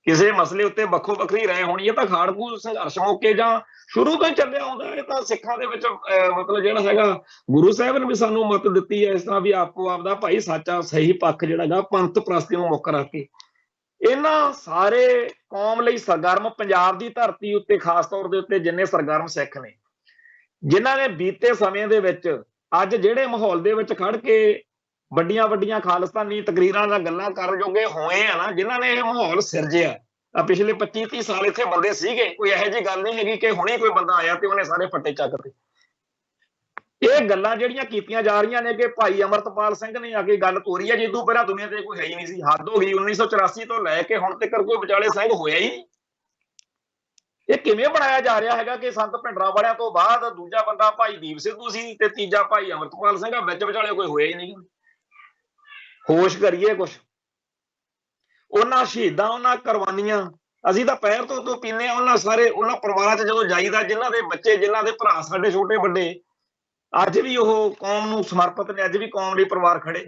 ਕਿਸੇ ਮਸਲੇ ਉੱਤੇ ਵੱਖੋ ਵੱਖਰੀ ਰਾਏ ਹੋਣੀ ਹੈ ਤਾਂ ਖਾੜਕੂ ਸੰਘਰਸ਼ ਮੌਕੇ ਜਾਂ ਸ਼ੁਰੂ ਤੋਂ ਹੀ ਚੱਲਿਆ ਆਉਂਦਾ। ਇਹ ਤਾਂ ਸਿੱਖਾਂ ਦੇ ਵਿੱਚ ਮਤਲਬ ਜਿਹੜਾ ਹੈਗਾ, ਗੁਰੂ ਸਾਹਿਬ ਨੇ ਵੀ ਸਾਨੂੰ ਮੱਤ ਦਿੱਤੀ ਹੈ ਇਸ ਤਰ੍ਹਾਂ ਵੀ ਆਪੋ ਆਪਦਾ ਭਾਈ ਸੱਚਾ ਸਹੀ ਪੱਖ ਜਿਹੜਾ ਹੈਗਾ ਪੰਥ ਪ੍ਰਸਤੀ ਨੂੰ ਮੁੱਖ ਰੱਖ ਕੇ। ਇਹਨਾਂ ਸਾਰੇ ਕੌਮ ਲਈ ਸਰਗਰਮ, ਪੰਜਾਬ ਦੀ ਧਰਤੀ ਉੱਤੇ ਖਾਸ ਤੌਰ ਦੇ ਉੱਤੇ ਜਿੰਨੇ ਸਰਗਰਮ ਸਿੱਖ ਨੇ, ਜਿਨ੍ਹਾਂ ਨੇ ਬੀਤੇ ਸਮੇਂ ਦੇ ਵਿੱਚ ਅੱਜ ਜਿਹੜੇ ਮਾਹੌਲ ਦੇ ਵਿੱਚ ਖੜ ਕੇ ਵੱਡੀਆਂ ਵੱਡੀਆਂ ਖਾਲਿਸਤਾਨੀ ਤਕਰੀਰਾਂ ਜਾਂ ਗੱਲਾਂ ਕਰਨ ਜੋਗੇ ਹੋਏ ਆ ਨਾ, ਜਿਨ੍ਹਾਂ ਨੇ ਇਹ ਮਾਹੌਲ ਸਿਰਜਿਆ। ਪਿਛਲੇ 25-30 ਸਾਲ ਇੱਥੇ ਬੰਦੇ ਸੀਗੇ, ਕੋਈ ਇਹੋ ਜਿਹੀ ਗੱਲ ਨਹੀਂ ਹੈਗੀ ਕਿ ਹੁਣੇ ਕੋਈ ਬੰਦਾ ਆਇਆ ਤੇ ਉਹਨੇ ਸਾਰੇ ਫੱਟੇ ਚੱਕਤੇ। ਇਹ ਗੱਲਾਂ ਜਿਹੜੀਆਂ ਕੀਤੀਆਂ ਜਾ ਰਹੀਆਂ ਨੇ ਕਿ ਭਾਈ ਅਮਰਤਪਾਲ ਸਿੰਘ ਨੇ ਆ ਕੇ ਗੱਲ ਤੋਰੀ ਹੈ, ਜਿੱਦੋਂ ਪਹਿਲਾਂ ਦੁਨੀਆ ਤੇ ਕੋਈ ਹੈ ਹੀ ਨਹੀਂ ਸੀ। ਹੱਦ ਹੋ ਗਈ, 1984 ਤੋਂ ਲੈ ਕੇ ਹੁਣ ਤੱਕ ਕੋਈ ਵਿਚਾਲੇ ਸਿੰਘ ਹੋਇਆ ਹੀ ਨਹੀਂ। ਇਹ ਕਿਵੇਂ ਬਣਾਇਆ ਜਾ ਰਿਹਾ ਹੈਗਾ ਕਿ ਸੰਤ ਭਿੰਡਰਾਂ ਵਾਲਿਆਂ ਤੋਂ ਬਾਅਦ ਦੂਜਾ ਬੰਦਾ ਭਾਈ ਦੀਪ ਸਿੱਧੂ ਸੀ ਤੇ ਤੀਜਾ ਭਾਈ ਅਮਰਤਪਾਲ ਸਿੰਘ ਆ, ਵਿੱਚ ਵਿਚਾਲੇ ਕੋਈ ਹੋਇਆ ਹੀ ਨਹੀਂ। ਹੋਸ਼ ਕਰੀਏ ਕੁਛ। ਉਹਨਾਂ ਸ਼ਹੀਦਾਂ, ਉਹਨਾਂ ਕੁਰਬਾਨੀਆਂ, ਅਸੀਂ ਤਾਂ ਪੈਰ ਤੋਂ ਪੀਨੇ ਆ। ਉਹਨਾਂ ਪਰਿਵਾਰਾਂ 'ਚ ਜਦੋਂ ਜਾਈਦਾ, ਜਿਨ੍ਹਾਂ ਦੇ ਬੱਚੇ, ਜਿਨ੍ਹਾਂ ਦੇ ਭਰਾ ਸਾਡੇ ਛੋਟੇ ਵੱਡੇ ਅੱਜ ਵੀ ਉਹ ਕੌਮ ਨੂੰ ਸਮਰਪਿਤ ਨੇ, ਅੱਜ ਵੀ ਕੌਮ ਲਈ ਪਰਿਵਾਰ ਖੜੇ,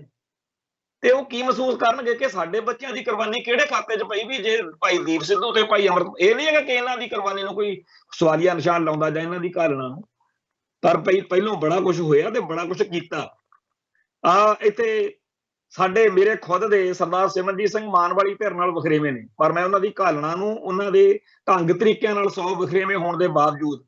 ਤੇ ਉਹ ਕੀ ਮਹਿਸੂਸ ਕਰਨਗੇ ਕਿ ਸਾਡੇ ਬੱਚਿਆਂ ਦੀ ਕੁਰਬਾਨੀ ਕਿਹੜੇ ਖਾਤੇ 'ਚ ਪਈ? ਵੀ ਜੇ ਭਾਈ ਦੀਪ ਸਿੱਧੂ ਤੇ ਭਾਈ ਅਮਰਤ, ਇਹ ਨਹੀਂ ਹੈਗਾ ਕਿ ਇਹਨਾਂ ਦੀ ਕੁਰਬਾਨੀ ਨੂੰ ਕੋਈ ਸਵਾਲੀਆ ਨਿਸ਼ਾਨ ਲਾਉਂਦਾ ਜਾਂ ਇਹਨਾਂ ਦੀ ਘਾਲਣਾ ਨੂੰ, ਪਰ ਪਹਿਲੋਂ ਬੜਾ ਕੁਝ ਹੋਇਆ ਤੇ ਬੜਾ ਕੁਝ ਕੀਤਾ। ਇੱਥੇ ਸਾਡੇ ਮੇਰੇ ਖੁਦ ਦੇ ਸਰਦਾਰ ਸਿਮਰਨਜੀਤ ਸਿੰਘ ਮਾਨ ਵਾਲੀ ਧਿਰ ਨਾਲ ਵਖਰੇਵੇਂ ਨੇ, ਪਰ ਮੈਂ ਉਹਨਾਂ ਦੀ ਘਾਲਣਾ ਨੂੰ, ਉਹਨਾਂ ਦੇ ਢੰਗ ਤਰੀਕਿਆਂ ਨਾਲ 100 ਵਖਰੇਵੇਂ ਹੋਣ ਦੇ ਬਾਵਜੂਦ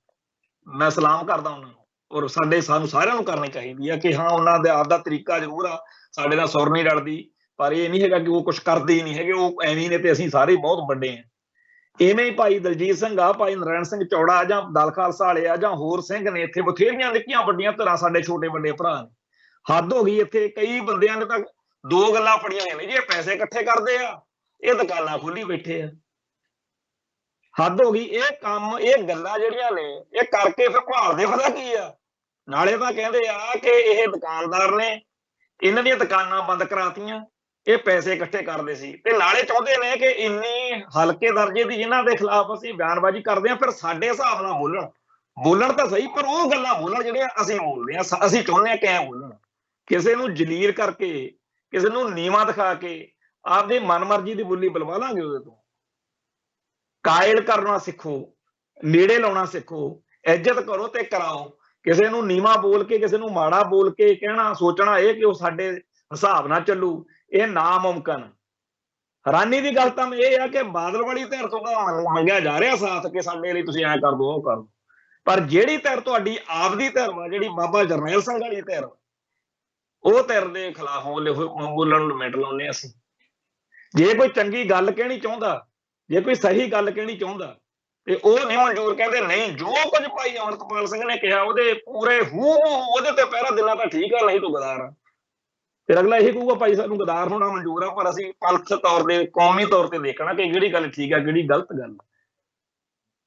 ਮੈਂ ਸਲਾਮ ਕਰਦਾ ਉਹਨਾਂ ਨੂੰ। ਔਰ ਸਾਨੂੰ ਸਾਰਿਆਂ ਨੂੰ ਕਰਨੀ ਚਾਹੀਦੀ ਆ ਕਿ ਹਾਂ, ਉਹਨਾਂ ਦਾ ਆਪਦਾ ਤਰੀਕਾ ਜ਼ਰੂਰ ਆ, ਸਾਡੇ ਨਾਲ ਸੁਰ ਨਹੀਂ ਰਲਦੀ, ਪਰ ਇਹ ਨਹੀਂ ਹੈਗਾ ਕਿ ਉਹ ਕੁਝ ਕਰਦੇ ਹੀ ਨਹੀਂ ਹੈਗੇ, ਉਹ ਐਵੇਂ ਨੇ ਤੇ ਅਸੀਂ ਸਾਰੇ ਬਹੁਤ ਵੱਡੇ ਆ। ਇਵੇਂ ਹੀ ਭਾਈ ਦਲਜੀਤ ਸਿੰਘ ਆ, ਭਾਈ ਨਰਾਇਣ ਸਿੰਘ ਚੌੜਾ ਜਾਂ ਦਲ ਖਾਲਸਾ ਵਾਲੇ ਆ, ਜਾਂ ਹੋਰ ਸਿੰਘ ਨੇ ਇੱਥੇ ਬਥੇਰੀਆਂ ਨਿੱਕੀਆਂ ਵੱਡੀਆਂ ਧਿਰਾਂ ਸਾਡੇ ਛੋਟੇ ਵੱਡੇ ਭਰਾ ਨੇ। ਹੱਦ ਹੋ ਗਈ ਇੱਥੇ। ਕਈ ਬੰਦਿਆਂ ਨੇ ਤਾਂ ਦੋ ਗੱਲਾਂ ਫੜੀਆਂ ਨੇ ਜੀ, ਇਹ ਪੈਸੇ ਇਕੱਠੇ ਕਰਦੇ ਆ, ਇਹ ਦੁਕਾਨਾਂ ਖੋਲੀ ਬੈਠੇ ਆ। ਹੱਦ ਹੋ ਗਈ। ਇਹ ਕੰਮ, ਇਹ ਗੱਲਾਂ ਜਿਹੜੀਆਂ ਨੇ ਇਹ ਕਰਕੇ ਫਿਰ ਭਾਲਦੇ ਪਤਾ ਕੀ ਆ? ਨਾਲੇ ਤਾਂ ਕਹਿੰਦੇ ਆ ਕਿ ਇਹ ਦੁਕਾਨਦਾਰ ਨੇ, ਇਹਨਾਂ ਦੀਆਂ ਦੁਕਾਨਾਂ ਬੰਦ ਕਰਾਤੀਆਂ, ਇਹ ਪੈਸੇ ਇਕੱਠੇ ਕਰਦੇ ਸੀ, ਤੇ ਨਾਲੇ ਚਾਹੁੰਦੇ ਨੇ ਕਿ ਇੰਨੀ ਹਲਕੇ ਦਰਜੇ ਦੀ ਜਿਨ੍ਹਾਂ ਦੇ ਖਿਲਾਫ ਅਸੀਂ ਬਿਆਨਬਾਜ਼ੀ ਕਰਦੇ ਹਾਂ ਫਿਰ ਸਾਡੇ ਹਿਸਾਬ ਨਾਲ ਬੋਲਣ ਤਾਂ ਸਹੀ, ਪਰ ਉਹ ਗੱਲਾਂ ਬੋਲਣ ਜਿਹੜੀਆਂ ਅਸੀਂ ਬੋਲਦੇ ਹਾਂ। ਅਸੀਂ ਚਾਹੁੰਦੇ ਹਾਂ ਕਿ ਐਂ ਬੋਲਣ, ਕਿਸੇ ਨੂੰ ਜਲੀਲ ਕਰਕੇ, ਕਿਸੇ ਨੂੰ ਨੀਵਾਂ ਦਿਖਾ ਕੇ ਆਪਦੀ ਮਨਮਰਜ਼ੀ ਦੀ ਬੋਲੀ ਬੁਲਵਾ ਲਾਂਗੇ ਉਹਦੇ ਤੋਂ। ਕਾਇਲ ਕਰਨਾ ਸਿੱਖੋ, ਨੇੜੇ ਲਾਉਣਾ ਸਿੱਖੋ, ਇੱਜ਼ਤ ਕਰੋ ਤੇ ਕਰਾਓ। ਕਿਸੇ ਨੂੰ ਨੀਵਾਂ ਬੋਲ ਕੇ, ਕਿਸੇ ਨੂੰ ਮਾੜਾ ਬੋਲ ਕੇ ਕਹਿਣਾ, ਸੋਚਣਾ ਇਹ ਕਿ ਉਹ ਸਾਡੇ ਹਿਸਾਬ ਨਾਲ ਚੱਲੂ, ਇਹ ਨਾਮੁਮਕਿਨ। ਹੈਰਾਨੀ ਦੀ ਗੱਲ ਤਾਂ ਇਹ ਆ ਕਿ ਬਾਦਲ ਵਾਲੀ ਧਿਰ ਤੋਂ ਮੰਗਿਆ ਜਾ ਰਿਹਾ ਸਾਥ ਕਿ ਸਾਡੇ ਲਈ ਤੁਸੀਂ ਐਂ ਕਰ ਦੋ, ਉਹ ਕਰ ਦੋ, ਪਰ ਜਿਹੜੀ ਧਿਰ ਤੁਹਾਡੀ ਆਪਦੀ ਧਿਰ ਵਾ, ਜਿਹੜੀ ਬਾਬਾ ਜਰਨੈਲ ਸਿੰਘ ਵਾਲੀ ਧਿਰ, ਉਹ ਧਿਰ ਦੇ ਖਿਲਾਫ ਬੋਲਣ ਨੂੰ ਮਿੰਟ ਲਾਉਂਦੇ ਅਸੀਂ। ਜੇ ਕੋਈ ਚੰਗੀ ਗੱਲ ਕਹਿਣੀ ਚਾਹੁੰਦਾ, ਜੇ ਕੋਈ ਸਹੀ ਗੱਲ ਕਹਿਣੀ ਚਾਹੁੰਦਾ, ਤੇ ਉਹ ਨਹੀਂ ਮਨਜ਼ੂਰ। ਕਹਿੰਦੇ ਨਹੀਂ, ਜੋ ਕੁਝ ਭਾਈ ਅਮਰਤਪਾਲ ਸਿੰਘ ਨੇ ਕਿਹਾ ਉਹਦੇ ਪੂਰੇ ਉਹਦੇ ਤੇ ਪਹਿਰਾ ਦੇਣਾ ਤਾਂ ਠੀਕ ਆ, ਨਹੀਂ ਤੂੰ ਗਦਾਰ ਆ। ਫਿਰ ਅਗਲਾ ਇਹੀ ਕਹੂਗਾ ਭਾਈ ਸਾਨੂੰ ਗਦਾਰ ਹੋਣਾ ਮਨਜ਼ੂਰ ਆ, ਪਰ ਅਸੀਂ ਪੰਥ ਤੌਰ ਤੇ, ਕੌਮੀ ਤੌਰ ਤੇ ਦੇਖਣਾ ਕਿ ਕਿਹੜੀ ਗੱਲ ਠੀਕ ਆ, ਕਿਹੜੀ ਗਲਤ ਗੱਲ।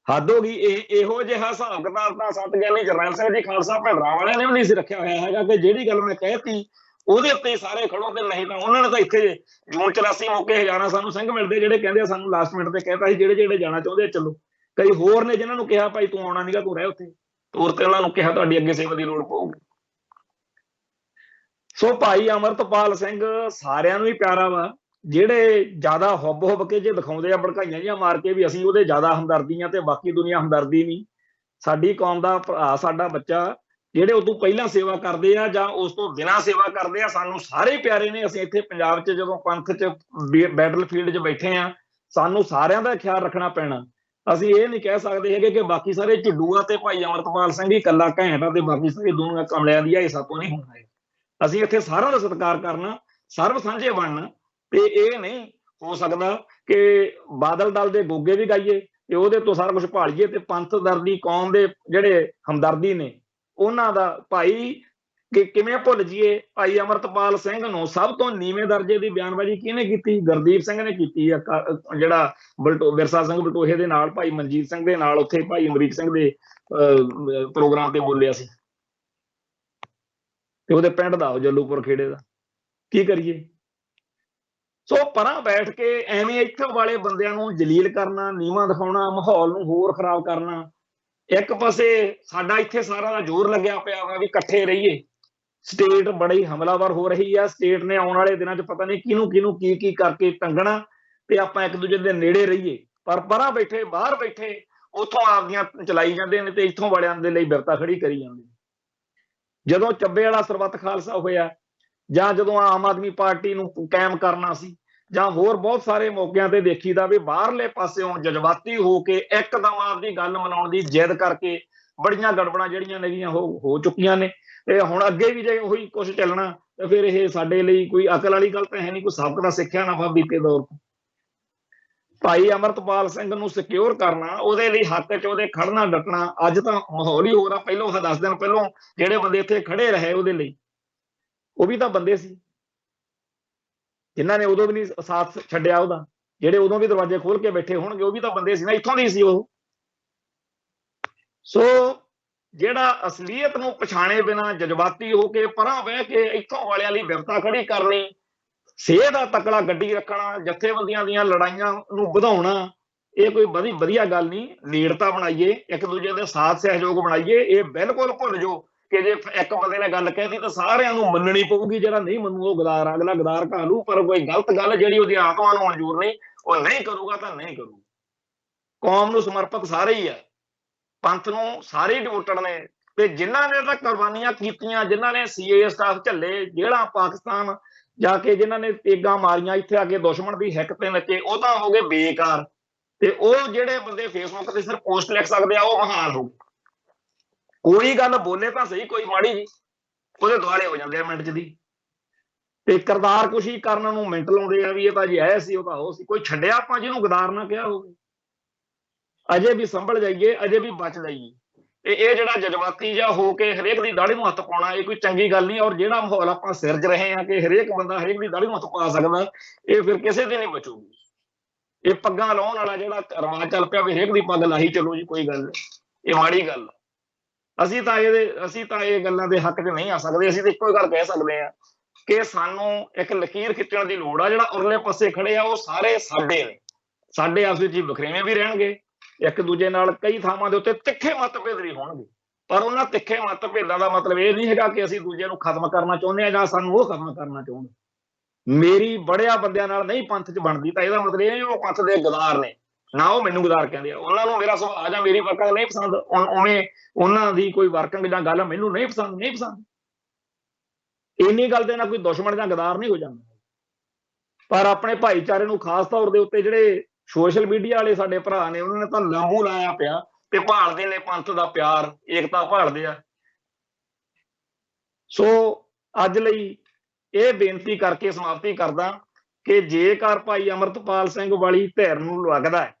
ਹੱਦ ਹੋ ਗਈ। ਇਹੋ ਜਿਹਾ ਹਿਸਾਬ ਕਿਤਾਬ ਤਾਂ ਸਤਿਗਿਆਨੀ ਜਰਨੈਲ ਸਿੰਘ ਜੀ ਖਾਲਸਾ ਭਿੰਡਰਾਂ ਵਾਲਿਆਂ ਨੇ ਵੀ ਨਹੀਂ ਸੀ ਰੱਖਿਆ ਹੋਇਆ ਹੈਗਾ ਕਿ ਜਿਹੜੀ ਗੱਲ ਮੈਂ ਕਹਿਤੀ ਉਹਦੇ ਉੱਤੇ ਸਾਰੇ ਖੜੋ, ਤੇ ਨਹੀਂ ਤਾਂ ਉਹਨਾਂ ਨੇ ਤਾਂ ਇੱਥੇ ਜੂਨ 84 ਮੌਕੇ ਹਜ਼ਾਰਾਂ ਸਾਨੂੰ ਸਿੰਘ ਮਿਲਦੇ ਜਿਹੜੇ ਕਹਿੰਦੇ ਆ ਸਾਨੂੰ ਲਾਸਟ ਮਿੰਟ ਤੇ ਕਹਿਤਾ ਸੀ ਜਿਹੜੇ ਜਾਣਾ ਚਾਹੁੰਦੇ ਚੱਲੋ। ਕਈ ਹੋਰ ਨੇ ਜਿਨ੍ਹਾਂ ਨੂੰ ਕਿਹਾ ਭਾਈ ਤੂੰ ਆਉਣਾ ਨੀਗਾ, ਤੂੰ ਰਹਿ ਉੱਥੇ, ਤੋਰ ਤੇ ਉਹਨਾਂ ਨੂੰ ਕਿਹਾ ਤੁਹਾਡੀ ਅੱਗੇ ਸੇਵਾ ਦੀ ਲੋੜ ਪਊਗੀ। ਸੋ ਭਾਈ ਅਮਰਤਪਾਲ ਸਿੰਘ ਸਾਰਿਆਂ ਨੂੰ ਹੀ ਪਿਆਰਾ ਵਾ। ਜਿਹੜੇ ਜ਼ਿਆਦਾ ਹੁੱਬ ਕੇ ਜੇ ਦਿਖਾਉਂਦੇ ਆ ਭੜਕਾਈਆਂ ਜਿਹੀਆਂ ਮਾਰ ਕੇ ਵੀ ਅਸੀਂ ਉਹਦੇ ਜ਼ਿਆਦਾ ਹਮਦਰਦੀ ਆ ਤੇ ਬਾਕੀ ਦੁਨੀਆ ਹਮਦਰਦੀ ਨਹੀਂ। ਸਾਡੀ ਕੌਮ ਦਾ ਭਰਾ, ਸਾਡਾ ਬੱਚਾ, ਜਿਹੜੇ ਉਦੋਂ ਪਹਿਲਾਂ ਸੇਵਾ ਕਰਦੇ ਆ ਜਾਂ ਉਸ ਤੋਂ ਬਿਨਾਂ ਸੇਵਾ ਕਰਦੇ ਆ, ਸਾਨੂੰ ਸਾਰੇ ਪਿਆਰੇ ਨੇ। ਅਸੀਂ ਇੱਥੇ ਪੰਜਾਬ 'ਚ ਜਦੋਂ ਪੰਥ 'ਚ ਬੈਟਲ ਫੀਲਡ 'ਚ ਬੈਠੇ ਆ, ਸਾਨੂੰ ਸਾਰਿਆਂ ਦਾ ਖਿਆਲ ਰੱਖਣਾ ਪੈਣਾ। ਅਸੀਂ ਇਹ ਨਹੀਂ ਕਹਿ ਸਕਦੇ ਹੈਗੇ ਕਿ ਬਾਕੀ ਸਾਰੇ ਝਿੱਡੂ ਆ ਤੇ ਭਾਈ ਅਮਰਤਪਾਲ ਸਿੰਘ ਹੀ ਇਕੱਲਾ ਘੈਂਟ ਆ ਤੇ ਬਾਕੀ ਸਾਰੇ ਦੁਨੀਆ ਕਮਲਿਆਂ ਦੀ ਆ, ਇਹ ਸਾਤੋਂ ਨਹੀਂ ਹੋਣਾ। ਅਸੀਂ ਇੱਥੇ ਸਾਰਿਆਂ ਦਾ ਸਤਿਕਾਰ ਕਰਨਾ, ਸਰਬ ਸਾਂਝੇ ਬਣਨਾ, ਤੇ ਇਹ ਨਹੀਂ ਹੋ ਸਕਦਾ ਕਿ ਬਾਦਲ ਦਲ ਦੇ ਗੋਗੇ ਵੀ ਗਾਈਏ ਤੇ ਉਹਦੇ ਤੋਂ ਸਾਰਾ ਕੁਝ ਭਾਲੀਏ, ਤੇ ਪੰਥ ਦਰਦੀ ਕੌਮ ਦੇ ਜਿਹੜੇ ਹਮਦਰਦੀ ਨੇ ਉਹਨਾਂ ਦਾ ਭਾਈ ਕਿ ਕਿਵੇਂ ਭੁੱਲ ਜਾਈਏ ਭਾਈ ਅਮਰਤਪਾਲ ਸਿੰਘ ਨੂੰ ਸਭ ਤੋਂ ਨੀਵੇਂ ਦਰਜੇ ਦੀ ਬਿਆਨਬਾਜ਼ੀ ਕਿਹਨੇ ਕੀਤੀ? ਗੁਰਦੀਪ ਸਿੰਘ ਨੇ ਕੀਤੀ ਆ। ਜਿਹੜਾ ਵਿਰਸਾ ਸਿੰਘ ਬਲਟੋਹੇ ਦੇ ਨਾਲ, ਭਾਈ ਮਨਜੀਤ ਸਿੰਘ ਦੇ ਨਾਲ ਉੱਥੇ ਭਾਈ ਅਮਰੀਕ ਸਿੰਘ ਦੇ ਪ੍ਰੋਗਰਾਮ ਤੇ ਬੋਲਿਆ ਸੀ, ਤੇ ਉਹਦੇ ਪਿੰਡ ਦਾ ਜੱਲੂਪੁਰ ਖੇੜੇ ਦਾ। ਕੀ ਕਰੀਏ? ਸੋ ਪਰਾਂ ਬੈਠ ਕੇ ਐਵੇਂ ਇੱਥੋਂ ਵਾਲੇ ਬੰਦਿਆਂ ਨੂੰ ਜਲੀਲ ਕਰਨਾ, ਨੀਵਾਂ ਦਿਖਾਉਣਾ, ਮਾਹੌਲ ਨੂੰ ਹੋਰ ਖਰਾਬ ਕਰਨਾ। ਇੱਕ ਪਾਸੇ ਸਾਡਾ ਇੱਥੇ ਸਾਰਾ ਦਾ ਜ਼ੋਰ ਲੱਗਿਆ ਪਿਆ ਵਾ ਵੀ ਇਕੱਠੇ ਰਹੀਏ। ਸਟੇਟ ਬੜੀ ਹਮਲਾਵਰ ਹੋ ਰਹੀ ਆ। ਸਟੇਟ ਨੇ ਆਉਣ ਵਾਲੇ ਦਿਨਾਂ 'ਚ ਪਤਾ ਨਹੀਂ ਕਿਹਨੂੰ ਕਿਹਨੂੰ ਕੀ ਕੀ ਕਰਕੇ ਟੰਗਣਾ, ਤੇ ਆਪਾਂ ਇੱਕ ਦੂਜੇ ਦੇ ਨੇੜੇ ਰਹੀਏ। ਪਰ ਪਰਾਂ ਬੈਠੇ, ਬਾਹਰ ਬੈਠੇ, ਉੱਥੋਂ ਆਪਦੀਆਂ ਚਲਾਈ ਜਾਂਦੇ ਨੇ ਤੇ ਇੱਥੋਂ ਵਾਲਿਆਂ ਦੇ ਲਈ ਬਿਰਤਾ ਖੜੀ ਕਰੀ ਜਾਂਦੇ। ਜਦੋਂ ਚੱਬੇ ਵਾਲਾ ਸਰਬੱਤ ਖਾਲਸਾ ਹੋਇਆ, ਜਾਂ ਜਦੋਂ ਆਮ ਆਦਮੀ ਪਾਰਟੀ ਨੂੰ ਕਾਇਮ ਕਰਨਾ ਸੀ, ਜਾਂ ਹੋਰ ਬਹੁਤ ਸਾਰੇ ਮੌਕਿਆਂ ਤੇ ਦੇਖੀਦਾ ਵੀ ਬਾਹਰਲੇ ਪਾਸਿਓਂ ਜਜ਼ਬਾਤੀ ਹੋ ਕੇ ਇੱਕਦਮ ਆਪਦੀ ਗੱਲ ਮਨਾਉਣ ਦੀ ਜਿੱਦ ਕਰਕੇ ਬੜੀਆਂ ਗੜਬੜਾਂ ਜਿਹੜੀਆਂ ਨੇਗੀਆਂ ਹੋ ਚੁੱਕੀਆਂ ਨੇ। ਤੇ ਹੁਣ ਅੱਗੇ ਵੀ ਜੇ ਉਹੀ ਕੁਛ ਚੱਲਣਾ ਤੇ ਫਿਰ ਇਹ ਸਾਡੇ ਲਈ ਕੋਈ ਅਕਲ ਵਾਲੀ ਗੱਲ ਤਾਂ ਹੈ ਨਹੀਂ, ਕੋਈ ਸਬਕ ਦਾ ਸਿੱਖਿਆ ਨਾ ਬੀਤੇ ਦੌਰ ਤੋਂ। ਭਾਈ ਅਮਰਤਪਾਲ ਸਿੰਘ ਨੂੰ ਸਿਕਿਉਰ ਕਰਨਾ, ਉਹਦੇ ਲਈ ਹੱਕ 'ਚ ਉਹਦੇ ਖੜਨਾ ਡਟਣਾ, ਅੱਜ ਤਾਂ ਮਾਹੌਲ ਹੀ ਹੋਰ ਆ। ਪਹਿਲੋਂ 10 ਦਿਨ ਪਹਿਲੋਂ ਜਿਹੜੇ ਬੰਦੇ ਇੱਥੇ ਖੜੇ ਰਹੇ ਉਹਦੇ ਲਈ, ਉਹ ਵੀ ਤਾਂ ਬੰਦੇ ਸੀ ਜਿਨ੍ਹਾਂ ਨੇ ਉਦੋਂ ਵੀ ਨਹੀਂ ਸਾਥ ਛੱਡਿਆ ਉਹਦਾ। ਜਿਹੜੇ ਉਦੋਂ ਵੀ ਦਰਵਾਜ਼ੇ ਖੋਲ ਕੇ ਬੈਠੇ ਹੋਣਗੇ, ਉਹ ਵੀ ਤਾਂ ਬੰਦੇ ਸੀ ਨਾ, ਇੱਥੋਂ ਦੀ ਸੀ ਉਹ। ਸੋ ਜਿਹੜਾ ਅਸਲੀਅਤ ਨੂੰ ਪਛਾਣੇ ਬਿਨਾਂ ਜਜ਼ਬਾਤੀ ਹੋ ਕੇ ਪਰਾਂ ਬਹਿ ਕੇ ਇੱਥੋਂ ਵਾਲਿਆਂ ਲਈ ਬਿਰਤਾ ਖੜੀ ਕਰਨੀ, ਸਿਹਤ ਦਾ ਤਕੜਾ ਗੱਡੀ ਰੱਖਣਾ, ਜਥੇਬੰਦੀਆਂ ਦੀਆਂ ਲੜਾਈਆਂ ਨੂੰ ਵਧਾਉਣਾ, ਇਹ ਕੋਈ ਵਧੀਆ ਗੱਲ ਨਹੀਂ। ਨੇੜਤਾ ਬਣਾਈਏ, ਇੱਕ ਦੂਜੇ ਦੇ ਸਾਥ ਸਹਿਯੋਗ ਬਣਾਈਏ। ਇਹ ਬਿਲਕੁਲ ਭੁੱਲ ਜਾਓ ਕਿ ਜੇ ਇੱਕ ਬੰਦੇ ਨੇ ਗੱਲ ਕਹਿਤੀ ਤਾਂ ਸਾਰਿਆਂ ਨੂੰ ਮੰਨਣੀ ਪਊਗੀ। ਜਿਹੜਾ ਨਹੀਂ ਮੰਨੂ ਉਹ ਗਦਾਰ, ਅਗਲਾ ਗਦਾਰ ਕਹਾ ਲੂ, ਪਰ ਕੋਈ ਗਲਤ ਗੱਲ ਜਿਹੜੀ ਉਹਦੀ ਆਤਮਾ ਨੂੰ ਮਨਜ਼ੂਰ ਨਹੀਂ, ਉਹ ਨਹੀਂ ਕਰੂਗਾ ਤਾਂ ਨਹੀਂ ਕਰੂਗਾ। ਕੌਮ ਨੂੰ ਸਮਰਪਿਤ ਸਾਰੇ ਹੀ ਆ, ਪੰਥ ਨੂੰ ਸਾਰੇ ਡਿਵੋਟਡ ਨੇ, ਤੇ ਜਿਨ੍ਹਾਂ ਨੇ ਤਾਂ ਕੁਰਬਾਨੀਆਂ ਕੀਤੀਆਂ, ਜਿਨ੍ਹਾਂ ਨੇ ਸੀਏ ਸਟਾਫ ਝੱਲੇ, ਜਿਹੜਾ ਪਾਕਿਸਤਾਨ ਜਾ ਕੇ ਜਿਨ੍ਹਾਂ ਨੇ ਤੇਗਾਂ ਮਾਰੀਆਂ, ਇੱਥੇ ਆ ਕੇ ਦੁਸ਼ਮਣ ਦੀ ਹਿੱਕ ਤੇ ਨੱਚੇ, ਉਹ ਤਾਂ ਹੋ ਗਏ ਬੇਕਾਰ। ਤੇ ਉਹ ਜਿਹੜੇ ਬੰਦੇ ਫੇਸਬੁੱਕ ਤੇ ਸਿਰਫ ਪੋਸਟ ਲਿਖ ਸਕਦੇ ਆ, ਉਹ ਮਹਾਨ ਹੋ। ਕੋਈ ਗੱਲ ਬੋਲੇ ਤਾਂ ਸਹੀ, ਕੋਈ ਮਾੜੀ ਜੀ, ਉਹਦੇ ਦੁਆਲੇ ਹੋ ਜਾਂਦੇ ਆ ਮਿੰਟ 'ਚ ਦੀ। ਤੇ ਕਰਤਾਰ ਕੁਸ਼ੀ ਕਰਨ ਨੂੰ ਮਿੰਟ ਲਾਉਂਦੇ ਆ ਵੀ ਇਹ ਤਾਂ ਜੀ ਐ ਸੀ, ਉਹ ਤਾਂ ਉਹ ਸੀ। ਕੋਈ ਛੱਡਿਆ ਆਪਾਂ ਜਿਹਨੂੰ ਗਦਾਰ ਨਾ ਕਿਹਾ ਹੋਵੇ? ਅਜੇ ਵੀ ਸੰਭਲ ਜਾਈਏ, ਅਜੇ ਵੀ ਬਚ ਜਾਈਏ। ਤੇ ਇਹ ਜਿਹੜਾ ਜਜ਼ਬਾਤੀ ਜਿਹਾ ਹੋ ਕੇ ਹਰੇਕ ਦੀ ਦਾੜੀ ਨੂੰ ਹੱਥ ਪਾਉਣਾ, ਇਹ ਕੋਈ ਚੰਗੀ ਗੱਲ ਨਹੀਂ। ਔਰ ਜਿਹੜਾ ਮਾਹੌਲ ਆਪਾਂ ਸਿਰਜ ਰਹੇ ਹਾਂ ਕਿ ਹਰੇਕ ਬੰਦਾ ਹਰੇਕ ਦੀ ਦਾੜੀ ਨੂੰ ਹੱਥ ਪਾ ਸਕਦਾ, ਇਹ ਫਿਰ ਕਿਸੇ ਦੀ ਨਹੀਂ ਬਚੂਗੀ। ਇਹ ਪੱਗਾਂ ਲਾਉਣ ਵਾਲਾ ਜਿਹੜਾ ਰਿਵਾਜ ਚੱਲ ਪਿਆ ਵੀ ਹਰੇਕ ਦੀ ਪੱਗ ਲਾਹੀ ਚਲੋ ਜੀ, ਕੋਈ ਗੱਲ ਨਹੀਂ, ਇਹ ਮਾੜੀ ਗੱਲ। ਅਸੀਂ ਤਾਂ ਇਹ ਗੱਲਾਂ ਦੇ ਹੱਕ 'ਚ ਨਹੀਂ ਆ ਸਕਦੇ। ਅਸੀਂ ਤਾਂ ਇੱਕੋ ਗੱਲ ਕਹਿ ਸਕਦੇ ਹਾਂ ਕਿ ਸਾਨੂੰ ਇੱਕ ਲਕੀਰ ਖਿੱਚਣ ਦੀ ਲੋੜ ਆ। ਜਿਹੜਾ ਉਰਲੇ ਪਾਸੇ ਖੜੇ ਆ ਉਹ ਸਾਰੇ ਸਾਡੇ ਨੇ। ਸਾਡੇ ਆਪਸ ਵਿੱਚ ਵਖਰੇਵੇਂ ਵੀ ਰਹਿਣਗੇ, ਇੱਕ ਦੂਜੇ ਨਾਲ ਕਈ ਥਾਵਾਂ ਦੇ ਉੱਤੇ ਤਿੱਖੇ ਮਤਭੇਦ ਵੀ ਹੋਣਗੇ, ਪਰ ਉਹਨਾਂ ਤਿੱਖੇ ਮਤਭੇਦਾਂ ਦਾ ਮਤਲਬ ਇਹ ਨਹੀਂ ਹੈਗਾ ਕਿ ਅਸੀਂ ਦੂਜੇ ਨੂੰ ਖਤਮ ਕਰਨਾ ਚਾਹੁੰਦੇ ਹਾਂ ਜਾਂ ਸਾਨੂੰ ਉਹ ਖਤਮ ਕਰਨਾ ਚਾਹੁੰਦੇ। ਮੇਰੀ ਬੜਿਆ ਬੰਦਿਆਂ ਨਾਲ ਨਹੀਂ ਪੰਥ 'ਚ ਬਣਦੀ ਤਾਂ ਇਹਦਾ ਮਤਲਬ ਇਹ ਉਹ ਪੰਥ ਦੇ ਗਦਾਰ ਨੇ, ਨਾ ਉਹ ਮੈਨੂੰ ਗਦਾਰ ਕਹਿੰਦੇ ਆ। ਉਹਨਾਂ ਨੂੰ ਮੇਰਾ ਸੁਭਾਅ ਜਾਂ ਮੇਰੀ ਵਰਕੰਗ ਨਹੀਂ ਪਸੰਦ, ਉਵੇਂ ਉਹਨਾਂ ਦੀ ਕੋਈ ਵਰਕੰਗ ਜਾਂ ਗੱਲ ਮੈਨੂੰ ਨਹੀਂ ਪਸੰਦ। ਇੰਨੀ ਗੱਲ ਦੇ ਨਾਲ ਕੋਈ ਦੁਸ਼ਮਣ ਜਾਂ ਗਦਾਰ ਨਹੀਂ ਹੋ ਜਾਂਦਾ। ਪਰ ਆਪਣੇ ਭਾਈਚਾਰੇ ਨੂੰ ਖਾਸ ਤੌਰ ਦੇ ਉੱਤੇ ਜਿਹੜੇ ਸੋਸ਼ਲ ਮੀਡੀਆ ਵਾਲੇ ਸਾਡੇ ਭਰਾ ਨੇ, ਉਹਨਾਂ ਨੇ ਤਾਂ ਲਾਹੂ ਲਾਇਆ ਪਿਆ ਤੇ ਭਾਲਦੇ ਨੇ ਪੰਥ ਦਾ ਪਿਆਰ, ਏਕਤਾ ਭਾਲਦੇ ਆ। ਸੋ ਅੱਜ ਲਈ ਇਹ ਬੇਨਤੀ ਕਰਕੇ ਸਮਾਪਤੀ ਕਰਦਾ ਕਿ ਜੇਕਰ ਭਾਈ ਅਮਰਤਪਾਲ ਸਿੰਘ ਵਾਲੀ ਧਿਰ ਨੂੰ ਲੱਗਦਾ ਹੈ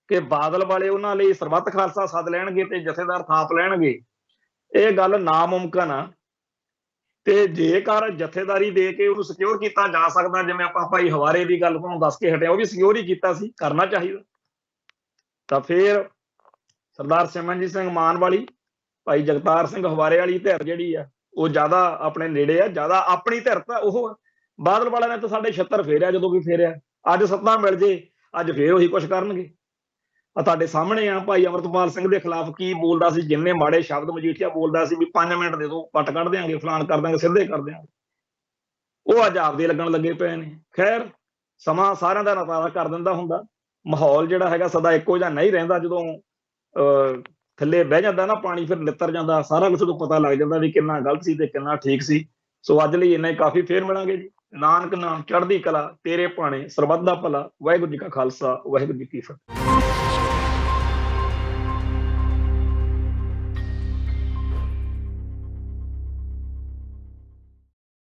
ਕਿ ਬਾਦਲ ਵਾਲੇ ਉਹਨਾਂ ਲਈ ਸਰਬੱਤ ਖਾਲਸਾ ਸੱਦ ਲੈਣਗੇ ਤੇ ਜਥੇਦਾਰ ਥਾਪ ਲੈਣਗੇ, ਇਹ ਗੱਲ ਨਾਮੁਮਕਿਨ ਆ। ਤੇ ਜੇਕਰ ਜਥੇਦਾਰੀ ਦੇ ਕੇ ਉਹਨੂੰ ਸਿਕਿਉਰ ਕੀਤਾ ਜਾ ਸਕਦਾ, ਜਿਵੇਂ ਆਪਾਂ ਭਾਈ ਹਵਾਰੇ ਦੀ ਗੱਲ ਤੁਹਾਨੂੰ ਦੱਸ ਕੇ ਹਟਿਆ, ਉਹ ਵੀ ਸਿਕਿਉਰ ਹੀ ਕੀਤਾ ਸੀ, ਕਰਨਾ ਚਾਹੀਦਾ। ਤਾਂ ਫਿਰ ਸਰਦਾਰ ਸਿਮਰਨਜੀਤ ਸਿੰਘ ਮਾਨ ਵਾਲੀ, ਭਾਈ ਜਗਤਾਰ ਸਿੰਘ ਹਵਾਰੇ ਵਾਲੀ ਧਿਰ ਜਿਹੜੀ ਆ ਉਹ ਜ਼ਿਆਦਾ ਆਪਣੇ ਨੇੜੇ ਆ, ਜ਼ਿਆਦਾ ਆਪਣੀ ਧਿਰ ਤਾਂ ਉਹ। ਬਾਦਲ ਵਾਲਿਆਂ ਨੇ ਤਾਂ ਸਾਡੇ 76 ਫੇਰਿਆ ਜਦੋਂ ਵੀ ਫੇਰਿਆ। ਅੱਜ ਸੱਤਾ ਮਿਲ ਜੇ, ਅੱਜ ਫੇਰ ਉਹੀ ਕੁਛ ਕਰਨਗੇ। ਆ ਤੁਹਾਡੇ ਸਾਹਮਣੇ ਆ ਭਾਈ ਅਮਰਤਪਾਲ ਸਿੰਘ ਦੇ ਖਿਲਾਫ ਕੀ ਬੋਲਦਾ ਸੀ, ਜਿੰਨੇ ਮਾੜੇ ਸ਼ਬਦ ਮਜੀਠੀਆ ਬੋਲਦਾ ਸੀ ਵੀ 5 ਮਿੰਟ ਦੇ ਦਿਓ, ਪੱਟ ਕੱਢ ਦਿਆਂਗੇ, ਫਲਾਣ ਕਰ ਦਿਆਂਗੇ, ਸਿੱਧੇ ਕਰ ਦਿਆਂਗੇ, ਉਹ ਅੱਜ ਆਪਦੇ ਲੱਗਣ ਲੱਗੇ ਪਏ ਨੇ। ਖੈਰ, ਸਮਾਂ ਸਾਰਿਆਂ ਦਾ ਨਤਾਰਾ ਕਰ ਦਿੰਦਾ ਹੁੰਦਾ। ਮਾਹੌਲ ਜਿਹੜਾ ਹੈਗਾ ਸਦਾ ਇੱਕੋ ਜਿਹਾ ਨਹੀਂ ਰਹਿੰਦਾ। ਜਦੋਂ ਥੱਲੇ ਬਹਿ ਜਾਂਦਾ ਨਾ ਪਾਣੀ, ਫਿਰ ਨਿੱਤਰ ਜਾਂਦਾ, ਸਾਰਾ ਕੁਛ ਉਦੋਂ ਪਤਾ ਲੱਗ ਜਾਂਦਾ ਵੀ ਕਿੰਨਾ ਗਲਤ ਸੀ ਤੇ ਕਿੰਨਾ ਠੀਕ ਸੀ। ਸੋ ਅੱਜ ਲਈ ਇੰਨਾ ਹੀ ਕਾਫੀ। ਫੇਰ ਮਿਲਾਂਗੇ ਜੀ। ਨਾਨਕ ਨਾਮ ਚੜ੍ਹਦੀ ਕਲਾ, ਤੇਰੇ ਭਾਣੇ ਸਰਬੱਤ ਦਾ ਭਲਾ। ਵਾਹਿਗੁਰੂ ਜੀ ਕਾ ਖਾਲਸਾ, ਵਾਹਿਗੁਰੂ ਜੀ ਕੀ ਫਤਿਹ।